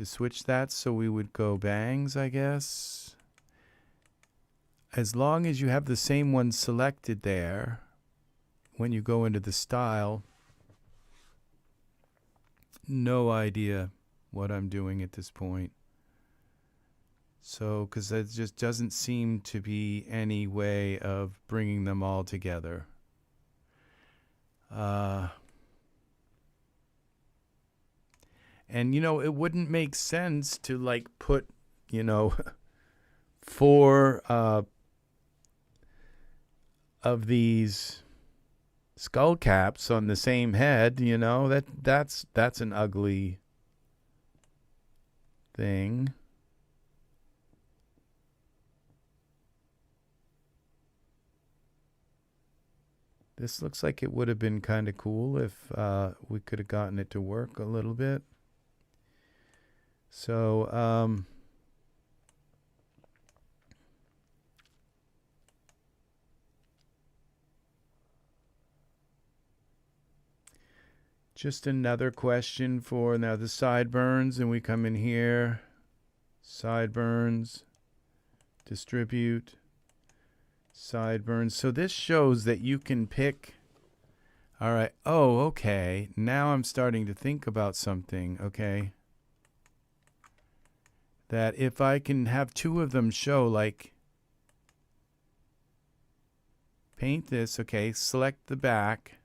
switch that, so we would go bangs, I guess. As long as you have the same one selected there, when you go into the style, no idea what I'm doing at this point. So, because there just doesn't seem to be any way of bringing them all together. And, you know, it wouldn't make sense to, like, put, you know, 4 of these skull caps on the same head, you know. That's an ugly thing. This looks like it would have been kind of cool if we could have gotten it to work a little bit. So, just another question for now the sideburns, and we come in here, sideburns, distribute, sideburns. So this shows that you can pick. All right. Oh, okay. Now I'm starting to think about something. Okay. That if I can have 2 of them show, like, paint this, okay, select the back,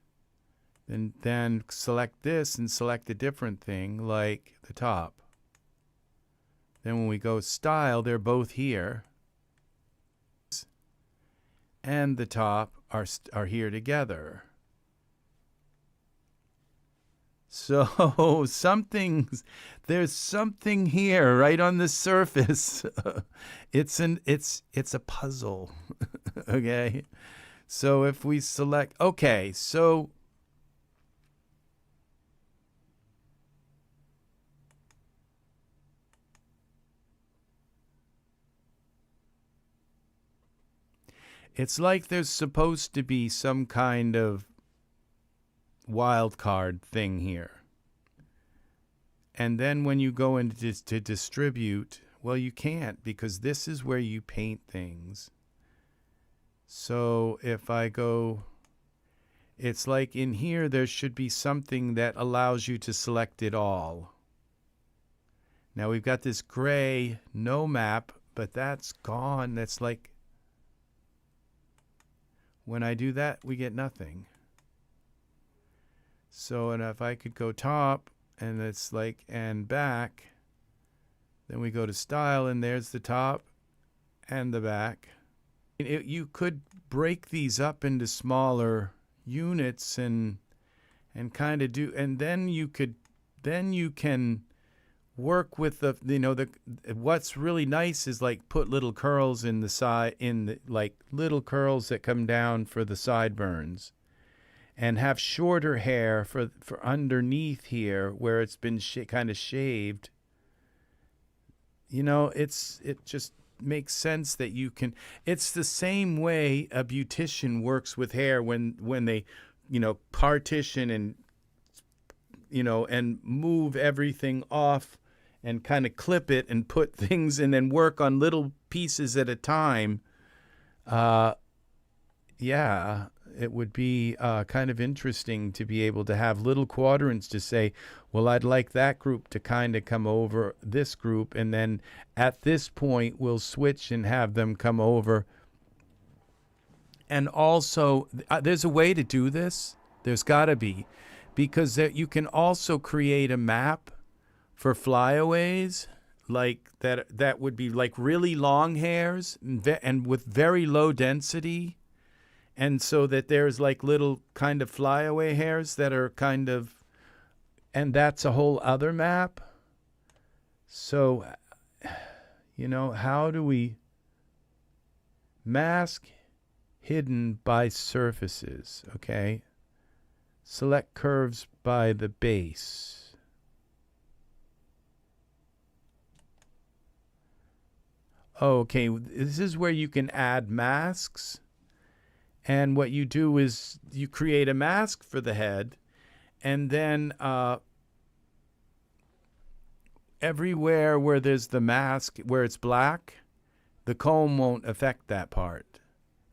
and then select this and select a different thing, like the top. Then when we go style, they're both here. And the top are here together. So there's something here right on the surface. It's a puzzle. Okay. So if we select, okay, so it's like there's supposed to be some kind of wild card thing here. And then when you go into to distribute, well, you can't, because this is where you paint things. So if I go, it's like in here there should be something that allows you to select it all. Now we've got this gray, no map, but that's gone. That's like, when I do that, we get nothing. So, and if I could go top, and it's like, and back, then we go to style, and there's the top and the back. you could break these up into smaller units and kind of do, and then you can work with the what's really nice is like put little curls in the side, like little curls that come down for the sideburns, and have shorter hair for underneath here where it's been kind of shaved. It just makes sense that you can. It's the same way a beautician works with hair when they partition and and move everything off and kind of clip it and put things and then work on little pieces at a time. Yeah, it would be kind of interesting to be able to have little quadrants to say, well, I'd like that group to kind of come over this group, and then at this point we'll switch and have them come over. And also, there's a way to do this. There's got to be, because you can also create a map for flyaways like that would be like really long hairs and with very low density. And so that there's like little kind of flyaway hairs that are kind of, and that's a whole other map. So, how do we mask hidden by surfaces? Okay. Select curves by the base. Okay, this is where you can add masks. And what you do is you create a mask for the head, and then everywhere where there's the mask, where it's black, the comb won't affect that part.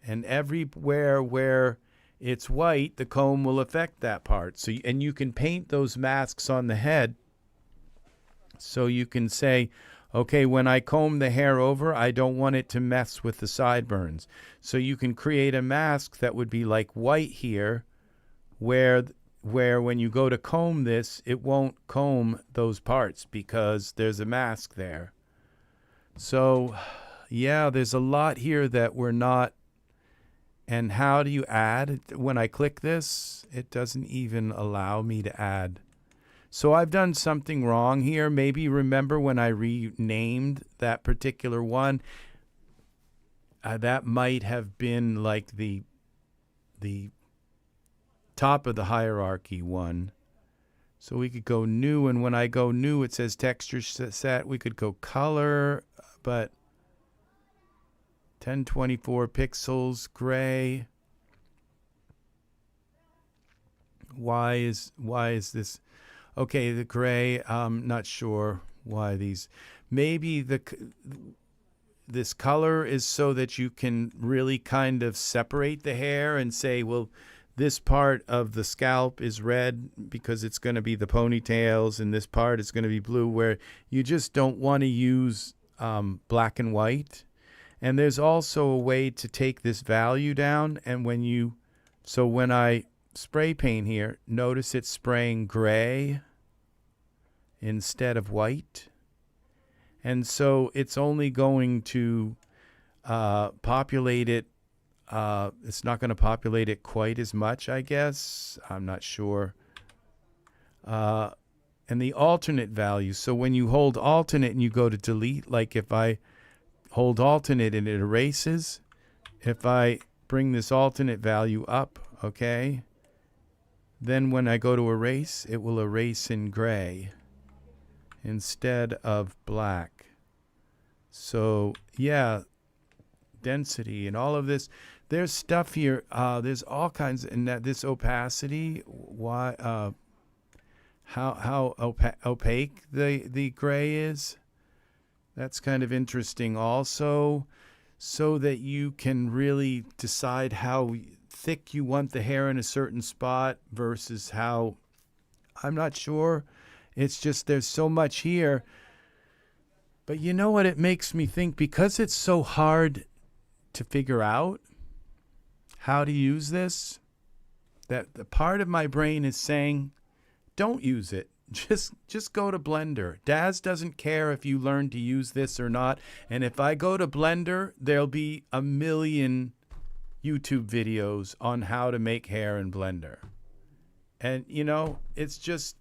And everywhere where it's white, the comb will affect that part. So, and you can paint those masks on the head. So you can say, okay, when I comb the hair over, I don't want it to mess with the sideburns. So you can create a mask that would be like white here, where when you go to comb this, it won't comb those parts because there's a mask there. So, yeah, there's a lot here that we're not. And how do you add? When I click this, it doesn't even allow me to add. So I've done something wrong here. Maybe remember when I renamed that particular one, that might have been like the top of the hierarchy one. So we could go new, and when I go new, it says texture set. We could go color, but 1024 pixels, gray. Why is this? Okay, the gray, I'm not sure why these. Maybe this color is so that you can really kind of separate the hair and say, well, this part of the scalp is red because it's going to be the ponytails, and this part is going to be blue, where you just don't want to use black and white. And there's also a way to take this value down, and when I spray paint here, notice it's spraying gray instead of white. And so it's only going to populate it. It's not going to populate it quite as much, I guess. I'm not sure. And the alternate value. So when you hold alternate and you go to delete, like if I hold alternate and it erases, if I bring this alternate value up, okay, then when I go to erase, it will erase in gray instead of black. So yeah, density and all of this. There's stuff here. There's all kinds, and this opacity. Why? How opaque the gray is. That's kind of interesting also, so that you can really decide how thick you want the hair in a certain spot versus how. I'm not sure. It's just there's so much here. But you know what it makes me think? Because it's so hard to figure out how to use this, that the part of my brain is saying, don't use it. just go to Blender. Daz doesn't care if you learn to use this or not. And if I go to Blender, there'll be a million YouTube videos on how to make hair in Blender. And, you know, it's just,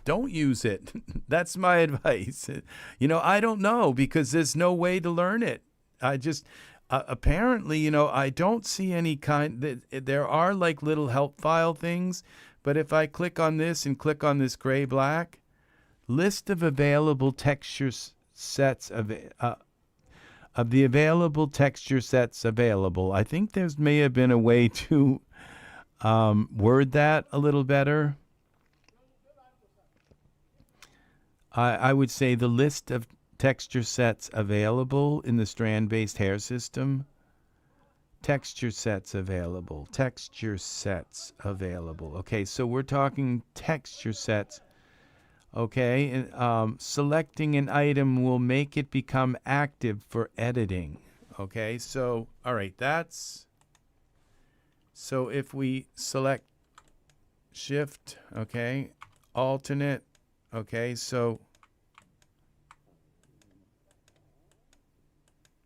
don't use it. That's my advice. You know, I don't know because there's no way to learn it. I just, apparently, you know, I don't see any kind, there are like little help file things, but if I click on this and click on this gray black, list of available texture sets of the available texture sets available. I think there may have been a way to word that a little better. I would say the list of texture sets available in the strand-based hair system. Texture sets available. Texture sets available. Okay, so we're talking texture sets. Okay, and, selecting an item will make it become active for editing. Okay, so, all right, that's, so if we select shift, okay, alternate, okay, so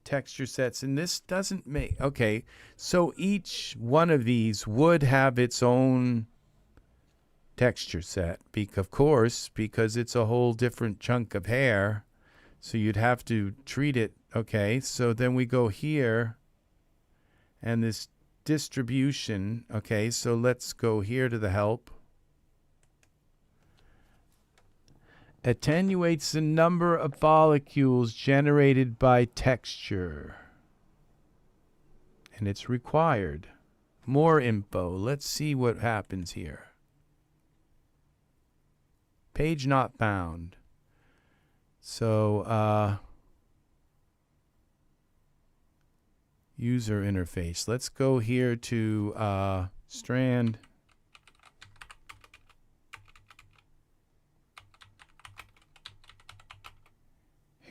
texture sets, and this doesn't make, okay, so each one of these would have its own texture set, of course, because it's a whole different chunk of hair, so you'd have to treat it. Okay, so then we go here, and this distribution, okay, so let's go here to the help. Attenuates the number of follicles generated by texture, and it's required. More info. Let's see what happens here. Page not found. So, user interface. Let's go here to Strand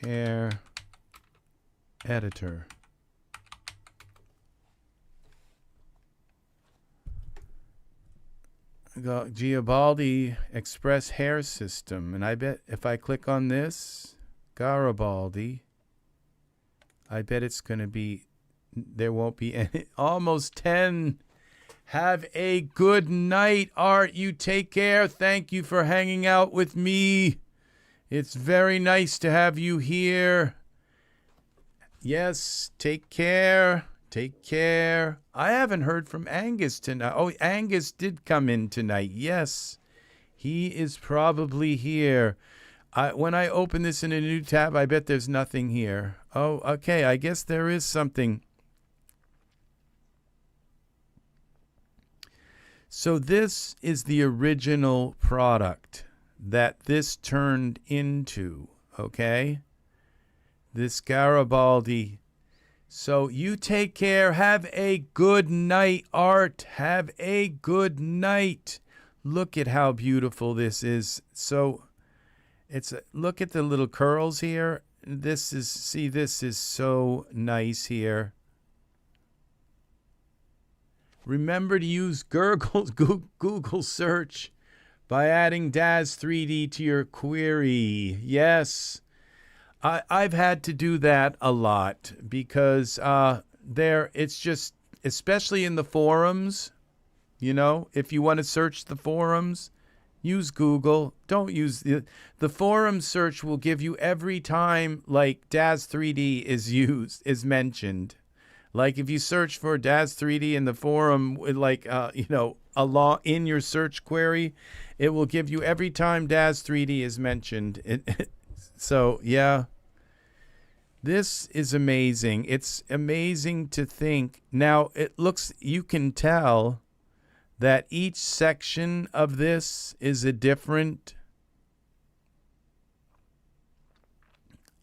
Hair Editor. Got Garibaldi Express hair system, and I bet if I click on this Garibaldi, I bet it's going to be, there won't be any, almost 10. Have a good night, Art. You take care. Thank you for hanging out with me. It's very nice to have you here. Yes, take care. Take care. I haven't heard from Angus tonight. Oh, Angus did come in tonight. Yes, he is probably here. When I open this in a new tab, I bet there's nothing here. Oh, okay. I guess there is something. So this is the original product that this turned into, okay? This Garibaldi. So you take care. Have a good night, Art. Have a good night. Look at how beautiful this is. So it's, look at the little curls here. This is, see, this is so nice here. Remember to use Google search by adding Daz 3D to your query. Yes. I've had to do that a lot because it's just, especially in the forums, you know, if you want to search the forums, use Google. Don't use the forum search will give you every time like Daz 3D is mentioned. Like if you search for Daz 3D in the forum, like you know, in your search query, it will give you every time Daz 3D is mentioned. So yeah, this is amazing. It's amazing to think. Now it looks, you can tell that each section of this is a different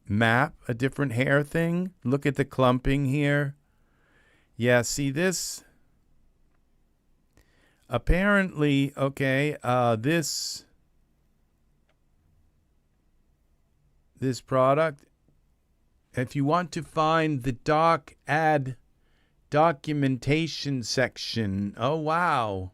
map, a different hair thing. Look at the clumping here. Yeah, see this? Apparently, okay, this product, if you want to find the add documentation section, oh wow.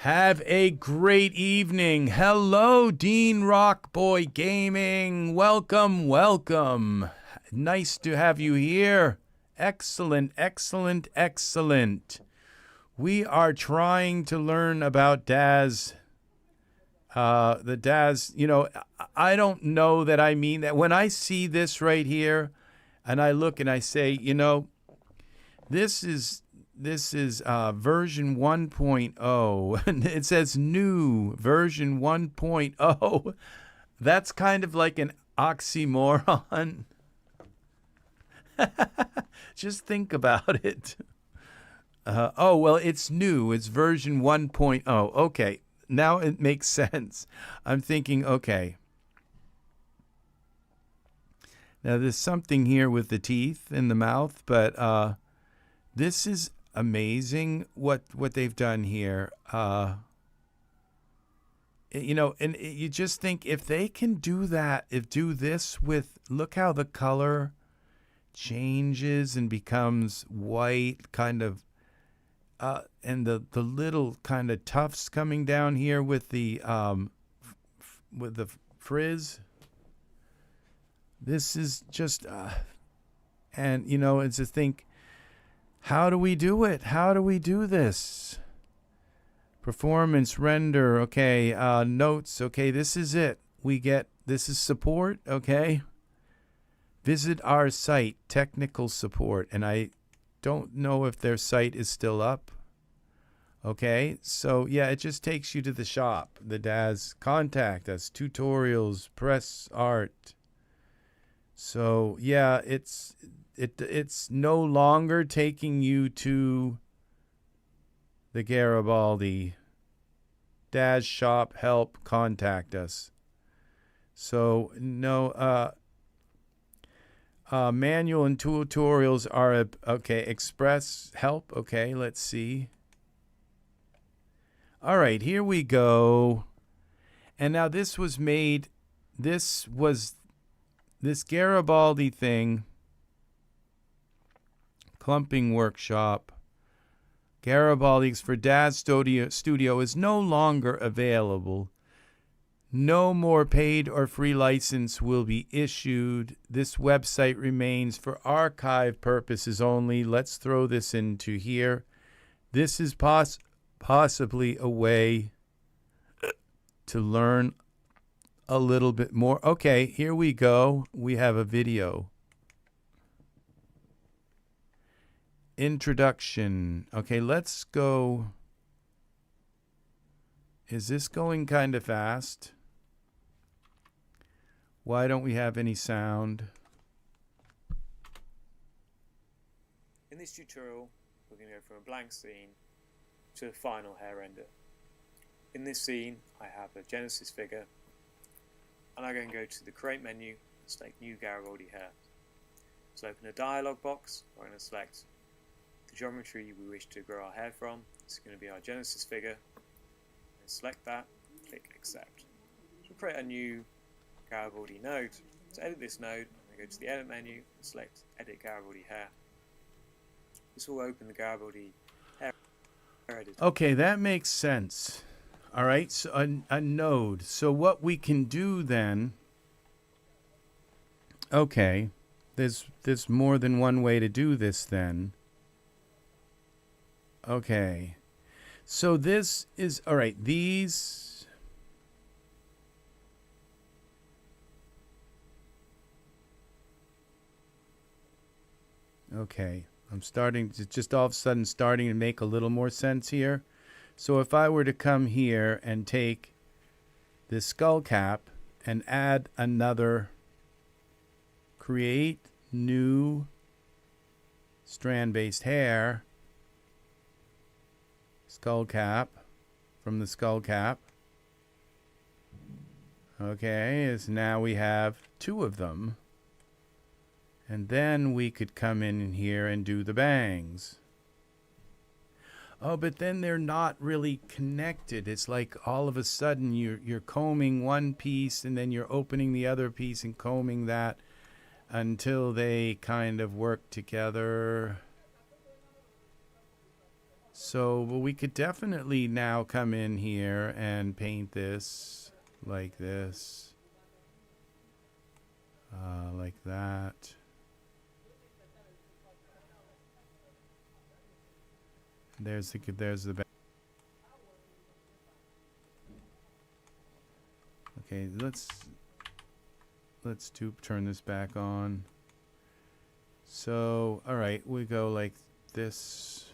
Have a great evening. Hello, Dean Rockboy Gaming. Welcome, welcome. Nice to have you here. Excellent, excellent, excellent. We are trying to learn about Daz. The Daz, you know, I don't know that I mean that. When I see this right here and I look and I say, you know, this is version 1.0, and it says new version 1.0. That's kind of like an oxymoron. Just think about it. Oh, well, it's new. It's version 1.0. Okay, now it makes sense. I'm thinking, okay. Now, there's something here with the teeth in the mouth, but this is amazing what they've done here. You know, and you just think if they can do that, do this with, look how the color changes and becomes white, kind of, and the little kind of tufts coming down here with the frizz. This is just, and you know, it's to think, how do we do it? How do we do this? Performance, render, okay. Notes, okay. This is it. This is support, okay. Visit our site, technical support. And I don't know if their site is still up. Okay, so yeah, it just takes you to the shop. The Daz, contact us, tutorials, press art. So yeah, it's no longer taking you to the Garibaldi. Daz shop, help, contact us. So no, manual and tutorials are okay. Express help. Okay, let's see. All right, here we go. And now this was made. This Garibaldi thing. Clumping workshop. Garibaldi for Daz Studio is no longer available. No more paid or free license will be issued. This website remains for archive purposes only. Let's throw this into here. This is possibly a way to learn a little bit more. Okay, here we go. We have a video. Introduction. Okay, let's go. Is this going kind of fast? Why don't we have any sound? In this tutorial, we're going to go from a blank scene to a final hair render. In this scene, I have a Genesis figure, and I'm going to go to the Create menu and select New Garibaldi Hair. So open a dialog box. We're going to select the geometry we wish to grow our hair from. It's going to be our Genesis figure. And select that, click Accept. So we'll create a new Garibaldi node. To edit this node, I'm going to go to the Edit menu and select Edit Garibaldi Hair. This will open the Garibaldi Hair Editor. Okay, that makes sense. All right, so a node. So what we can do then, okay, there's more than one way to do this then. Okay, so this is, all right, these, okay, I'm starting to just all of a sudden starting to make a little more sense here. So if I were to come here and take this skull cap and add another, create new strand-based hair, skull cap, from the skull cap. Okay, is now we have two of them. And then we could come in here and do the bangs. Oh, but then they're not really connected. It's like all of a sudden you're combing one piece and then you're opening the other piece and combing that until they kind of work together. So well, we could definitely now come in here and paint this like this, like that. There's the back. Okay, let's turn this back on. So, all right, we go like this.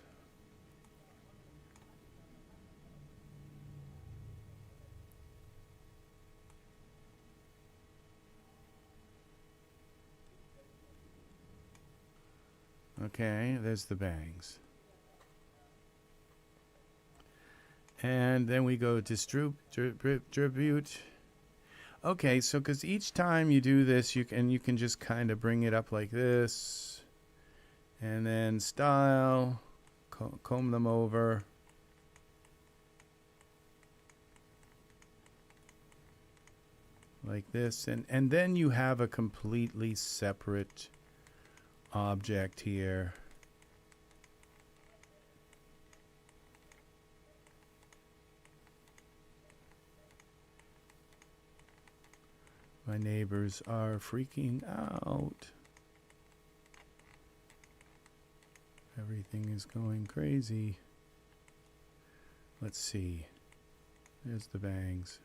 Okay, there's the bangs. And then we go distribute. Okay, so because each time you do this, you can just kind of bring it up like this, and then style, comb them over. Like this, and then you have a completely separate object here. My neighbors are freaking out. Everything is going crazy. Let's see. There's the bangs.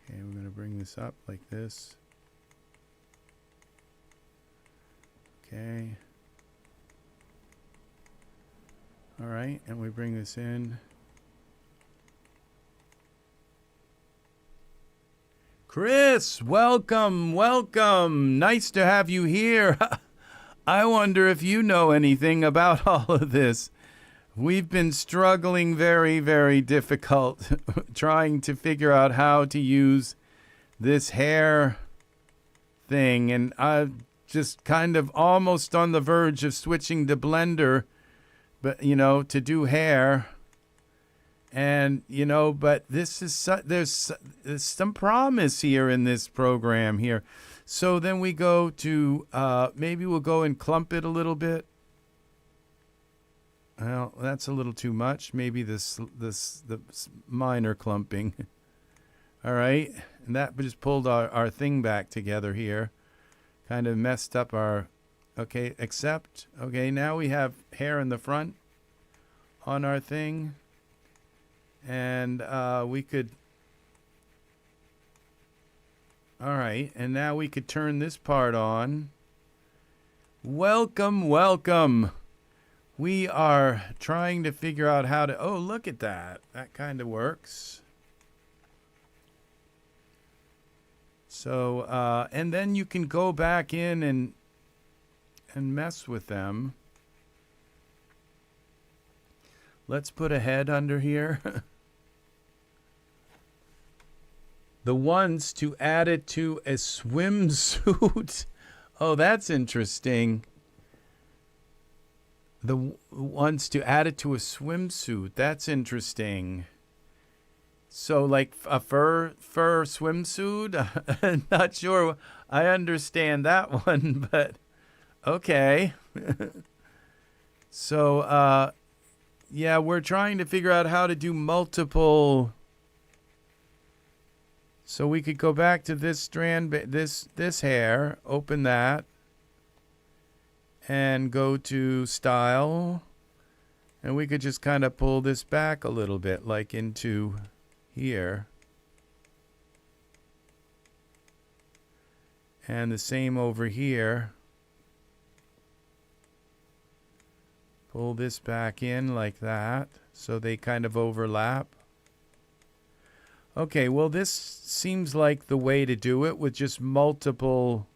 Okay, we're going to bring this up like this. Okay. All right, and we bring this in. Chris, welcome, welcome. Nice to have you here. I wonder if you know anything about all of this. We've been struggling very, very difficult trying to figure out how to use this hair thing. And I'm just kind of almost on the verge of switching to Blender, but to do hair. And, but this is, there's some promise here in this program here. So then we go to, maybe we'll go and clump it a little bit. Well, that's a little too much. Maybe the minor clumping. All right. And that just pulled our thing back together here. Kind of messed up our, okay, except, okay, now we have hair in the front on our thing. And we could, all right, and now we could turn this part on. Welcome, welcome. We are trying to figure out how to, oh, look at that. That kind of works. So, and then you can go back in and mess with them. Let's put a head under here. The ones to add it to a swimsuit. Oh, that's interesting. The ones to add it to a swimsuit. That's interesting. So like a fur swimsuit? Not sure I understand that one, but okay. So, yeah, we're trying to figure out how to do multiple. So we could go back to this strand, this hair, open that, and go to style, and we could just kind of pull this back a little bit, like into here. And the same over here. Pull this back in like that, so they kind of overlap. Okay, well, this seems like the way to do it with just multiple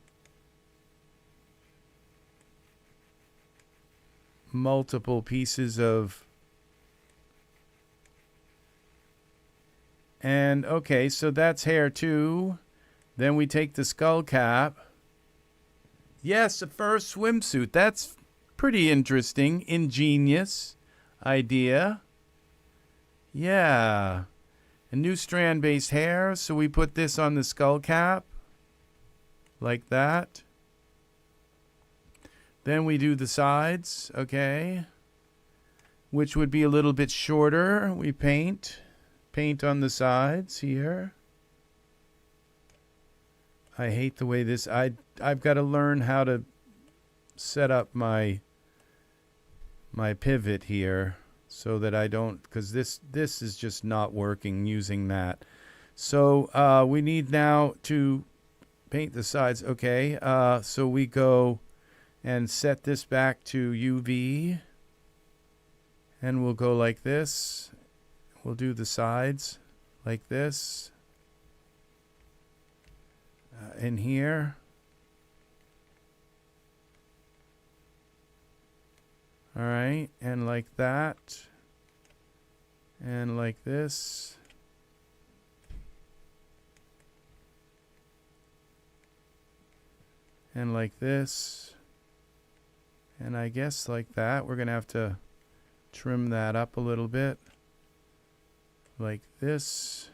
pieces of. And okay, so that's hair too. Then we take the skull cap. Yes, a fur swimsuit. That's pretty interesting, ingenious idea. Yeah. A new strand-based hair, so we put this on the skull cap, like that. Then we do the sides, okay, which would be a little bit shorter. We paint on the sides here. I hate the way this, I've got to learn how to set up my pivot here so that I don't, because this is just not working using that. So we need now to paint the sides. Okay, so we go and set this back to UV, and we'll go like this. We'll do the sides like this in here. All right, and like that, and like this. And like this. And I guess like that. We're going to have to trim that up a little bit. Like this.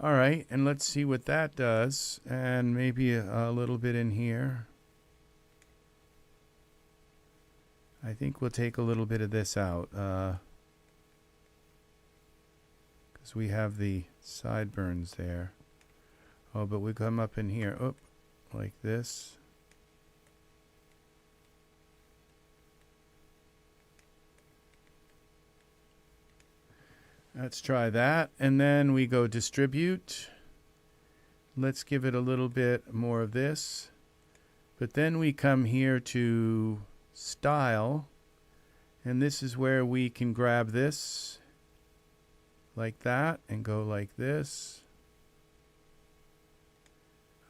All right, and let's see what that does. And maybe a little bit in here. I think we'll take a little bit of this out. Because we have the sideburns there. Oh, but we come up in here. Oh, like this. Let's try that. And then we go distribute. Let's give it a little bit more of this. But then we come here to style. And this is where we can grab this like that and go like this.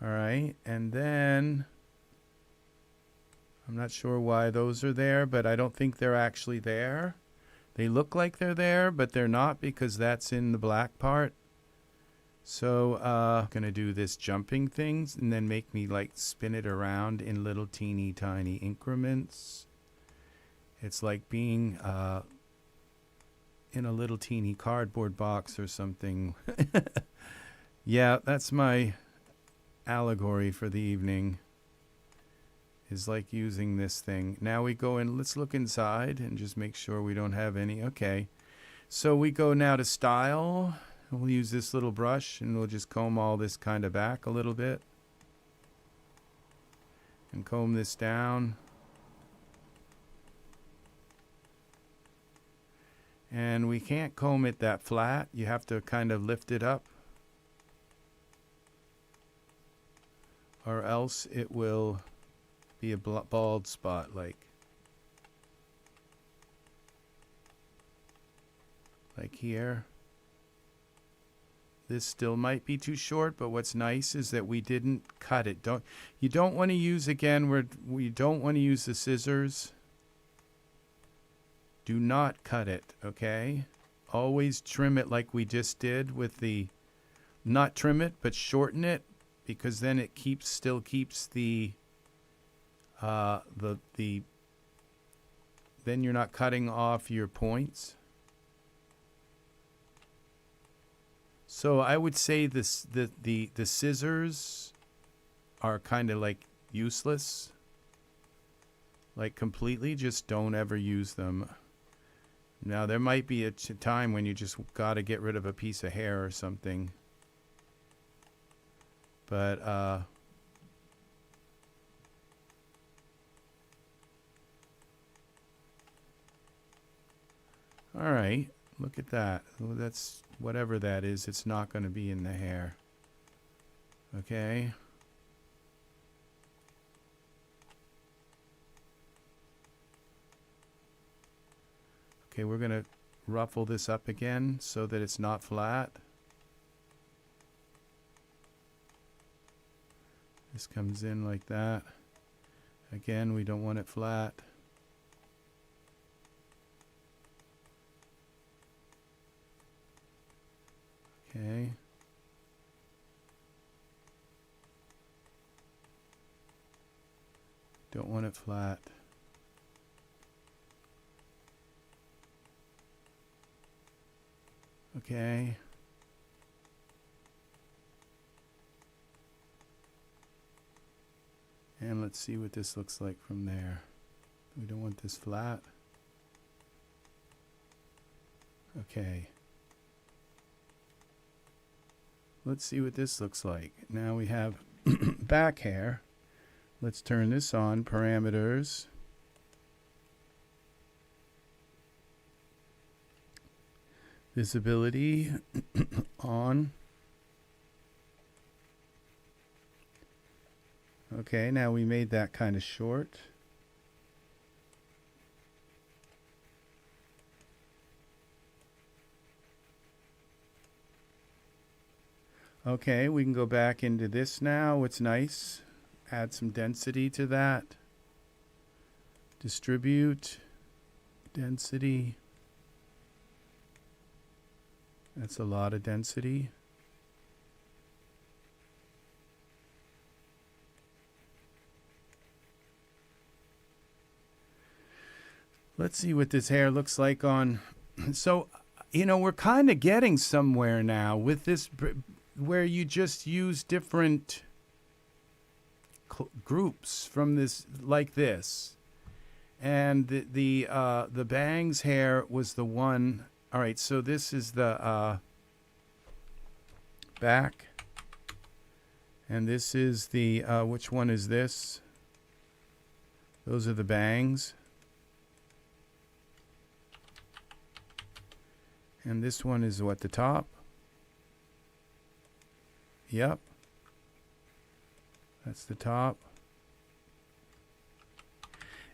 All right. And then I'm not sure why those are there, but I don't think they're actually there. They look like they're there, but they're not because that's in the black part. So I'm going to do this jumping things and then make me like spin it around in little teeny tiny increments. It's like being in a little teeny cardboard box or something. Yeah, that's my allegory for the evening. Is like using this thing. Now we go in, let's look inside and just make sure we don't have any. Okay. So we go now to style. We'll use this little brush and we'll just comb all this kind of back a little bit. And comb this down. And we can't comb it that flat. You have to kind of lift it up. Or else it will be a bald spot like here. This still might be too short, but what's nice is that we didn't cut it. You don't want to use, again, we don't want to use the scissors. Do not cut it, okay? Always trim it like we just did with the, not trim it, but shorten it, because then it still keeps the then you're not cutting off your points. So I would say the scissors are kind of like useless, like completely. Just don't ever use them. Now there might be a time when you just got to get rid of a piece of hair or something, but all right, look at that. Well, that's whatever that is. It's not going to be in the hair. Okay. Okay, we're going to ruffle this up again so that it's not flat. This comes in like that. Again, we don't want it flat. Okay. Don't want it flat. Okay. And let's see what this looks like from there. We don't want this flat. Okay. Let's see what this looks like. Now we have back hair. Let's turn this on. Parameters. Visibility on. Okay, now we made that kind of short. Okay, we can go back into this now. It's nice. Add some density to that. Distribute. Density. That's a lot of density. Let's see what this hair looks like on. So, you know, we're kind of getting somewhere now with this, where you just use different groups from this, like this. And the bangs hair was the one. All right, so this is the back. And this is the, which one is this? Those are the bangs. And this one is what, the top? Yep. That's the top.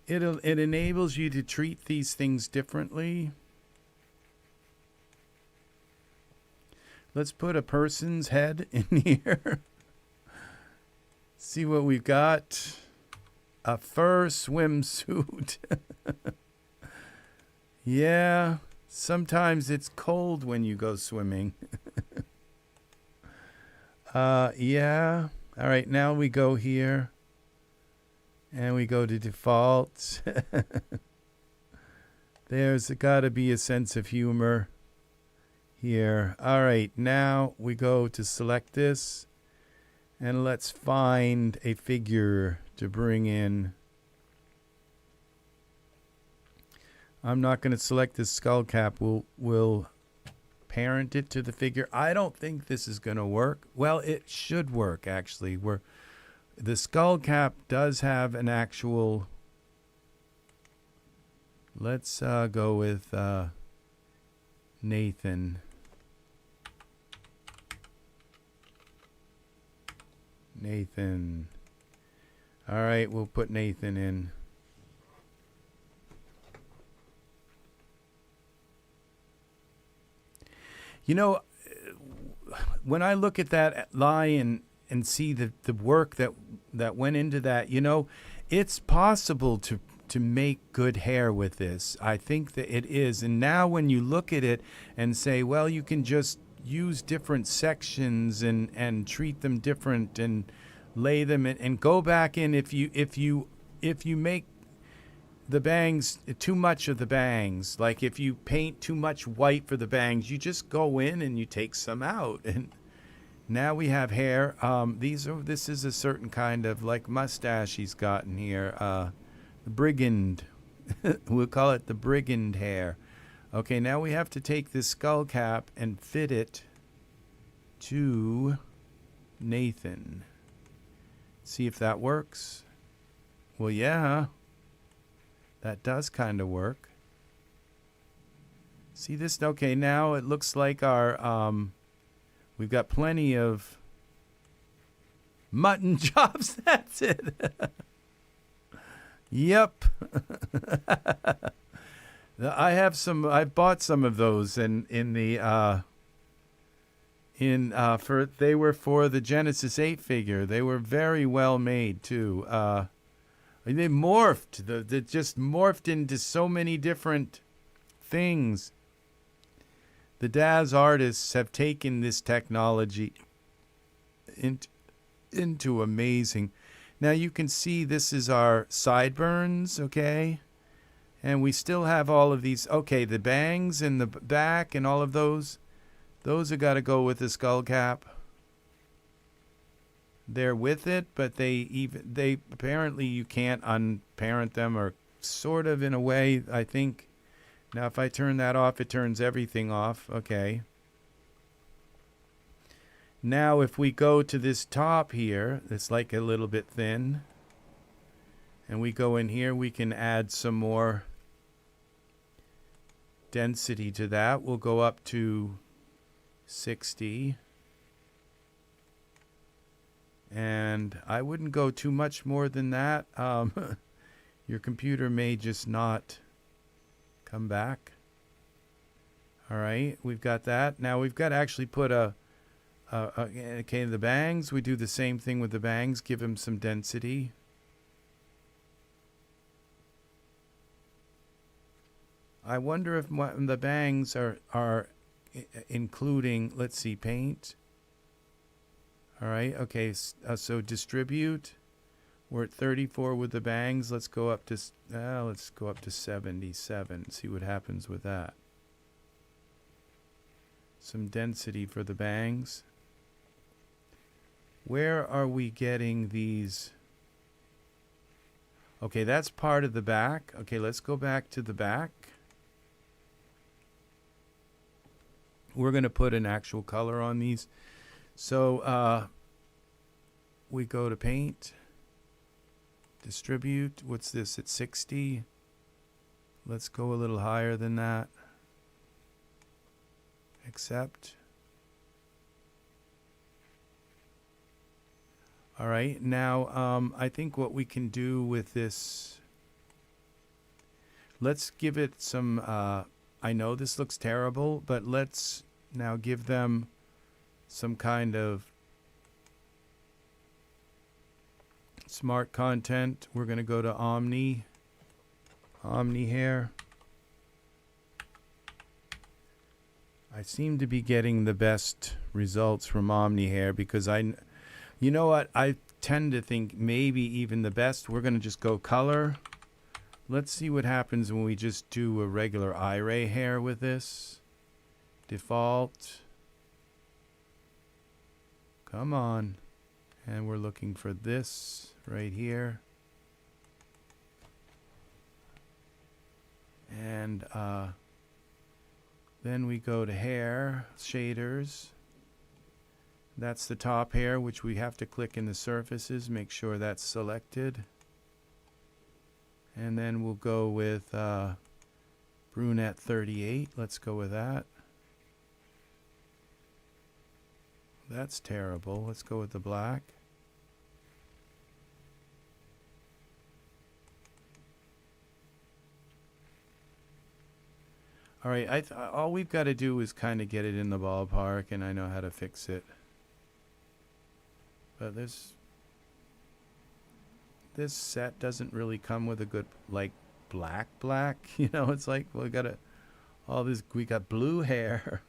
It enables you to treat these things differently. Let's put a person's head in here. See what we've got. A fur swimsuit. Yeah. Sometimes it's cold when you go swimming. Yeah. All right, now we go here. And we go to default. There's got to be a sense of humor here. All right, now we go to select this. And let's find a figure to bring in. I'm not going to select this skull cap. We'll parent it to the figure. I don't think this is going to work. Well, it should work, actually. The skull cap does have an actual... Let's go with Nathan. Nathan. All right, we'll put Nathan in. You know, when I look at that line and see the work that went into that, you know, it's possible to make good hair with this. I think that it is. And now when you look at it and say, well, you can just use different sections and treat them different and lay them in, and go back in if you make the bangs, too much of the bangs, like if you paint too much white for the bangs, you just go in and you take some out. And now we have hair. This is a certain kind of like mustache he's gotten here. The brigand. We'll call it the brigand hair. Okay, now we have to take this skull cap and fit it to Nathan. See if that works. Well, yeah. That does kind of work. See this? Okay, now it looks like our, we've got plenty of mutton chops. That's it. Yep. I bought some of those they were for the Genesis 8 figure. They were very well made too. They morphed. They just morphed into so many different things. The Daz artists have taken this technology into amazing. Now you can see this is our sideburns, okay? And we still have all of these. Okay, the bangs in the back and all of those have got to go with the skull cap. they're with it, but they apparently you can't unparent them, or sort of in a way, I think. Now if I turn that off, it turns everything off. Okay. Now if we go to this top here, it's like a little bit thin, and we go in here, we can add some more density to that. We'll go up to 60. And I wouldn't go too much more than that. Your computer may just not come back. All right, we've got that. Now we've got to actually put okay, the bangs. We do the same thing with the bangs. Give them some density. I wonder if the bangs are including, let's see, paint. All right, okay, so distribute. We're at 34 with the bangs. Let's go up to 77. See what happens with that. Some density for the bangs. Where are we getting these? Okay, that's part of the back. Okay, let's go back to the back. We're going to put an actual color on these. So we go to paint, distribute. What's this at 60? Let's go a little higher than that. Accept. All right, now I think what we can do with this, let's give it some, I know this looks terrible, but let's now give them some kind of smart content. We're going to go to Omni Hair. I seem to be getting the best results from Omni Hair because you know what? I tend to think maybe even the best. We're going to just go color. Let's see what happens when we just do a regular Iray hair with this. Default. Come on. And we're looking for this right here. And then we go to hair, shaders. That's the top hair, which we have to click in the surfaces, make sure that's selected. And then we'll go with brunette 38. Let's go with that. That's terrible. Let's go with the black. All right, all we've got to do is kind of get it in the ballpark, and I know how to fix it. But this set doesn't really come with a good, like, black. You know, it's like, well, we got blue hair.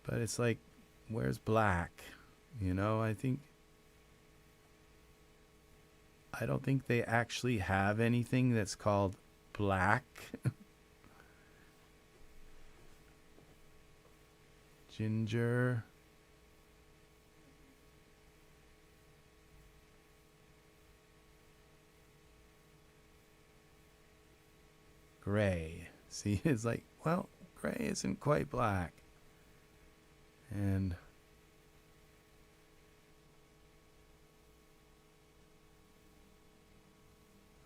But it's like, where's black? You know, I don't think they actually have anything that's called black. Ginger. Gray. See, it's like, well, gray isn't quite black. And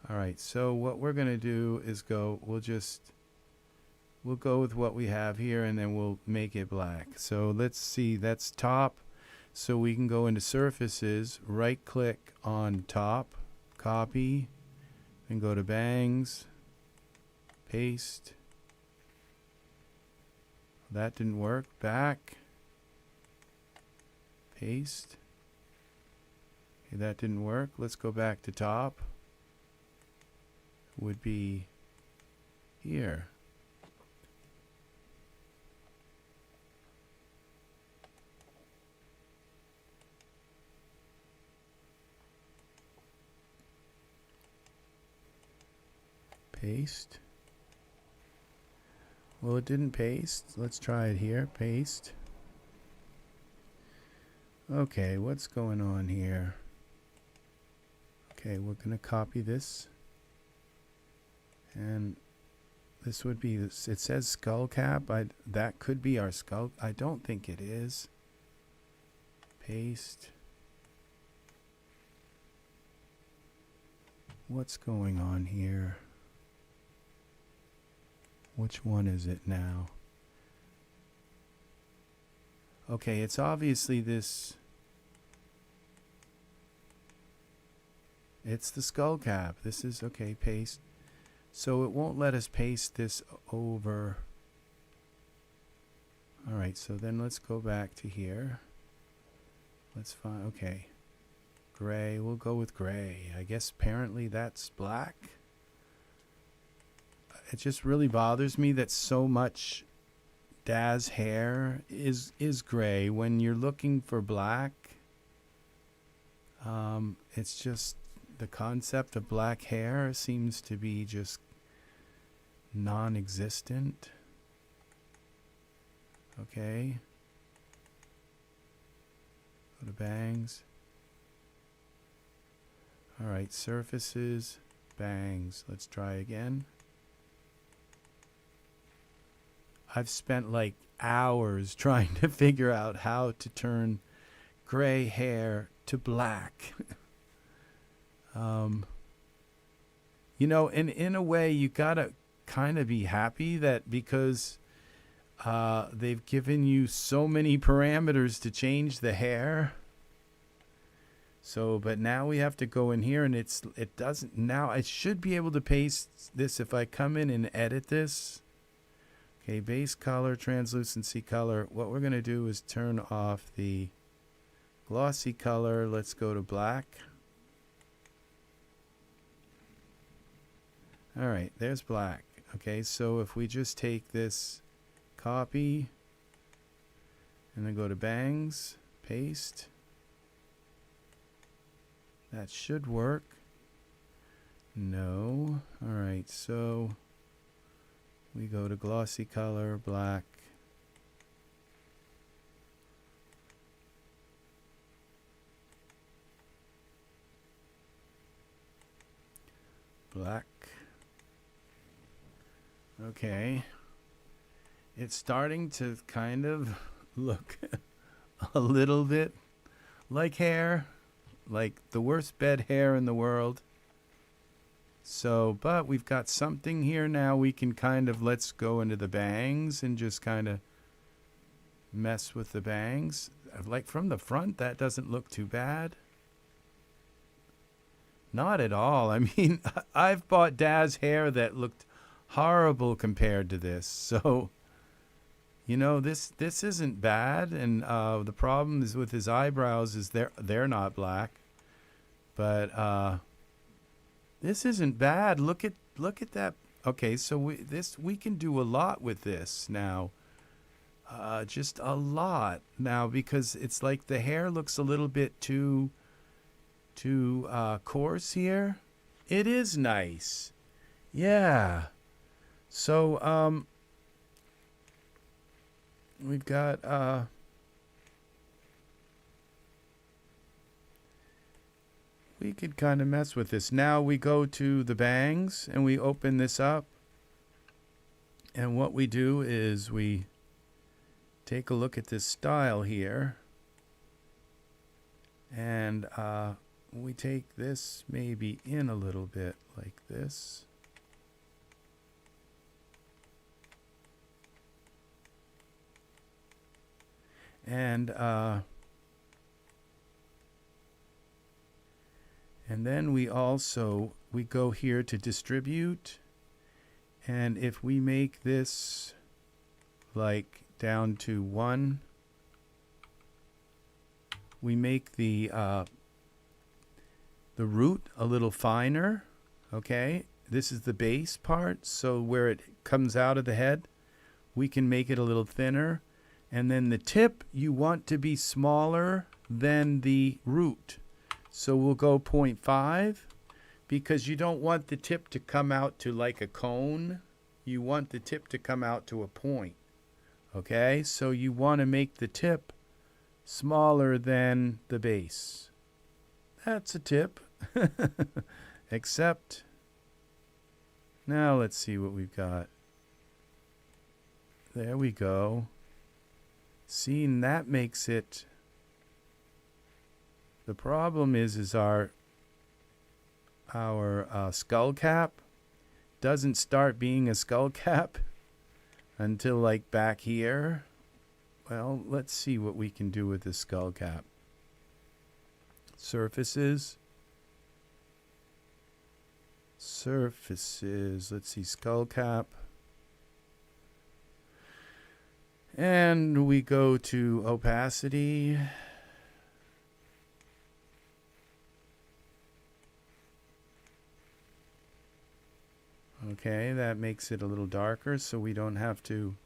all right, so what we're going to do is we'll go with what we have here, and then we'll make it black. So let's see, that's top. So we can go into surfaces, right click on top, copy, and go to bangs, paste. That didn't work. Back, paste. Okay, that didn't work. Let's go back to top. Would be here. Paste. Well, it didn't paste. Let's try it here. Paste. Okay, what's going on here? Okay, we're going to copy this. And this would be, it says skull cap. That could be our skull. I don't think it is. Paste. What's going on here? Which one is it now? Okay, it's obviously this. It's the skull cap. This is, okay, paste. So it won't let us paste this over. All right, so then let's go back to here. Let's find, okay. Gray, we'll go with gray. I guess apparently that's black. It just really bothers me that so much Daz hair is gray. When you're looking for black, it's just the concept of black hair seems to be just non-existent. Okay. Go to bangs. All right, surfaces, bangs. Let's try again. I've spent like hours trying to figure out how to turn gray hair to black. You know, in a way, you gotta kind of be happy that because they've given you so many parameters to change the hair. So, but now we have to go in here, and it doesn't. Now I should be able to paste this if I come in and edit this. Okay, base color, translucency color. What we're going to do is turn off the glossy color. Let's go to black. All right, there's black. Okay, so if we just take this copy and then go to bangs, paste. That should work. No. All right, so we go to glossy color, black. Black. Okay. It's starting to kind of look a little bit like hair. Like the worst bed hair in the world. So, but we've got something here now. We can kind of, let's go into the bangs and just kind of mess with the bangs. Like from the front, that doesn't look too bad. Not at all. I mean, I've bought Daz hair that looked horrible compared to this. So, you know, this isn't bad. And the problem is with his eyebrows is they're not black. But this isn't bad. Look at that. Okay, so we can do a lot with this now. Just a lot now, because it's like the hair looks a little bit too coarse here. It is nice. Yeah. So we've got we could kind of mess with this. Now we go to the bangs and we open this up. And what we do is we take a look at this style here. And we take this maybe in a little bit like this. And then we go here to distribute, and if we make this like down to 1, we make the root a little finer. Okay, this is the base part, so where it comes out of the head, we can make it a little thinner. And then the tip you want to be smaller than the root. So we'll go 0.5 because you don't want the tip to come out to like a cone. You want the tip to come out to a point. Okay, so you want to make the tip smaller than the base. That's a tip. Except, now let's see what we've got. There we go. See, and that makes it, the problem is our skull cap doesn't start being a skull cap until like back here. Well, let's see what we can do with this skull cap. Surfaces. Let's see, skull cap. And we go to opacity. Okay, that makes it a little darker so we don't have to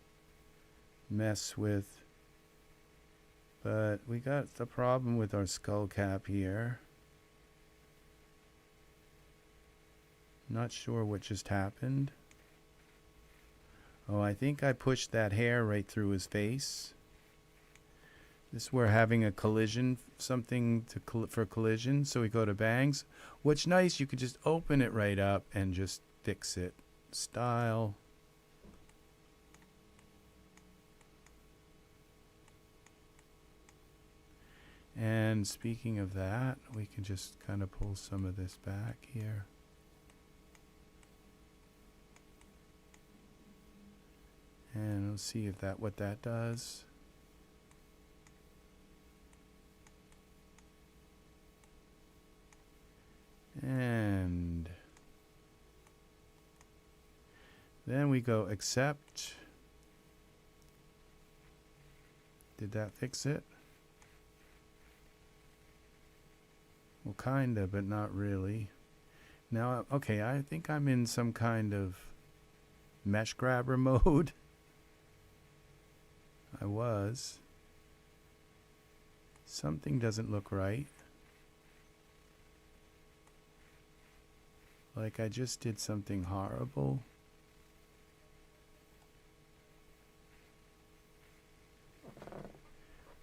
mess with. But we got the problem with our skull cap here. Not sure what just happened. Oh, I think I pushed that hair right through his face. This we're having a collision, something to for collision. So we go to bangs. What's nice, you could just open it right up and just fix it. Style. And speaking of that, we can just kind of pull some of this back here. And we'll see if what that does. And then we go accept. Did that fix it? Well, kinda, but not really. Now, okay, I think I'm in some kind of mesh grabber mode. I was. Something doesn't look right. Like I just did something horrible.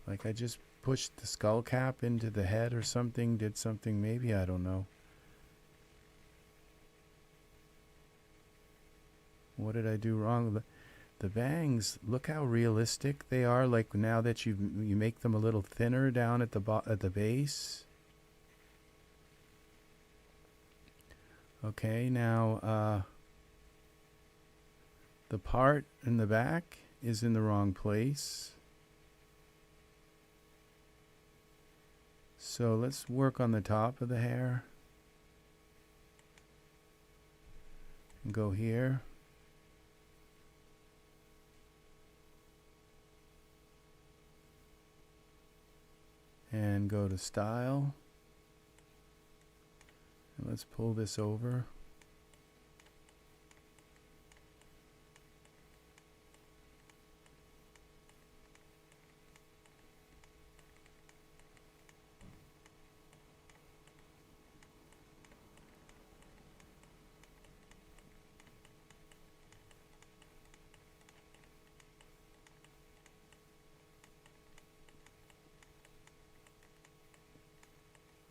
Like I just pushed the skull cap into the head or something, did something, maybe, I don't know. What did I do wrong? The bangs, look how realistic they are. Like now that you make them a little thinner down at the base. Okay, now the part in the back is in the wrong place. So let's work on the top of the hair. And go here. And go to style. And let's pull this over.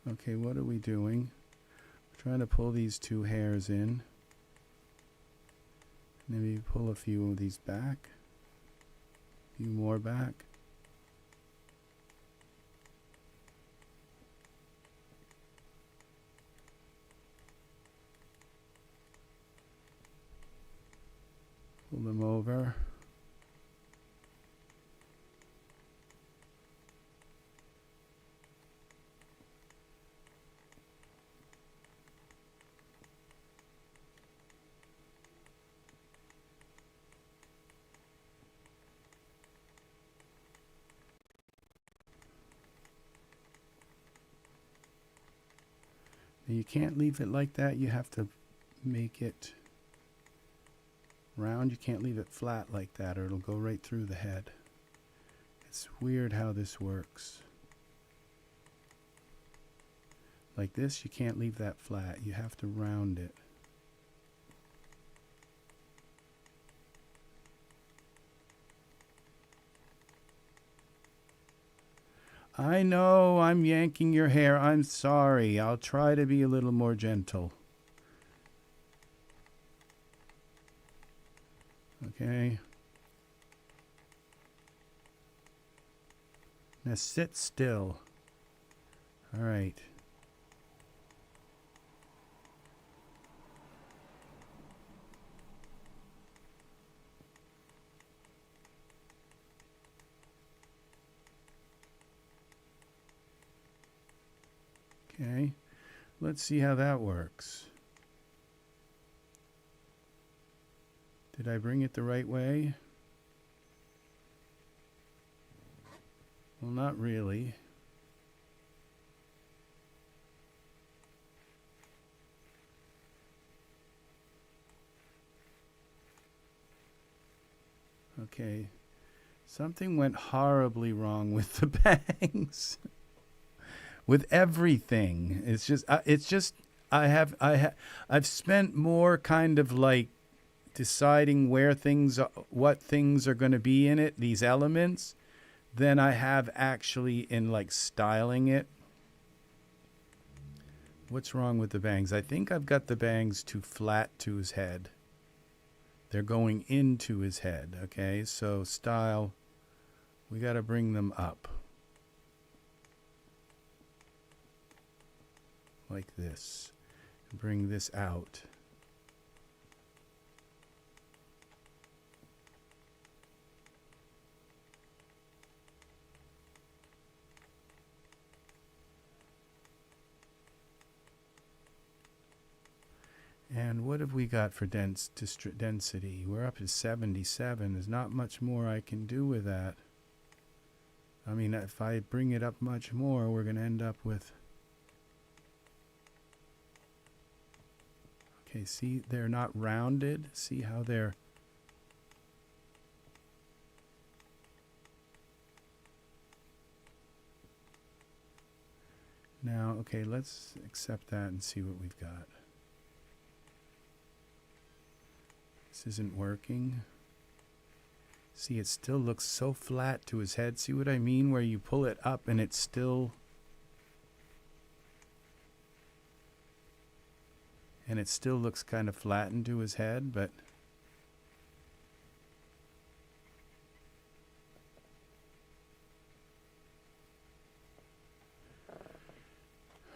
Okay, what are we doing? We're trying to pull these two hairs in. Maybe pull a few of these back. A few more back. Pull them over. You can't leave it like that. You have to make it round. You can't leave it flat like that or it'll go right through the head. It's weird how this works. Like this, you can't leave that flat. You have to round it. I know I'm yanking your hair. I'm sorry. I'll try to be a little more gentle. Okay. Now sit still. All right. Okay. Let's see how that works. Did I bring it the right way? Well, not really. Okay. Something went horribly wrong with the bangs. With everything. I've spent more kind of like deciding what things are going to be in it, these elements, than I have actually in like styling it. What's wrong with the bangs? I think I've got the bangs too flat to his head. They're going into his head, okay? So style, we got to bring them up. Like this. Bring this out. And what have we got for density? We're up to 77. There's not much more I can do with that. I mean, if I bring it up much more, we're going to end up with... Okay, see, they're not rounded. See how they're... Now, okay, let's accept that and see what we've got. This isn't working. See, it still looks so flat to his head. See what I mean? Where you pull it up and it's still... And it still looks kind of flattened to his head, but...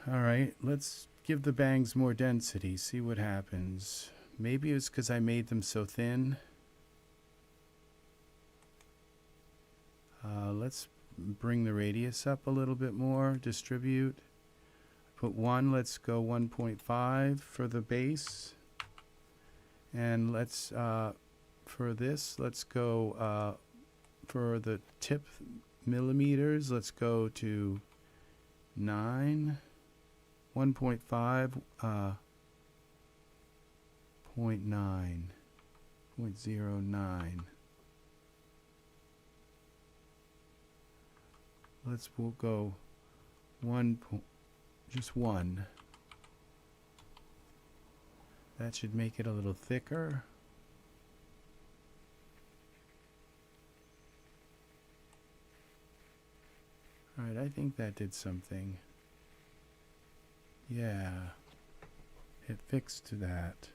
Alright, let's give the bangs more density, see what happens. Maybe it's because I made them so thin. Let's bring the radius up a little bit more, distribute. Put 1, let's go 1.5 for the base. And let's, for this, let's go, for the tip millimeters, let's go to 9, 1.5, 0.9, 0.09. We'll go just 1. That should make it a little thicker. Alright, I think that did something. Yeah, it fixed to that.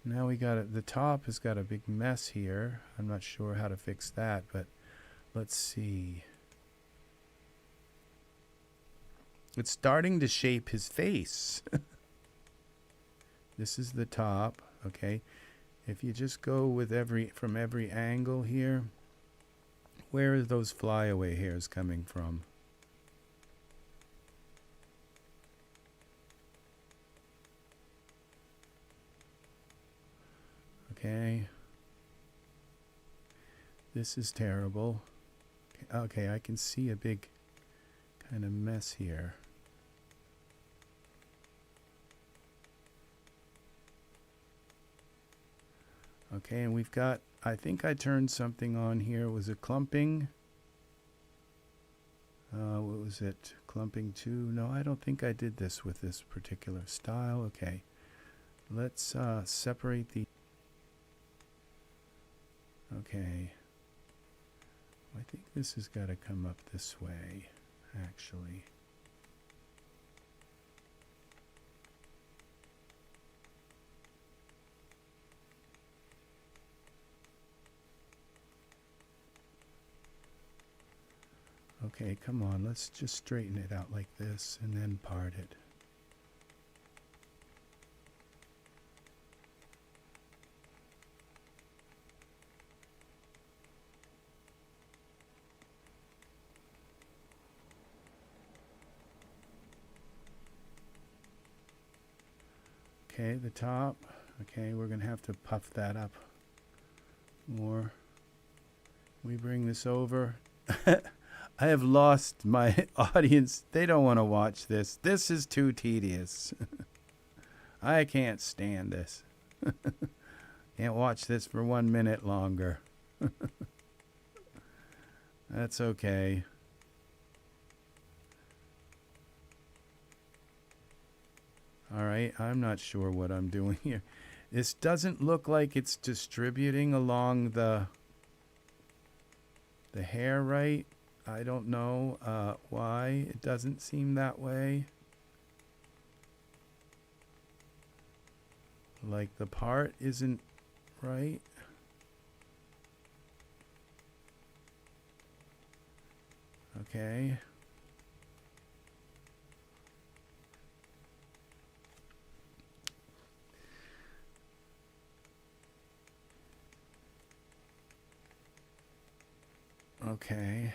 Now we got it. The top has got a big mess here. I'm not sure how to fix that, but let's see. It's starting to shape his face. This is the top, okay? If you just go with from every angle here, where are those flyaway hairs coming from? Okay. This is terrible. Okay, I can see a big kind of mess here. Okay, and we've got, I think I turned something on here. Was it clumping? What was it? Clumping 2? No, I don't think I did this with this particular style. Okay. Let's separate the... Okay. I think this has got to come up this way. actually. Okay, come on, let's just straighten it out like this and then part it. Okay, the top. Okay, we're going to have to puff that up more. We bring this over. I have lost my audience. They don't want to watch this. This is too tedious. I can't stand this. Can't watch this for 1 minute longer. That's okay. All right, I'm not sure what I'm doing here. This doesn't look like it's distributing along the hair right. I don't know why it doesn't seem that way. Like the part isn't right. Okay. Okay.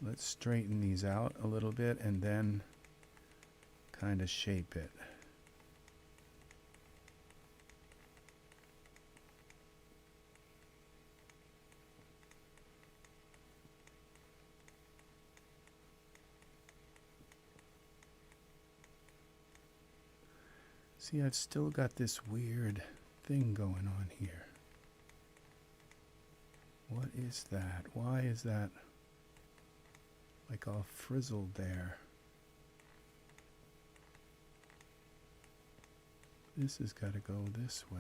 Let's straighten these out a little bit and then kind of shape it. See, I've still got this weird thing going on here. What is that? Why is that like all frizzled there? This has got to go this way.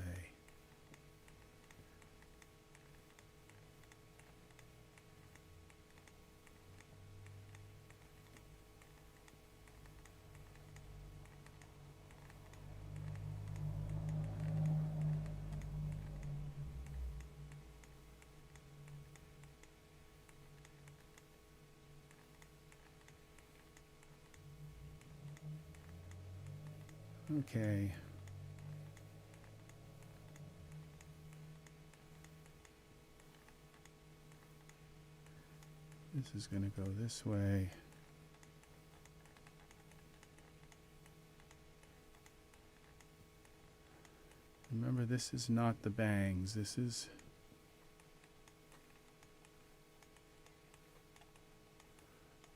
Okay. This is going to go this way. Remember, this is not the bangs. This is...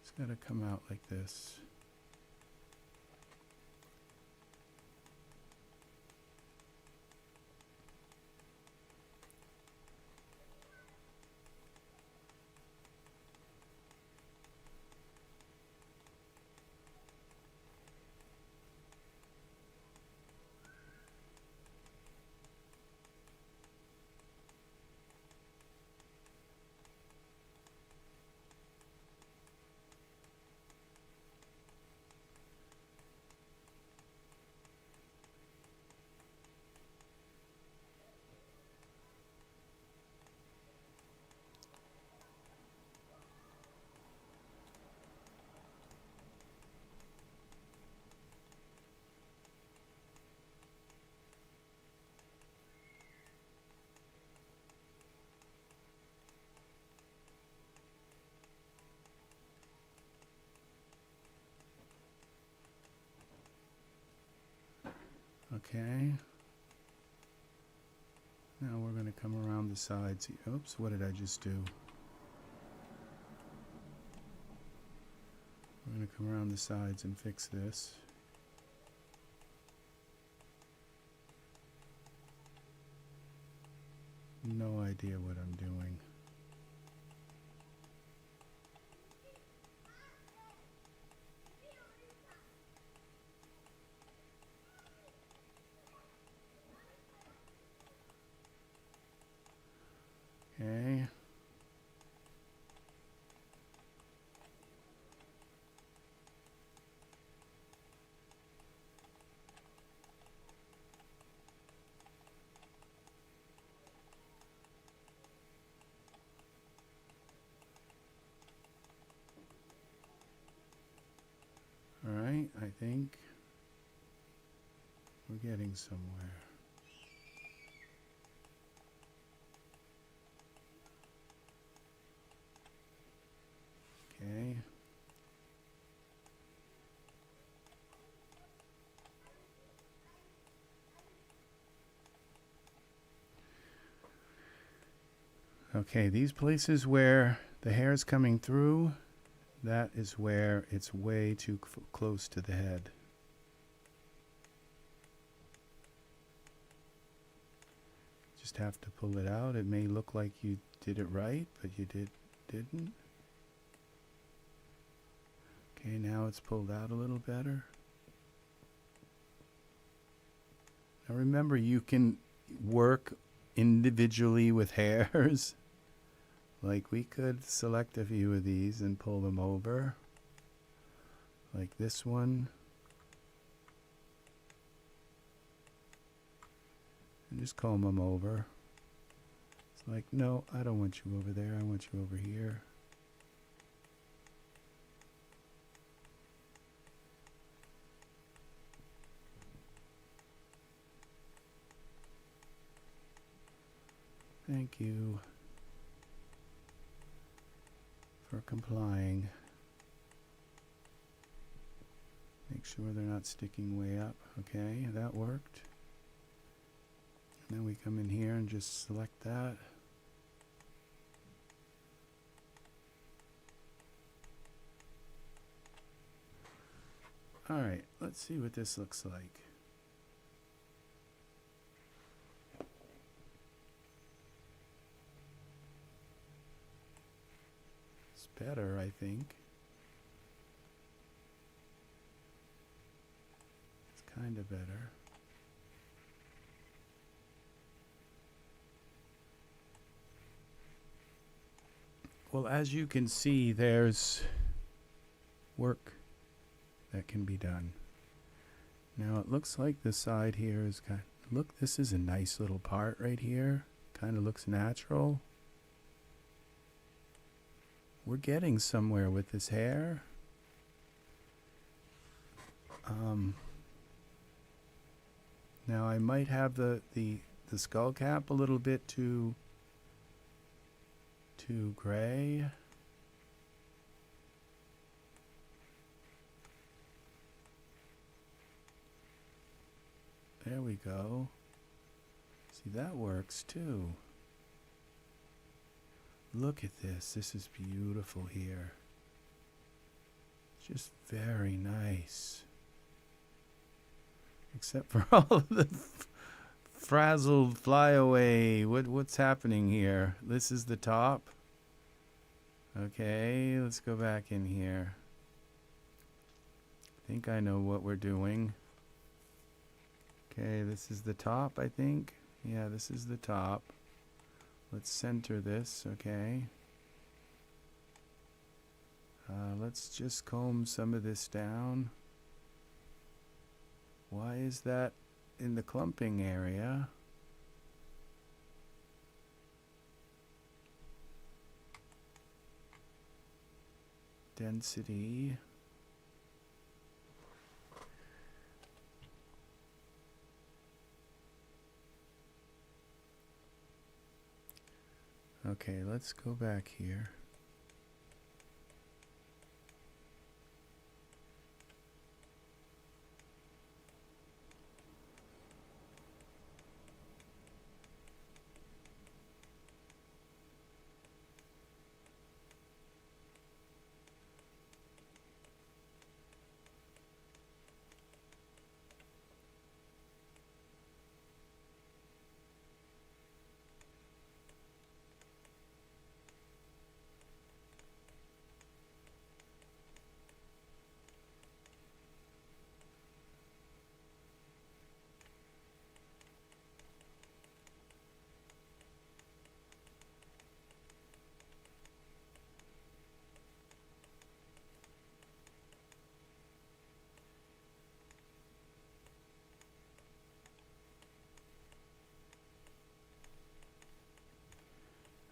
It's got to come out like this. Okay. Now we're going to come around the sides. Oops, what did I just do? We're going to come around the sides and fix this. No idea what I'm doing. Okay. point, I think. We're getting somewhere. Okay. Okay, these places where the hair is coming through, that is where it's way too close to the head. Just have to pull it out. It may look like you did it right, but you didn't. Okay, now it's pulled out a little better. Now remember, you can work individually with hairs. Like we could select a few of these and pull them over. Like this one. And just comb them over. It's like, no, I don't want you over there. I want you over here. Thank you for complying. Make sure they're not sticking way up. Okay, that worked. And then we come in here and just select that. All right, let's see what this looks like. It's better, I think. It's kind of better. Well, as you can see, there's work that can be done. Now it looks like the side here is kind of, look, this is a nice little part right here. Kind of looks natural. We're getting somewhere with this hair. Now I might have the skull cap a little bit too gray. There we go. See, that works too. Look at this. This is beautiful here. Just very nice. Except for all of the frazzled flyaway. What's happening here? This is the top. Okay, let's go back in here. I think I know what we're doing. Okay, this is the top, I think. Yeah, this is the top. Let's center this, okay. Let's just comb some of this down. Why is that in the clumping area? Density. Okay, let's go back here.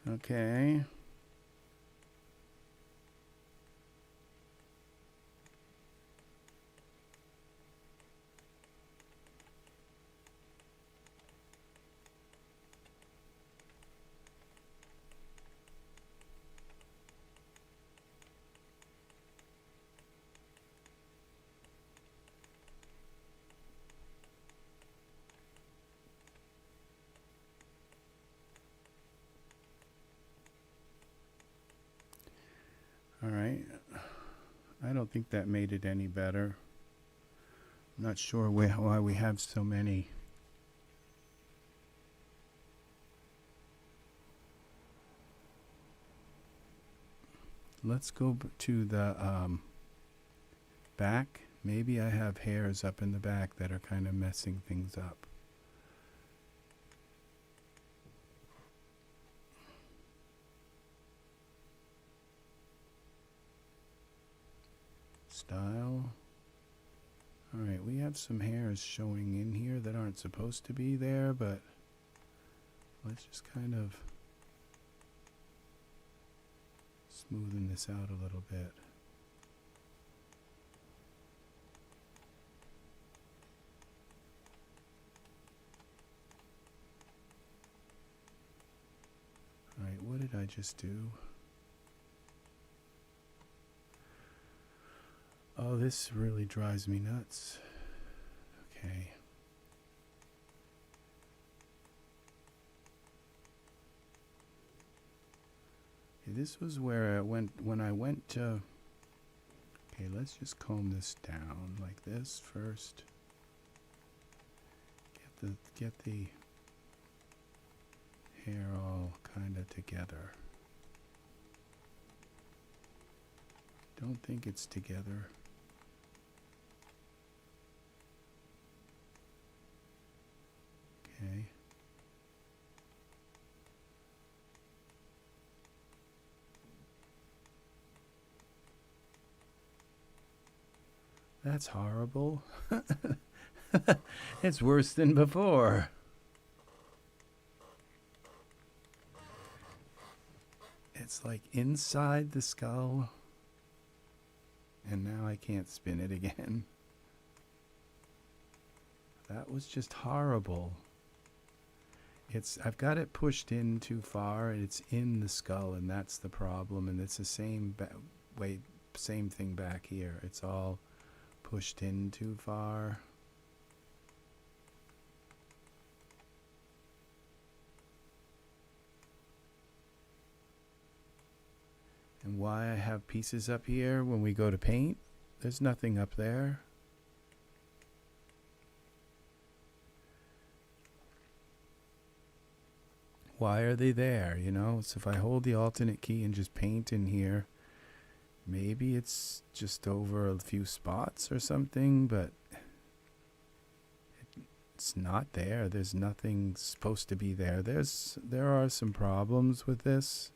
Okay. All right. I don't think that made it any better. I'm not sure why we have so many. Let's go to the back. Maybe I have hairs up in the back that are kind of messing things up. Style. Alright, we have some hairs showing in here that aren't supposed to be there, but let's just kind of smoothen this out a little bit. Alright, what did I just do? Oh, this really drives me nuts. Okay. This was where I went when I went to. Okay, let's just comb this down like this first. Get the hair all kind of together. Don't think it's together. Okay. That's horrible. It's worse than before. It's like inside the skull. And now I can't spin it again. That was just horrible. I've got it pushed in too far, and it's in the skull, and that's the problem. And it's the same same thing back here. It's all pushed in too far. And why I have pieces up here when we go to paint, there's nothing up there. Why are they there, you know? So if I hold the alternate key and just paint in here, maybe it's just over a few spots or something, but it's not there. There's nothing supposed to be there. There are some problems with this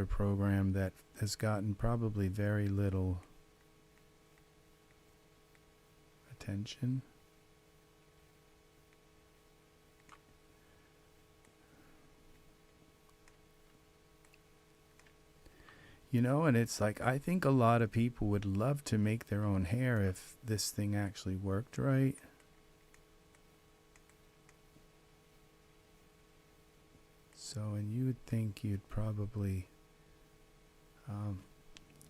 program that has gotten probably very little attention. You know, and it's like, I think a lot of people would love to make their own hair if this thing actually worked right. So, and you would think you'd probably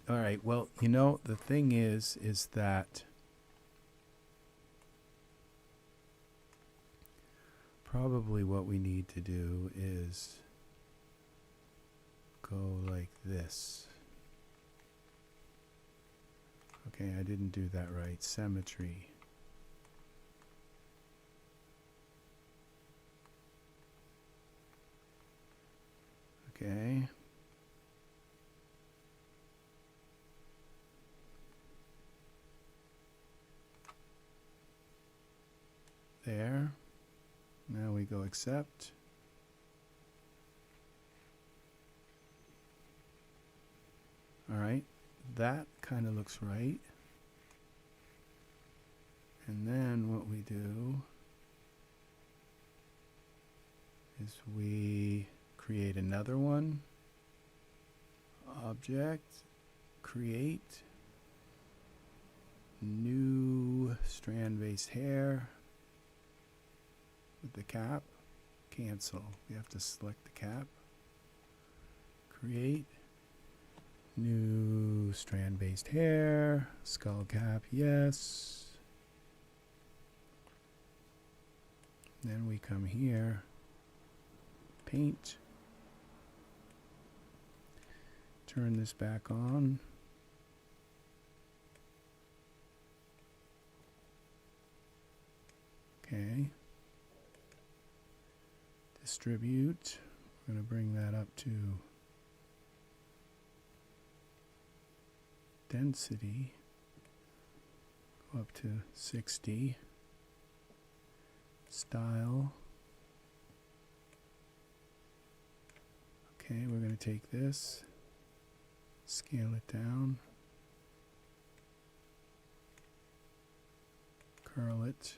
all right, well, you know, the thing is that probably what we need to do is go like this. Okay, I didn't do that right. Symmetry. Okay. There. Now we go accept. All right, that kind of looks right. And then what we do is we create another one. Object, create, new strand-based hair. With the cap, cancel. We have to select the cap. Create, new strand-based hair, skull cap, yes. Then we come here, paint. Turn this back on. Okay. Distribute. We're going to bring that up to density. Go up to 60. Style. Okay, we're going to take this, scale it down, curl it.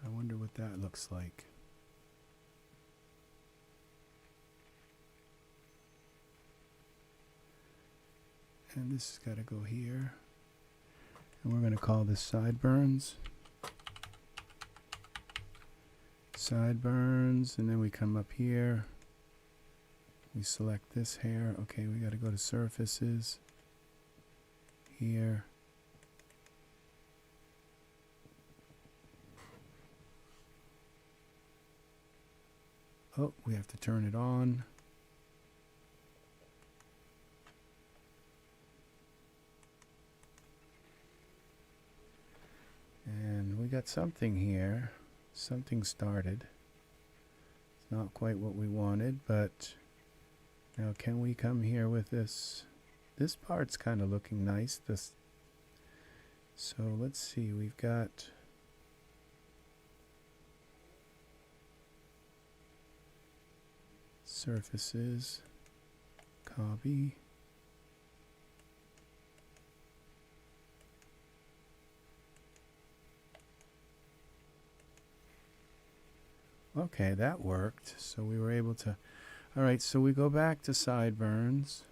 I wonder what that looks like. And this has got to go here. And we're going to call this sideburns. Sideburns, and then we come up here. We select this hair. Okay, we got to go to surfaces. Here. Oh, we have to turn it on. And we got something here. Something started. It's not quite what we wanted, but now can we come here with this? This part's kind of looking nice. So let's see, we've got surfaces, copy. Okay, that worked. So we were able to, all right, so we go back to sideburns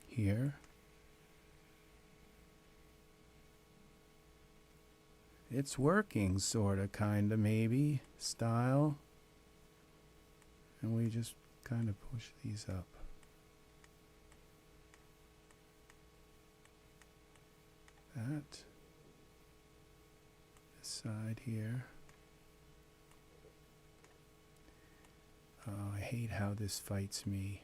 here. It's working, sorta, kinda, maybe. Style. And we just kind of push these up. That. This side here. Oh, I hate how this fights me.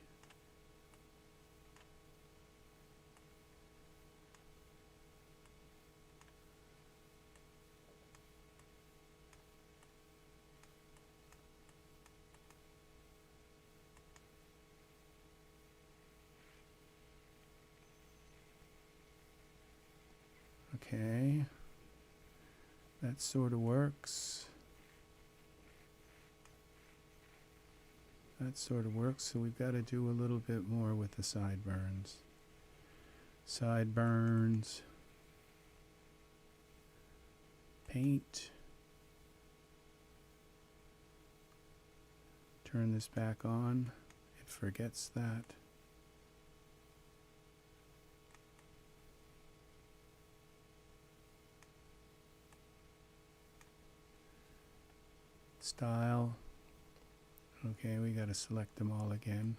Okay, that sort of works. That sort of works, so we've got to do a little bit more with the sideburns. Sideburns. Paint. Turn this back on. It forgets that. Style. Okay, we got to select them all again.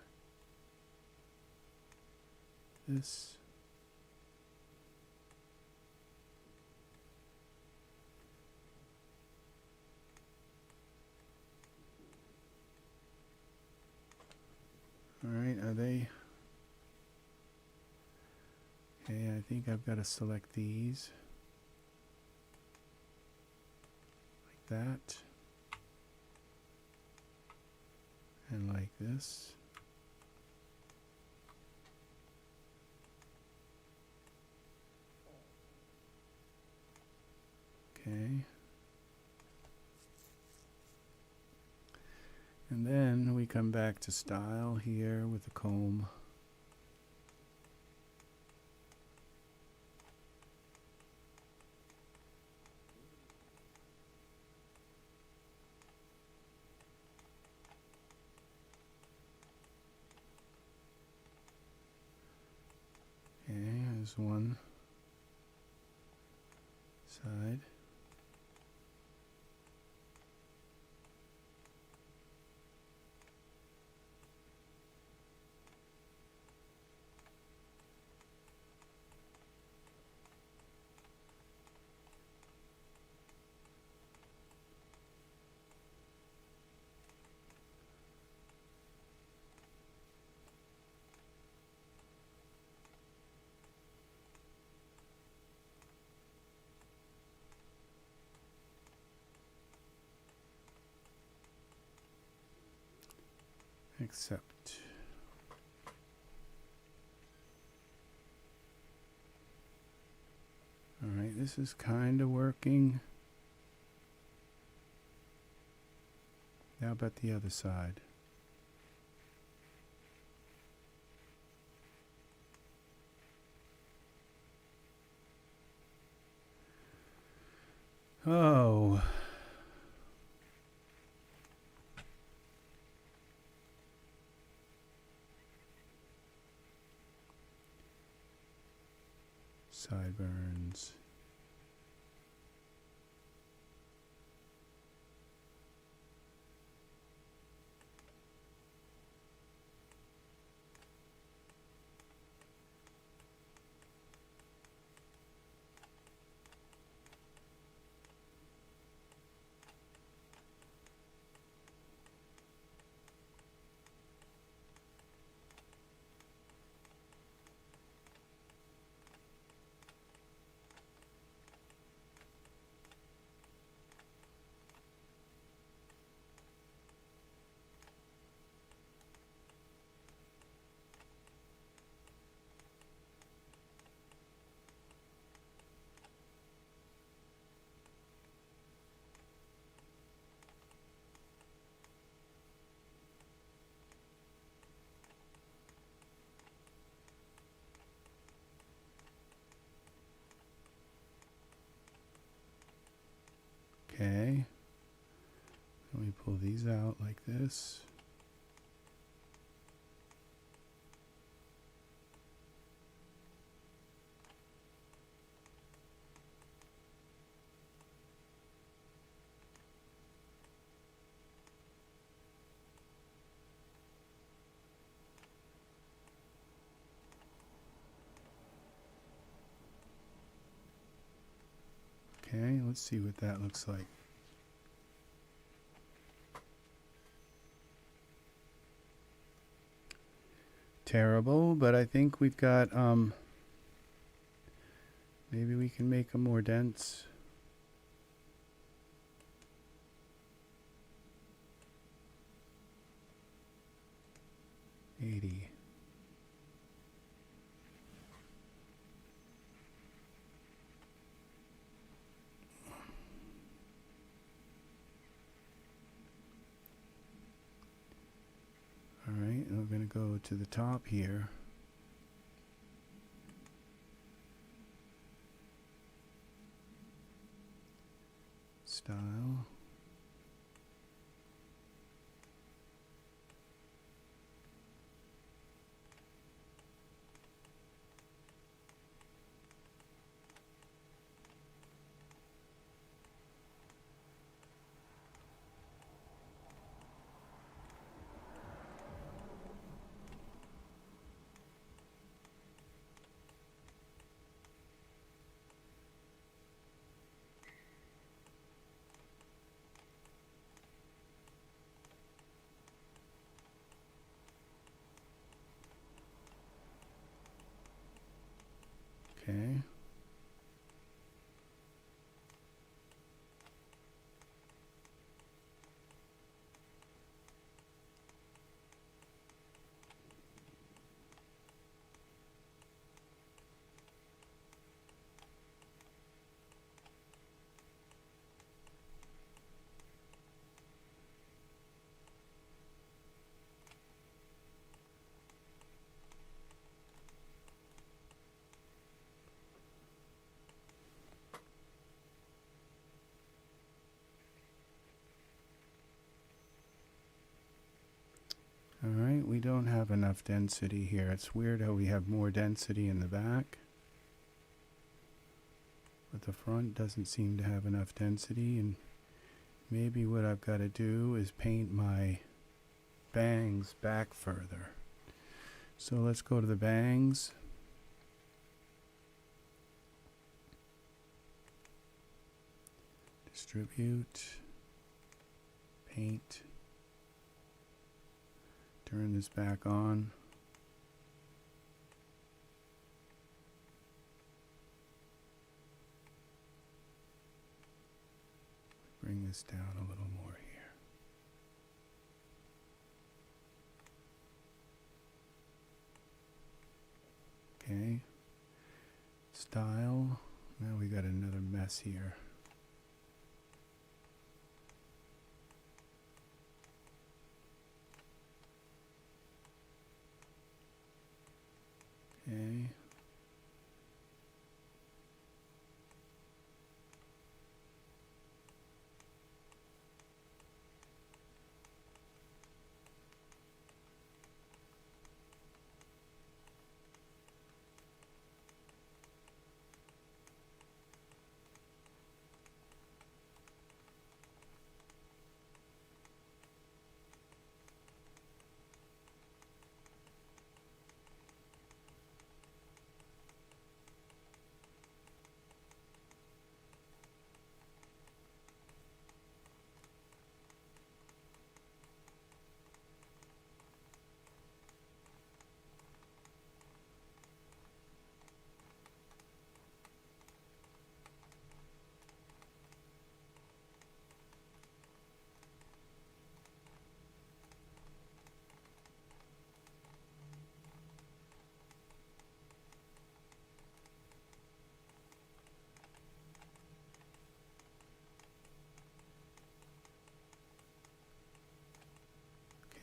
This. All right, are they? Okay, I think I've got to select these. Like that. And like this. Okay. And then we come back to style here with the comb. One side. Accept. All right, this is kind of working. How about the other side? Oh. Sideburns. Okay. Let me pull these out like this. Okay, let's see what that looks like. Terrible, but I think we've got, maybe we can make them more dense. $80. All right, and we're going to go to the top here. Style. Okay. All right, we don't have enough density here. It's weird how we have more density in the back, but the front doesn't seem to have enough density. And maybe what I've got to do is paint my bangs back further. So let's go to the bangs. Distribute, paint. Turn this back on. Bring this down a little more here. Okay. Style. Now we got another mess here. Okay.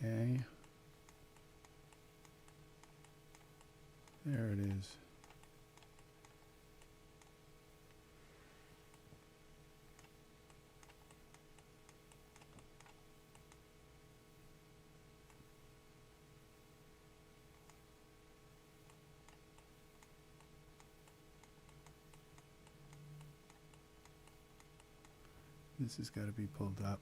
Okay. There it is. This has got to be pulled up.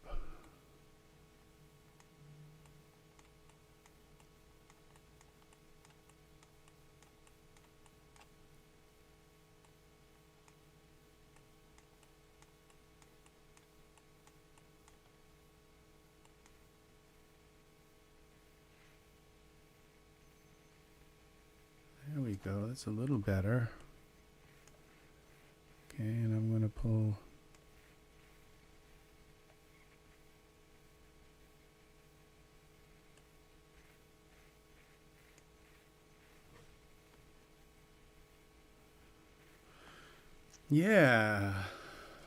There we go. That's a little better. Okay, and I'm going to pull. Yeah,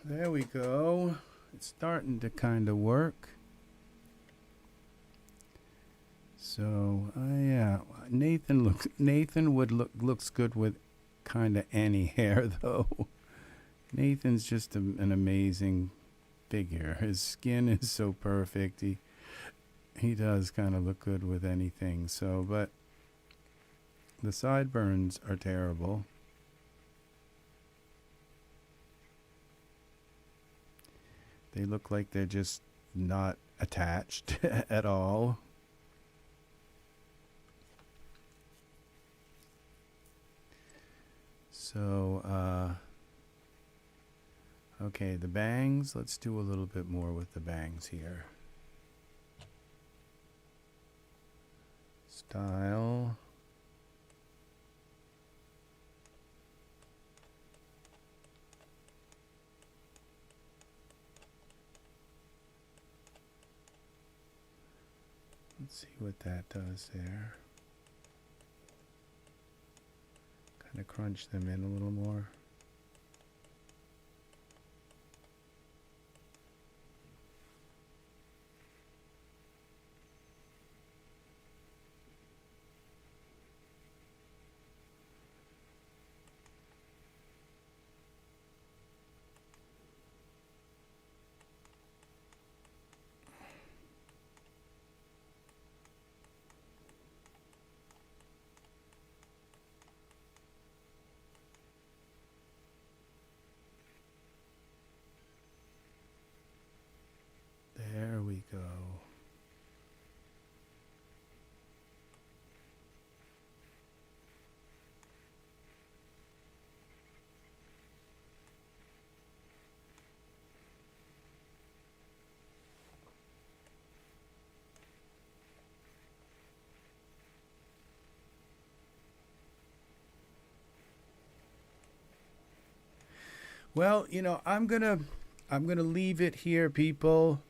there we go. It's starting to kind of work. So, yeah, Nathan looks good with kind of any hair though. Nathan's just an amazing figure. His skin is so perfect. He does kind of look good with anything. So, but the sideburns are terrible. They look like they're just not attached at all. So, okay, the bangs. Let's do a little bit more with the bangs here. Style. Let's see what that does there. Kind of crunch them in a little more. There we go. Well, you know, I'm gonna leave it here, people.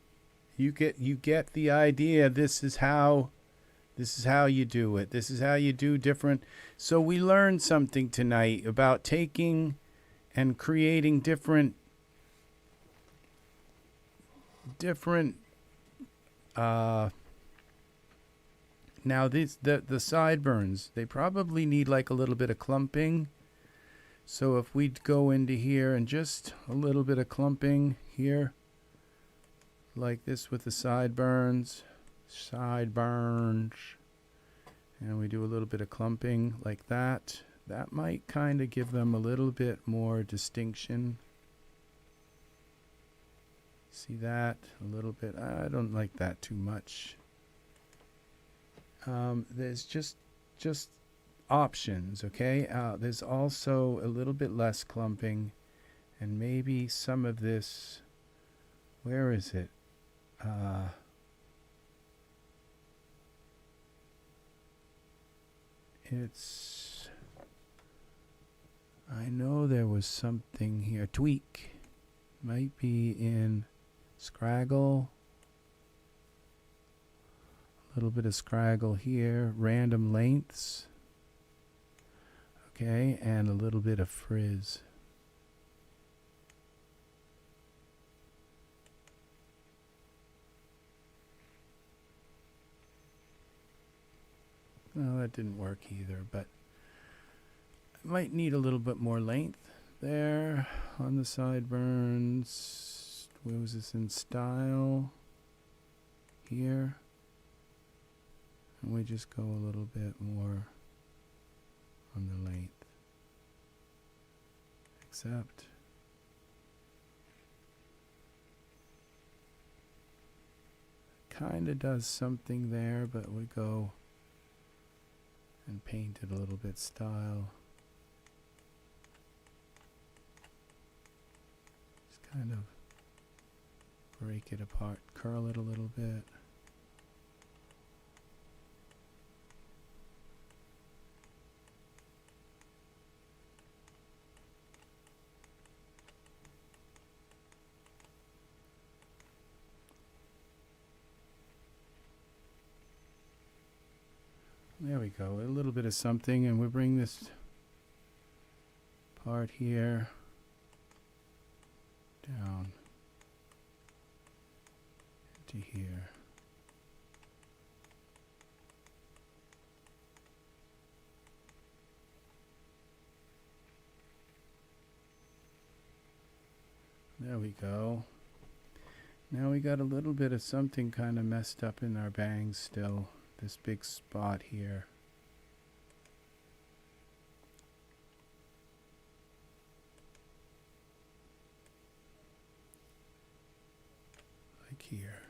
You get the idea. This is how This is how you do it. This is how you do different. So we learned something tonight about taking and creating different now the sideburns, they probably need like a little bit of clumping. So if we go into here and just a little bit of clumping here, like this with the sideburns, and we do a little bit of clumping like that, that might kind of give them a little bit more distinction. See that? A little bit. I don't like that too much. There's just options, okay? There's also a little bit less clumping, and maybe some of this, where is it? I know there was something here. Tweak. Might be in Scraggle. A little bit of Scraggle here. Random lengths. Okay, and a little bit of frizz. No, that didn't work either, but I might need a little bit more length there on the sideburns. Where was this in style? Here. And we just go a little bit more on the length. Except kind of does something there, but we go and paint it a little bit style. Just kind of break it apart, curl it a little bit. There we go, a little bit of something, and we bring this part here down to here. There we go. Now we got a little bit of something kind of messed up in our bangs still. This big spot here. Like here.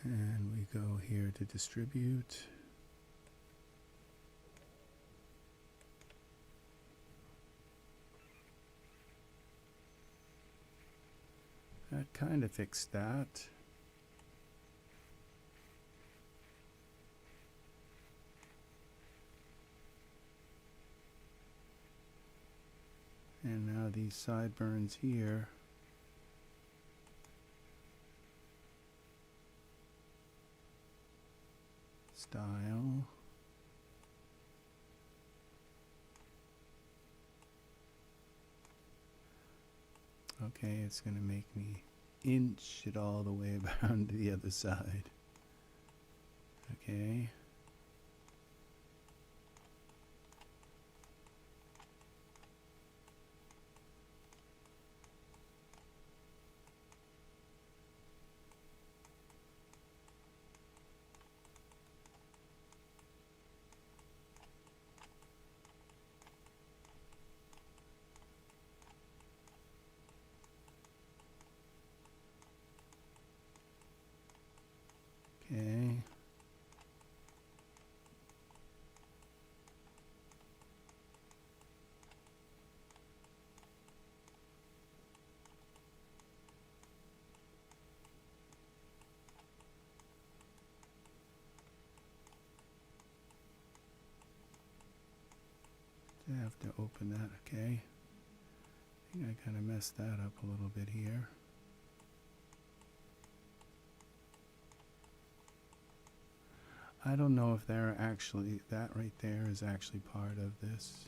And we go here to distribute. That kind of fixed that. And now these sideburns here. Style. Okay, it's going to make me inch it all the way around to the other side. Okay. Okay. have to open that, okay. I think I kind of messed that up a little bit here. I don't know if they're actually, that right there is actually part of this.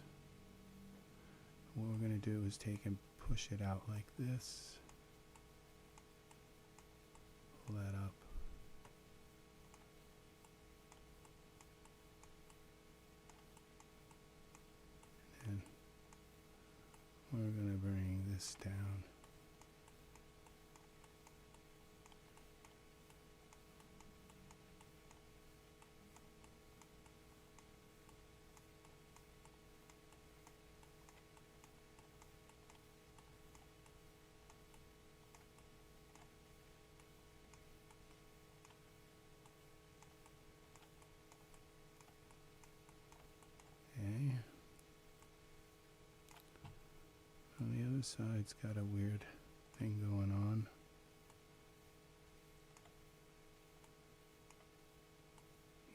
What we're going to do is take and push it out like this. Pull that up. And we're going to bring this down. On the other side's got a weird thing going on.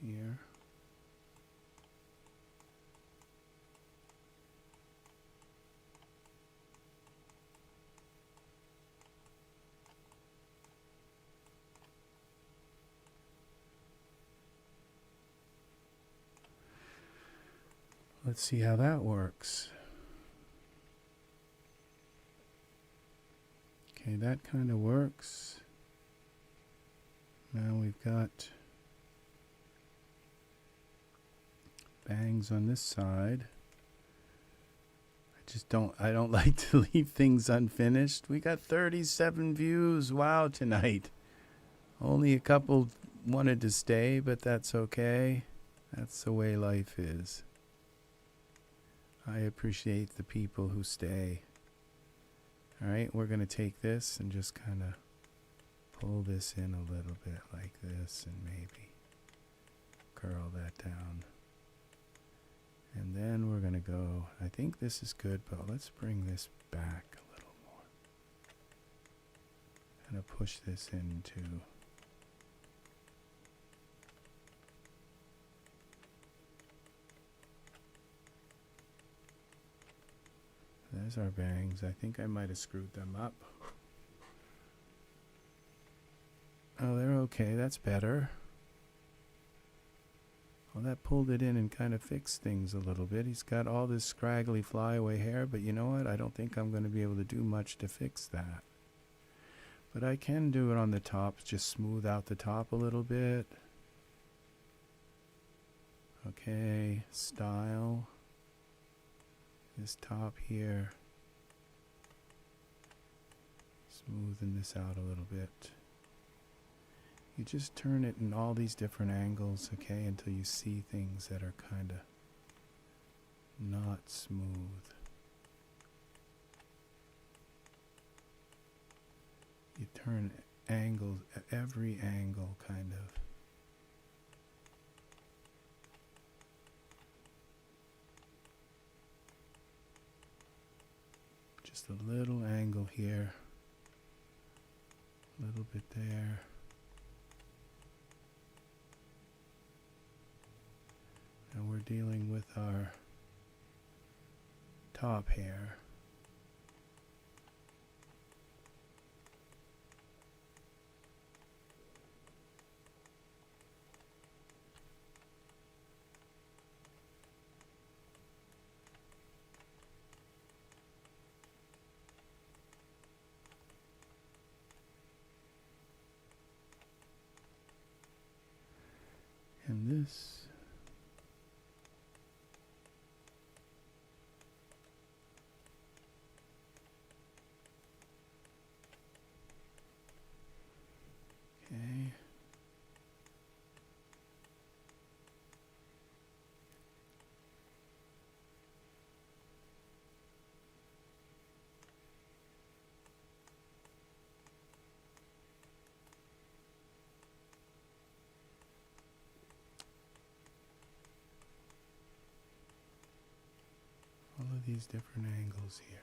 Here. Let's see how that works. Okay, that kind of works. Now we've got bangs on this side. I don't like to leave things unfinished. We got 37 views. Wow, tonight. Only a couple wanted to stay, but that's okay. That's the way life is. I appreciate the people who stay. Alright, we're going to take this and just kind of pull this in a little bit like this and maybe curl that down. And then we're going to go, I think this is good, but let's bring this back a little more. Kind of push this into. There's our bangs. I think I might have screwed them up. Oh, they're okay. That's better. Well, that pulled it in and kind of fixed things a little bit. He's got all this scraggly flyaway hair, but you know what? I don't think I'm going to be able to do much to fix that. But I can do it on the top. Just smooth out the top a little bit. Okay, style. This top here, smoothing this out a little bit. You just turn it in all these different angles, okay, until you see things that are kind of not smooth. You turn angles, every angle kind of. Just a little angle here, a little bit there. And we're dealing with our top hair. And this. Okay. All of these different angles here.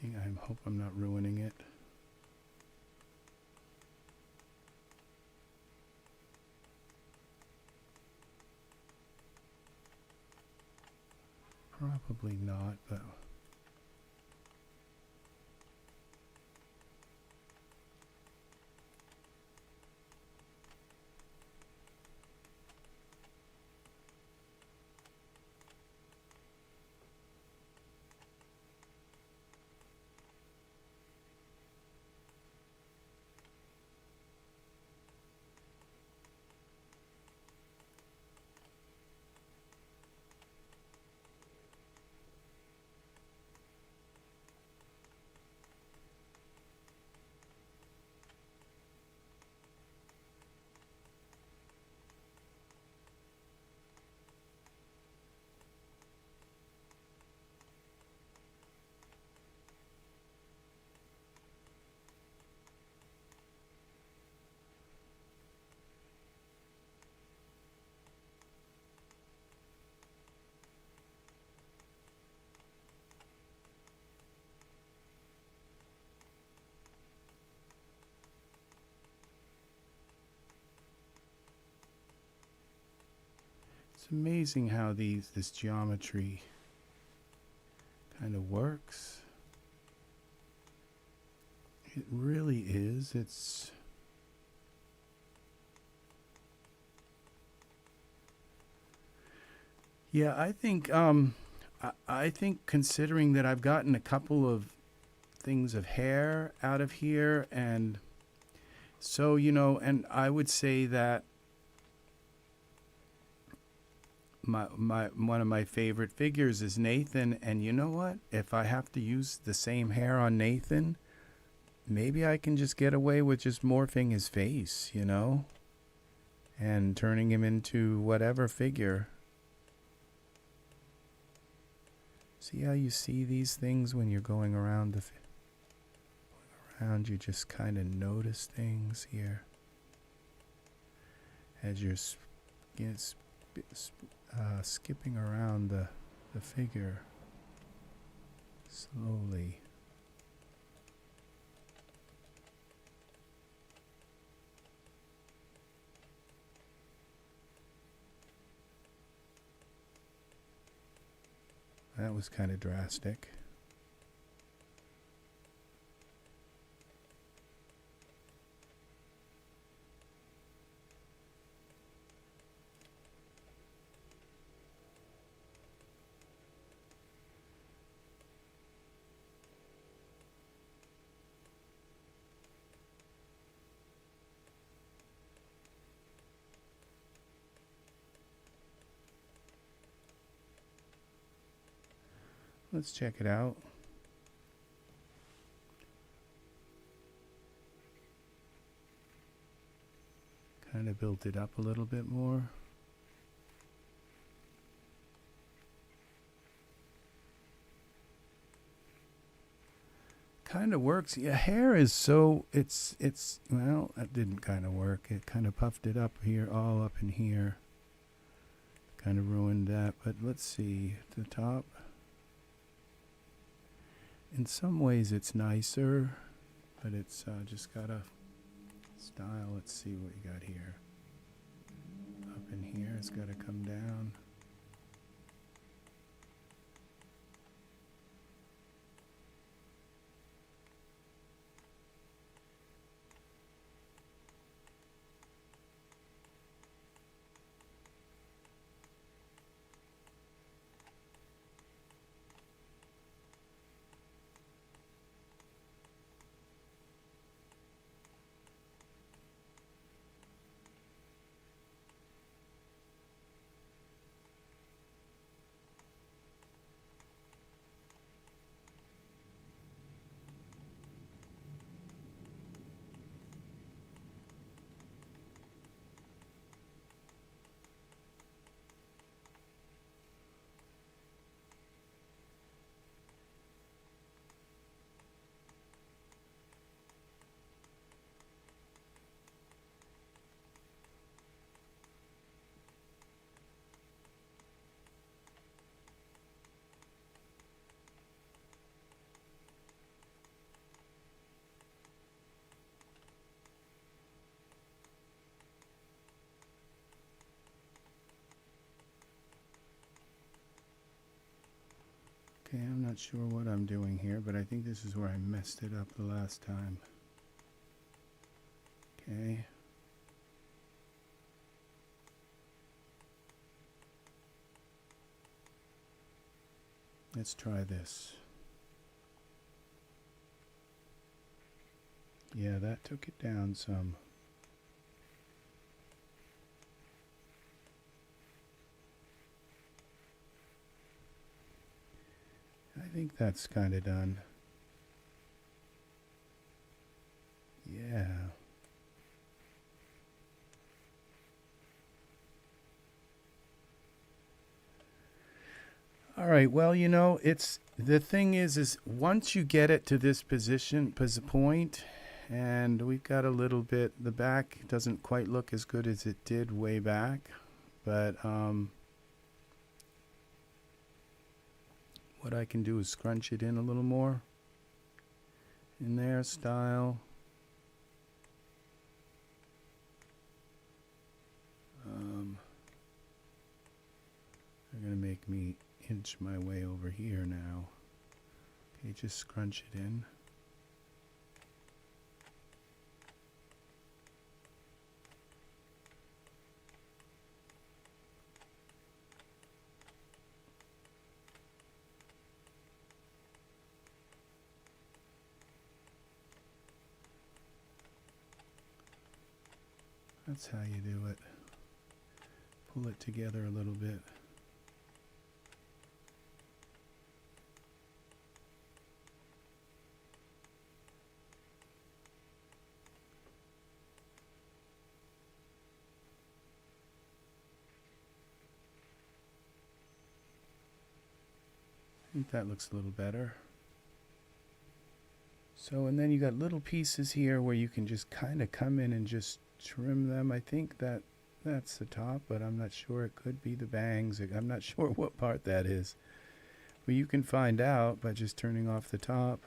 I hope I'm not ruining it. Probably not, but it's amazing how this geometry kind of works. It really is. It's yeah, I think considering that I've gotten a couple of things of hair out of here, and so, you know, and I would say that my one of my favorite figures is Nathan, and you know what? If I have to use the same hair on Nathan, maybe I can just get away with just morphing his face, you know, and turning him into whatever figure. See how you see these things when you're going around you just kind of notice things here as you're skipping around the figure slowly. That was kind of drastic. Let's check it out. Kind of built it up a little bit more. Kind of works. Yeah, hair is so, it's well, that didn't kind of work. It kind of puffed it up here, all up in here. Kind of ruined that, but let's see, the top. In some ways it's nicer, but it's just got a style. Let's see what you got here. Up in here, it's got to come down. Not sure what I'm doing here, but I think this is where I messed it up the last time. Okay. Let's try this. Yeah, that took it down some. I think that's kind of done. Yeah. All right, well, you know, it's the thing is once you get it to this point, and we've got a little bit, the back doesn't quite look as good as it did way back, but what I can do is scrunch it in a little more in there, style. They're going to make me inch my way over here now. Okay, just scrunch it in. That's how you do it. Pull it together a little bit. I think that looks a little better. So, and then you got little pieces here where you can just kind of come in and just trim them. I think that's the top, but I'm not sure. It could be the bangs. I'm not sure what part that is. But you can find out by just turning off the top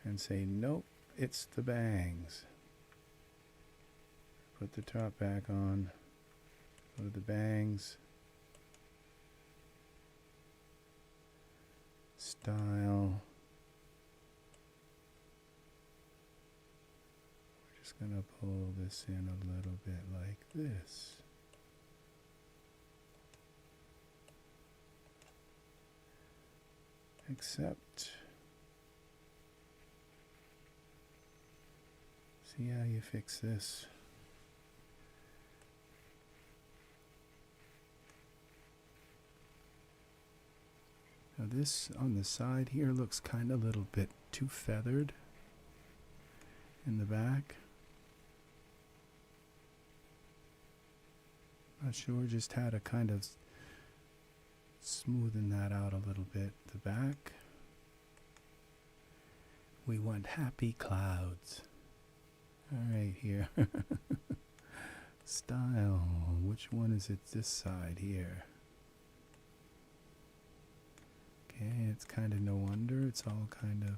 and say, nope, it's the bangs. Put the top back on. Go to the bangs. Style. We're just going to pull this in a little bit like this. Except, see how you fix this. Now this on the side here looks kind of a little bit too feathered in the back. Not sure, just had to kind of smoothen that out a little bit. The back, we want happy clouds. All right, here. Style, which one is it this side here? Okay, it's kind of no wonder. It's all kind of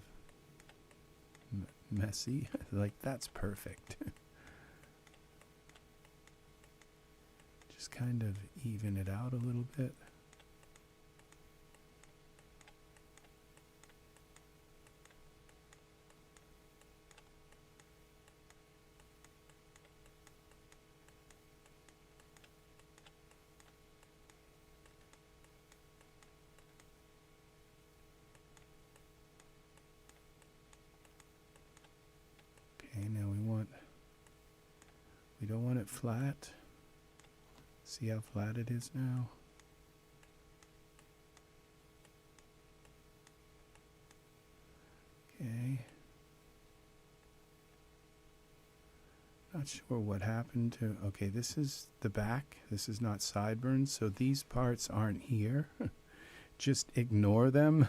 messy. Like, that's perfect. Just kind of even it out a little bit. Now we don't want it flat. See how flat it is now? Okay. Not sure what happened to, okay, this is the back. This is not sideburns, so these parts aren't here. Just ignore them.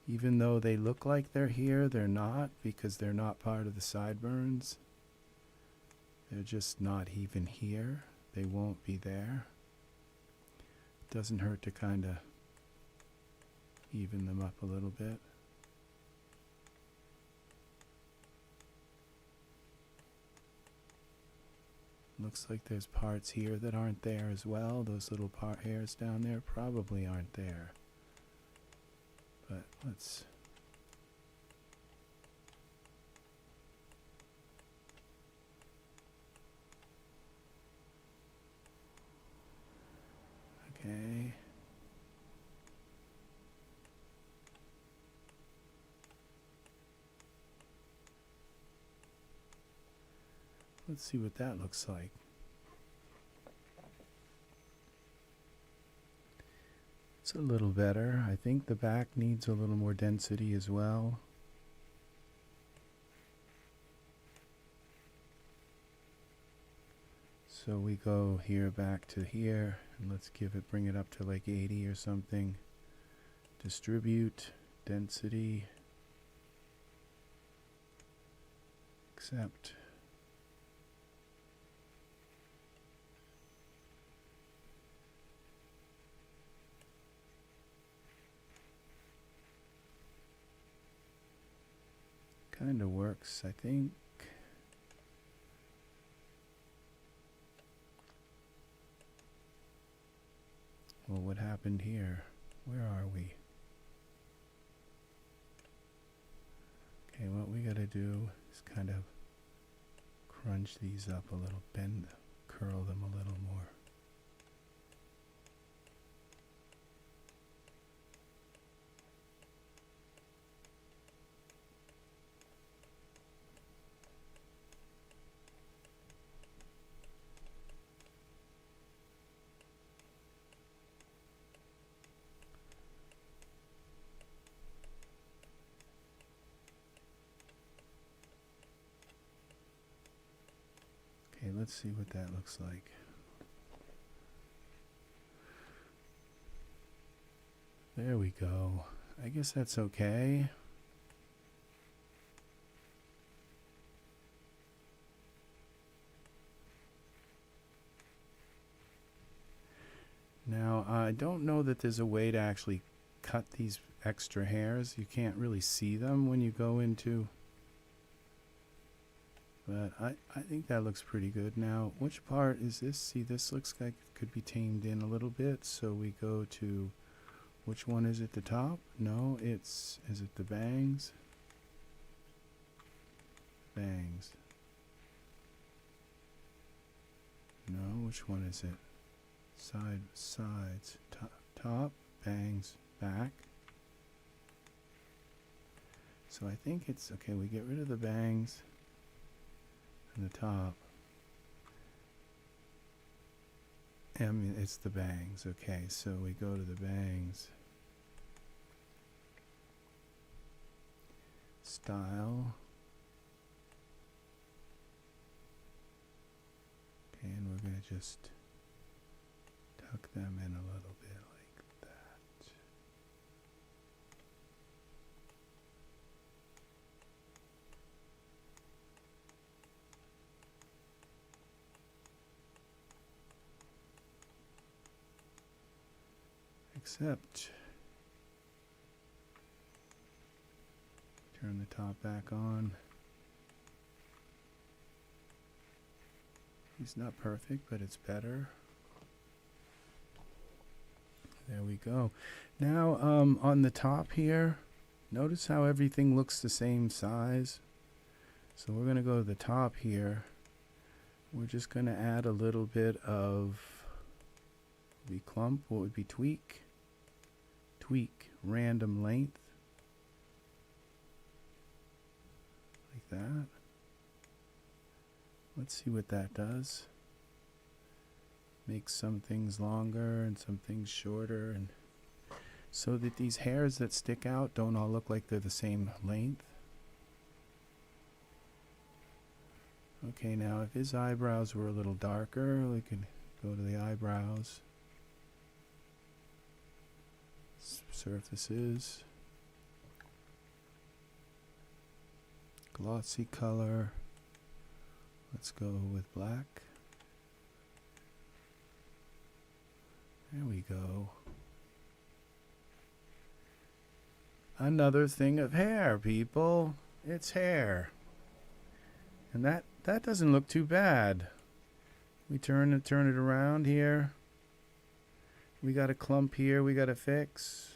Even though they look like they're here, they're not, because they're not part of the sideburns. They're just not even here. They won't be there. Doesn't hurt to kind of even them up a little bit. Looks like there's parts here that aren't there as well. Those little hairs down there probably aren't there. But let's... Okay. Let's see what that looks like. It's a little better. I think the back needs a little more density as well. So we go here back to here, and let's bring it up to like 80 or something. Distribute, density, accept. Kind of works, I think. Well, what happened here? Where are we? Okay, what we gotta do is kind of crunch these up a little, curl them a little more. Okay, let's see what that looks like. There we go. I guess that's okay. Now, I don't know that there's a way to actually cut these extra hairs. You can't really see them when you go into... But I think that looks pretty good. Now, which part is this? See, this looks like it could be tamed in a little bit. So we go to, which one is it, the top? No, is it the bangs? Bangs. No, which one is it? Sides, top, bangs, back. So I think it's, okay, we get rid of the bangs. And the top. I mean, it's the bangs. Okay, so we go to the bangs. Style. Okay, and we're going to just tuck them in a little bit like that. Except, turn the top back on. It's not perfect, but it's better. There we go. Now, on the top here, notice how everything looks the same size. So we're going to go to the top here. We're just going to add a little bit of the clump. What would be tweak? Tweak random length. Like that. Let's see what that does. Makes some things longer and some things shorter, and so that these hairs that stick out don't all look like they're the same length. Okay, now if his eyebrows were a little darker, we could go to the eyebrows. Surfaces. Glossy color. Let's go with black. There we go. Another thing of hair, people. It's hair. And that doesn't look too bad. We turn it around here. We got a clump here we got to fix.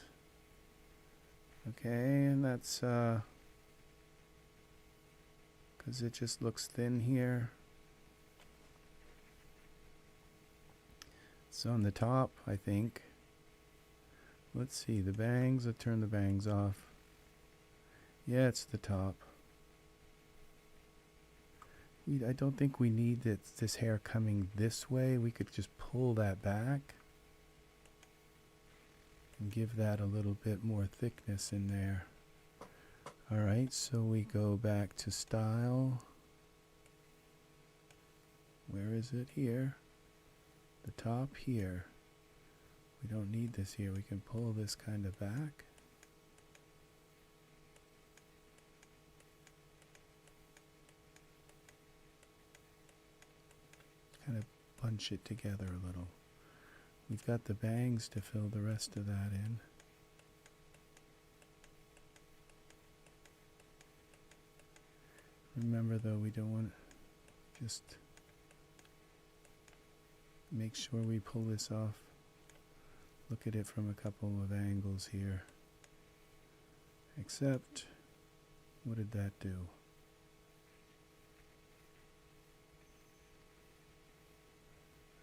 Okay, and that's because it just looks thin here. It's on the top, I think. Let's see, the bangs, I'll turn the bangs off. Yeah, it's the top. I don't think we need this hair coming this way. We could just pull that back and give that a little bit more thickness in there. Alright, so we go back to style. Where is it? Here. The top here. We don't need this here. We can pull this kind of back. Kind of bunch it together a little. We've got the bangs to fill the rest of that in. Remember though, we don't want to just make sure we pull this off. Look at it from a couple of angles here. Except, what did that do?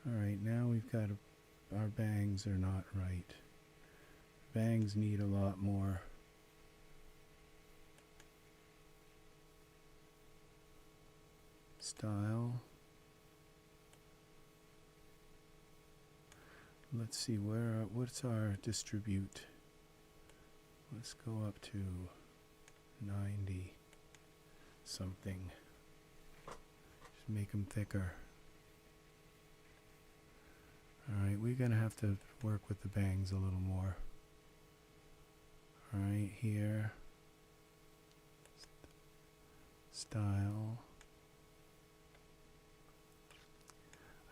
Alright, now we've got our bangs are not right. Bangs need a lot more. Style. Let's see, what's our distribute? Let's go up to 90 something. Just make them thicker. Alright, we're going to have to work with the bangs a little more. Alright, here. Style.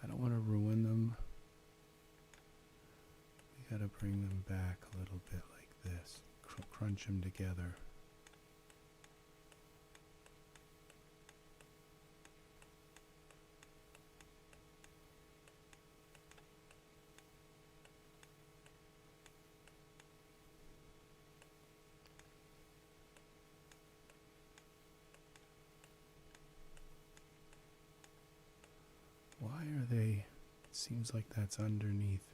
I don't want to ruin them. We got to bring them back a little bit like this. Crunch them together. Why are they? It seems like that's underneath.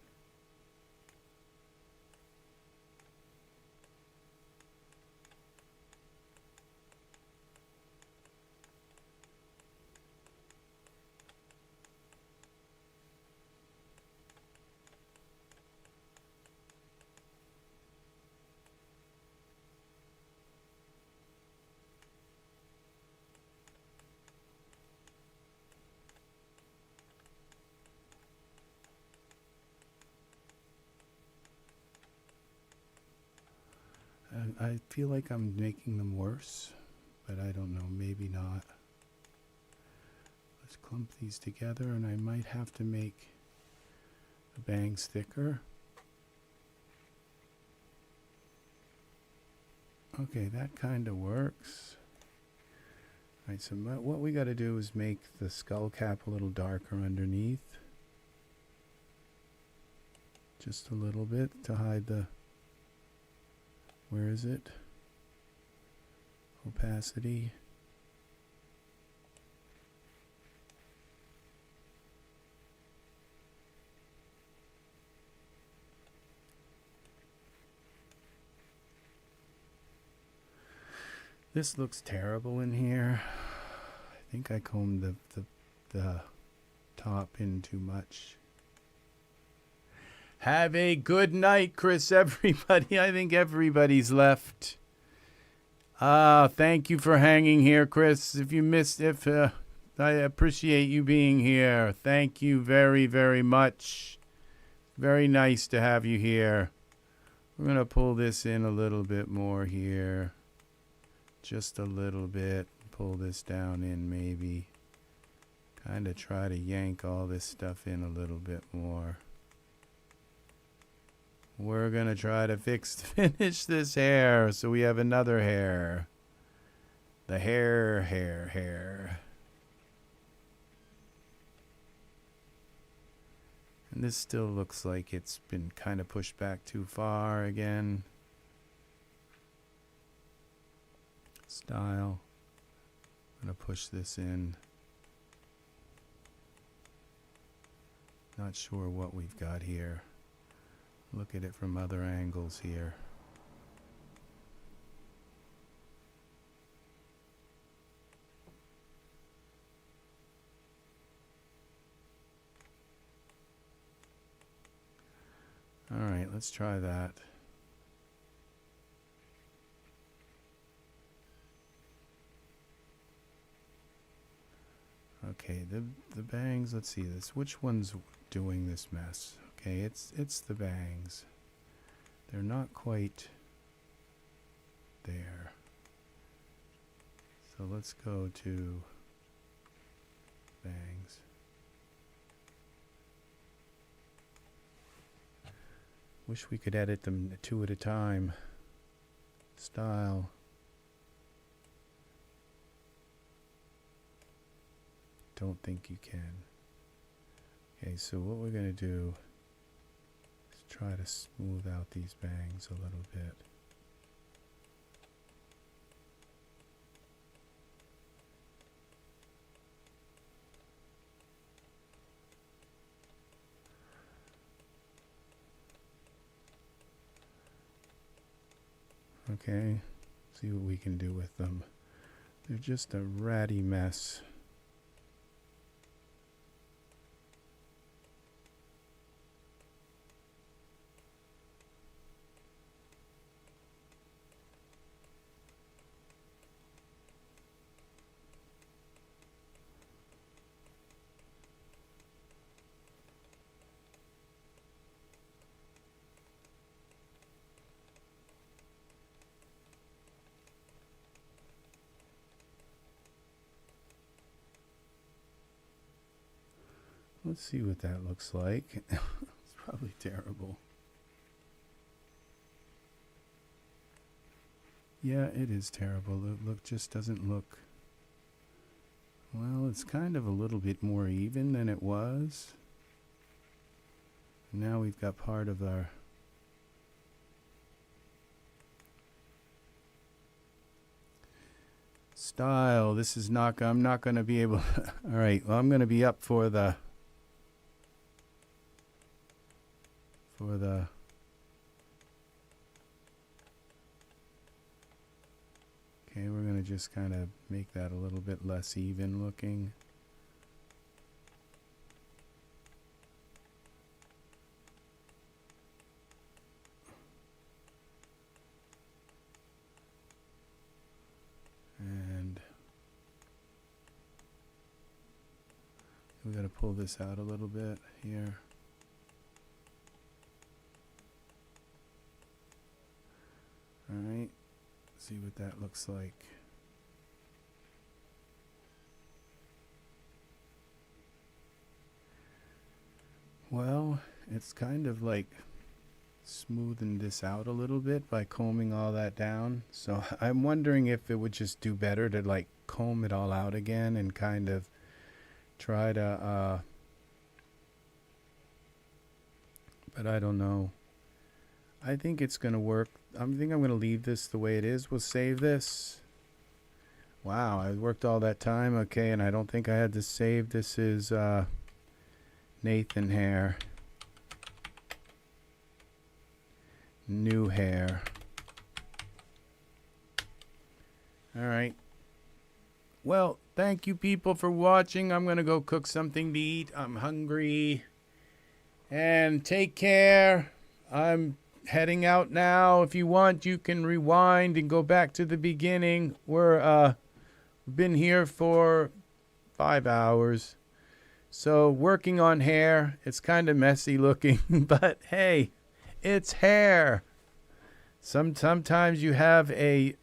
I feel like I'm making them worse, but I don't know, maybe not. Let's clump these together, and I might have to make the bangs thicker. Okay, that kind of works. Alright, so what we got to do is make the skull cap a little darker underneath. Just a little bit to hide the... Where is it? Opacity. This looks terrible in here. I think I combed the top in too much. Have a good night, Chris, everybody. I think everybody's left. Thank you for hanging here, Chris. If you missed, I appreciate you being here. Thank you very, very much. Very nice to have you here. We're going to pull this in a little bit more here. Just a little bit. Pull this down in maybe. Kind of try to yank all this stuff in a little bit more. We're going to try to finish this hair so we have another hair. The hair. And this still looks like it's been kind of pushed back too far again. style. I'm going to push this in. Not sure what we've got here. Look at it from other angles here. All right, let's try that. Okay, the bangs, let's see this. Which one's doing this mess? Okay, it's the bangs. They're not quite there. So let's go to bangs. Wish we could edit them 2 at a time. Style. Don't think you can. Okay, so what we're going to do is try to smooth out these bangs a little bit. Okay, see what we can do with them. They're just a ratty mess. Let's see what that looks like. It's probably terrible. Yeah, it is terrible. The look just doesn't look... Well, it's kind of a little bit more even than it was. Now we've got part of our... style. This is not... I'm not going to be able... All right, well, I'm going to be up for the... Okay, we're going to just kind of make that a little bit less even looking. And we got to pull this out a little bit here. Alright, see what that looks like. Well, it's kind of like smoothing this out a little bit by combing all that down. So I'm wondering if it would just do better to like comb it all out again and kind of try to, but I don't know. I think it's going to work. I think I'm going to leave this the way it is. We'll save this. Wow, I worked all that time. Okay, and I don't think I had to save. This is Nathan hair. New hair. All right. Well, thank you people for watching. I'm going to go cook something to eat. I'm hungry. And take care. I'm heading out now. If you want, you can rewind and go back to the beginning. We've been here for 5 hours. So working on hair. It's kind of messy looking, but hey, it's hair. Sometimes you have a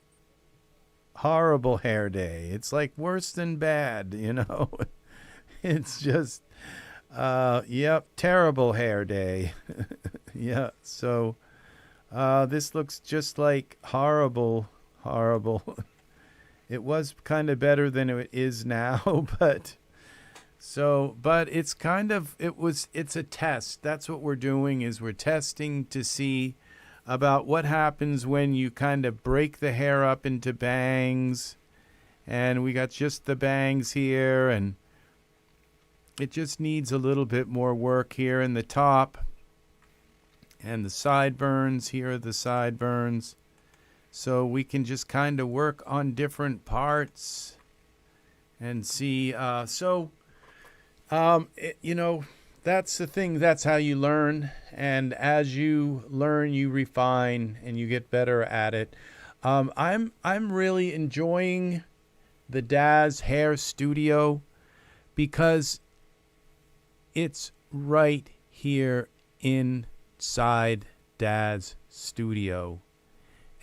horrible hair day. It's like worse than bad, you know. It's just yep, terrible hair day. Yeah, so this looks just like horrible. It was kind of better than it is now, but it's kind of, it's a test. That's what we're doing, is we're testing to see about what happens when you kind of break the hair up into bangs. And we got just the bangs here, and it just needs a little bit more work here in the top. And the sideburns, here are the sideburns. So we can just kind of work on different parts and see. You know, that's the thing. That's how you learn. And as you learn, you refine and you get better at it. I'm really enjoying the Daz Hair Studio because it's right here inside Daz Studio.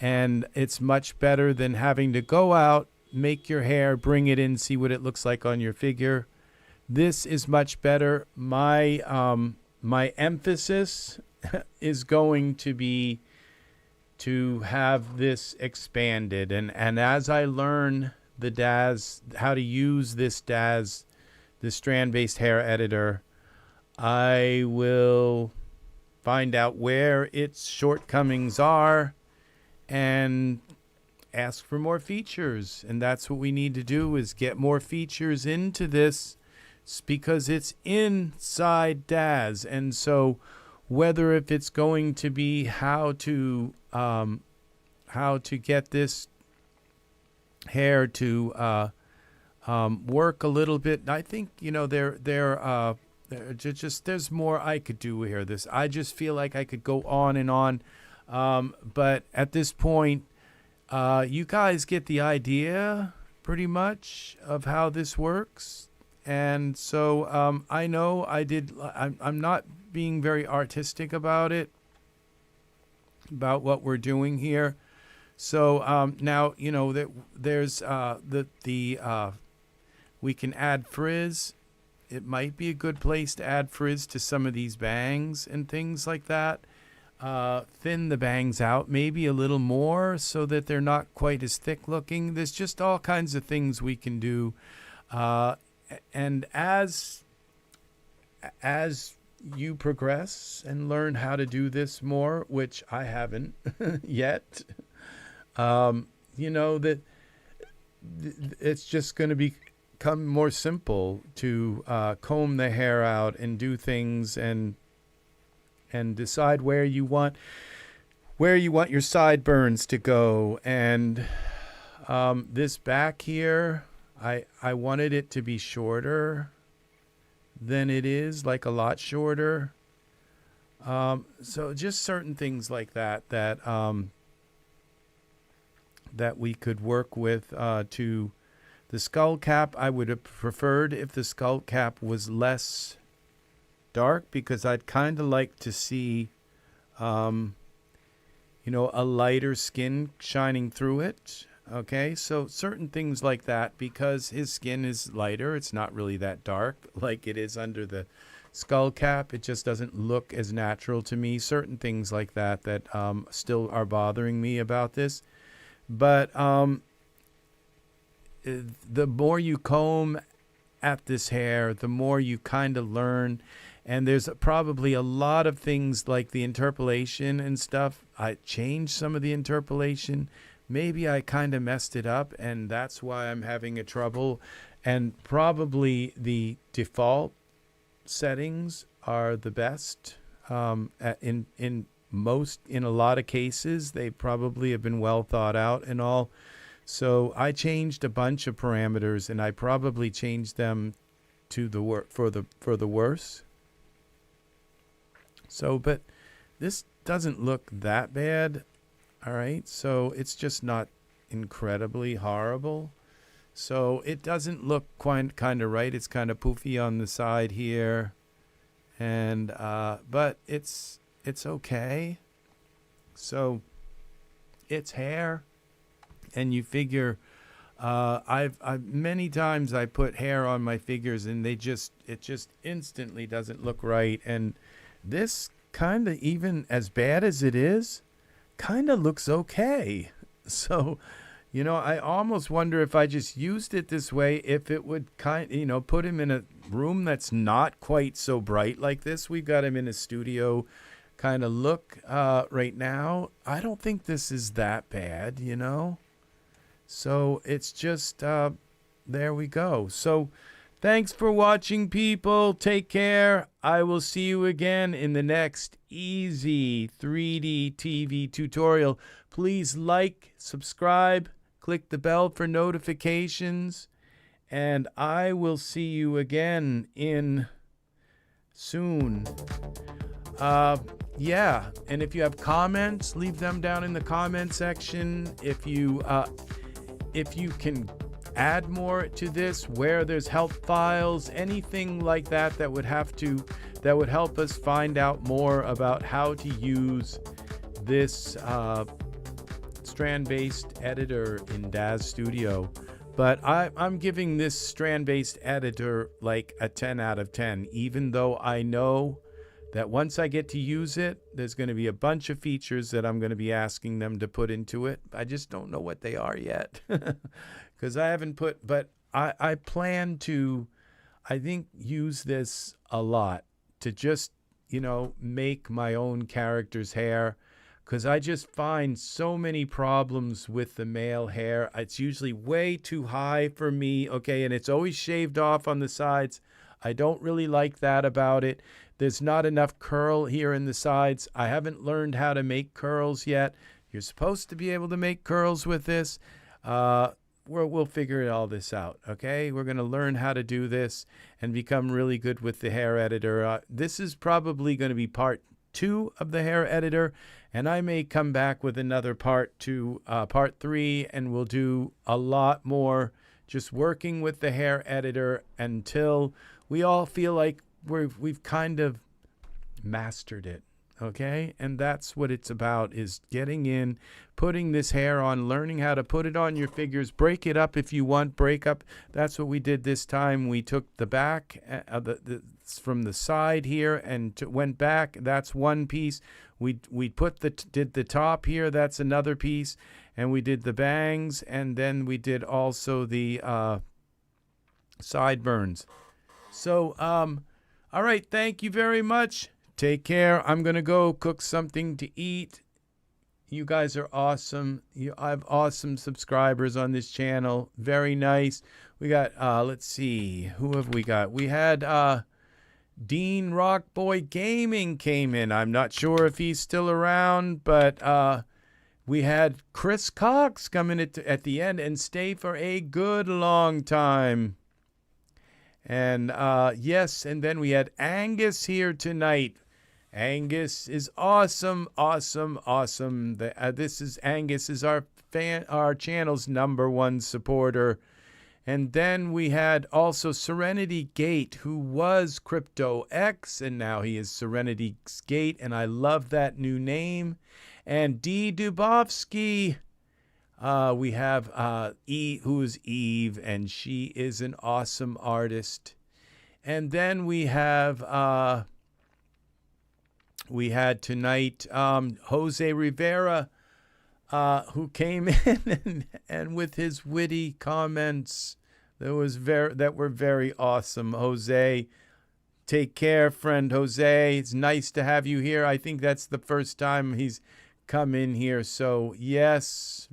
And it's much better than having to go out, make your hair, bring it in, see what it looks like on your figure. This is much better. My emphasis is going to be to have this expanded. And as I learn the Daz, how to use this Daz, the Strand-Based Hair Editor, I will find out where its shortcomings are and ask for more features. And that's what we need to do, is get more features into this, because it's inside Daz. And so whether if it's going to be how to get this hair to work a little bit, I think, you know, there's more I could do here. I just feel like I could go on and on. But at this point, you guys get the idea pretty much of how this works. And so I know I'm not being very artistic about it, about what we're doing here. So now, you know, there's we can add frizz. It might be a good place to add frizz to some of these bangs and things like that. Thin the bangs out maybe a little more so that they're not quite as thick looking. There's just all kinds of things we can do. And as you progress and learn how to do this more, which I haven't yet, you know, that it's just going to become more simple to comb the hair out and do things and decide where you want your sideburns to go. And this back here, I wanted it to be shorter than it is, like a lot shorter. So just certain things like that we could work with. To the skull cap, I would have preferred if the skull cap was less dark, because I'd kind of like to see, you know, a lighter skin shining through it. Okay, so certain things like that, because his skin is lighter, it's not really that dark like it is under the skull cap. It just doesn't look as natural to me. Certain things like that still are bothering me about this. But the more you comb at this hair, the more you kind of learn. And there's probably a lot of things like the interpolation and stuff. I changed some of the interpolation. Maybe I kind of messed it up, and that's why I'm having a trouble. And probably the default settings are the best. In a lot of cases, they probably have been well thought out and all. So I changed a bunch of parameters, and I probably changed them to for the worse. So, but this doesn't look that bad. All right, so it's just not incredibly horrible. So it doesn't look quite kind of right. It's kind of poofy on the side here, and but it's okay. So it's hair, and you figure I've many times I put hair on my figures, and it just instantly doesn't look right. And this kind of, even as bad as it is, kind of looks okay. So, you know, I almost wonder if I just used it this way, if it would put him in a room that's not quite so bright like this. We've got him in a studio kind of look right now. I don't think this is that bad, you know. So it's just there we go. So thanks for watching, people. Take care. I will see you again in the next EZ3DTV tutorial. Please like, subscribe, click the bell for notifications, and I will see you again in soon. Yeah, and if you have comments, leave them down in the comment section. If you can add more to this, where there's help files, anything like that that would help us find out more about how to use this strand-based editor in Daz Studio. But I'm giving this strand-based editor like a 10 out of 10, even though I know that once I get to use it, there's going to be a bunch of features that I'm going to be asking them to put into it. I just don't know what they are yet because I haven't put, but I plan to, I think, use this a lot to just, you know, make my own character's hair, because I just find so many problems with the male hair. It's usually way too high for me, okay, and it's always shaved off on the sides. I don't really like that about it. There's not enough curl here in the sides. I haven't learned how to make curls yet. You're supposed to be able to make curls with this. We'll figure all this out, okay? We're going to learn how to do this and become really good with the hair editor. This is probably going to be part 2 of the hair editor, and I may come back with another part 3, and we'll do a lot more just working with the hair editor until we all feel like we've kind of mastered it, okay? And that's what it's about, is getting in, putting this hair on, learning how to put it on your figures, break it up if you want, break up. That's what we did this time. We took the back from the side here and went back. That's one piece. We did the top here. That's another piece. And we did the bangs, and then we did also the sideburns. So, all right, thank you very much. Take care. I'm going to go cook something to eat. You guys are awesome. I have awesome subscribers on this channel. Very nice. We got, let's see, who have we got? We had Dean Rockboy Gaming came in. I'm not sure if he's still around, but we had Chris Cox come in at the end and stay for a good long time. And yes, and then we had Angus here tonight. Angus is awesome, awesome, awesome. Angus is our channel's #1 supporter. And then we had also Serenity Gate, who was Crypto X, and now he is Serenity Gate, and I love that new name. And D. Dubovsky. We have who is Eve, and she is an awesome artist. And then we have we had tonight Jose Rivera, who came in and with his witty comments that were very awesome. Jose, take care, friend Jose. It's nice to have you here. I think that's the first time he's come in here. So yes.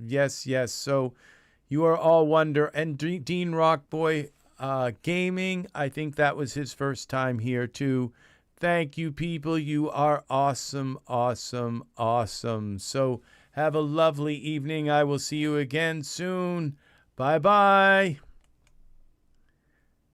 So you are all wonder. And Dean Rockboy Gaming, I think that was his first time here too. Thank you, people. You are awesome, awesome, awesome. So have a lovely evening. I will see you again soon. Bye-bye.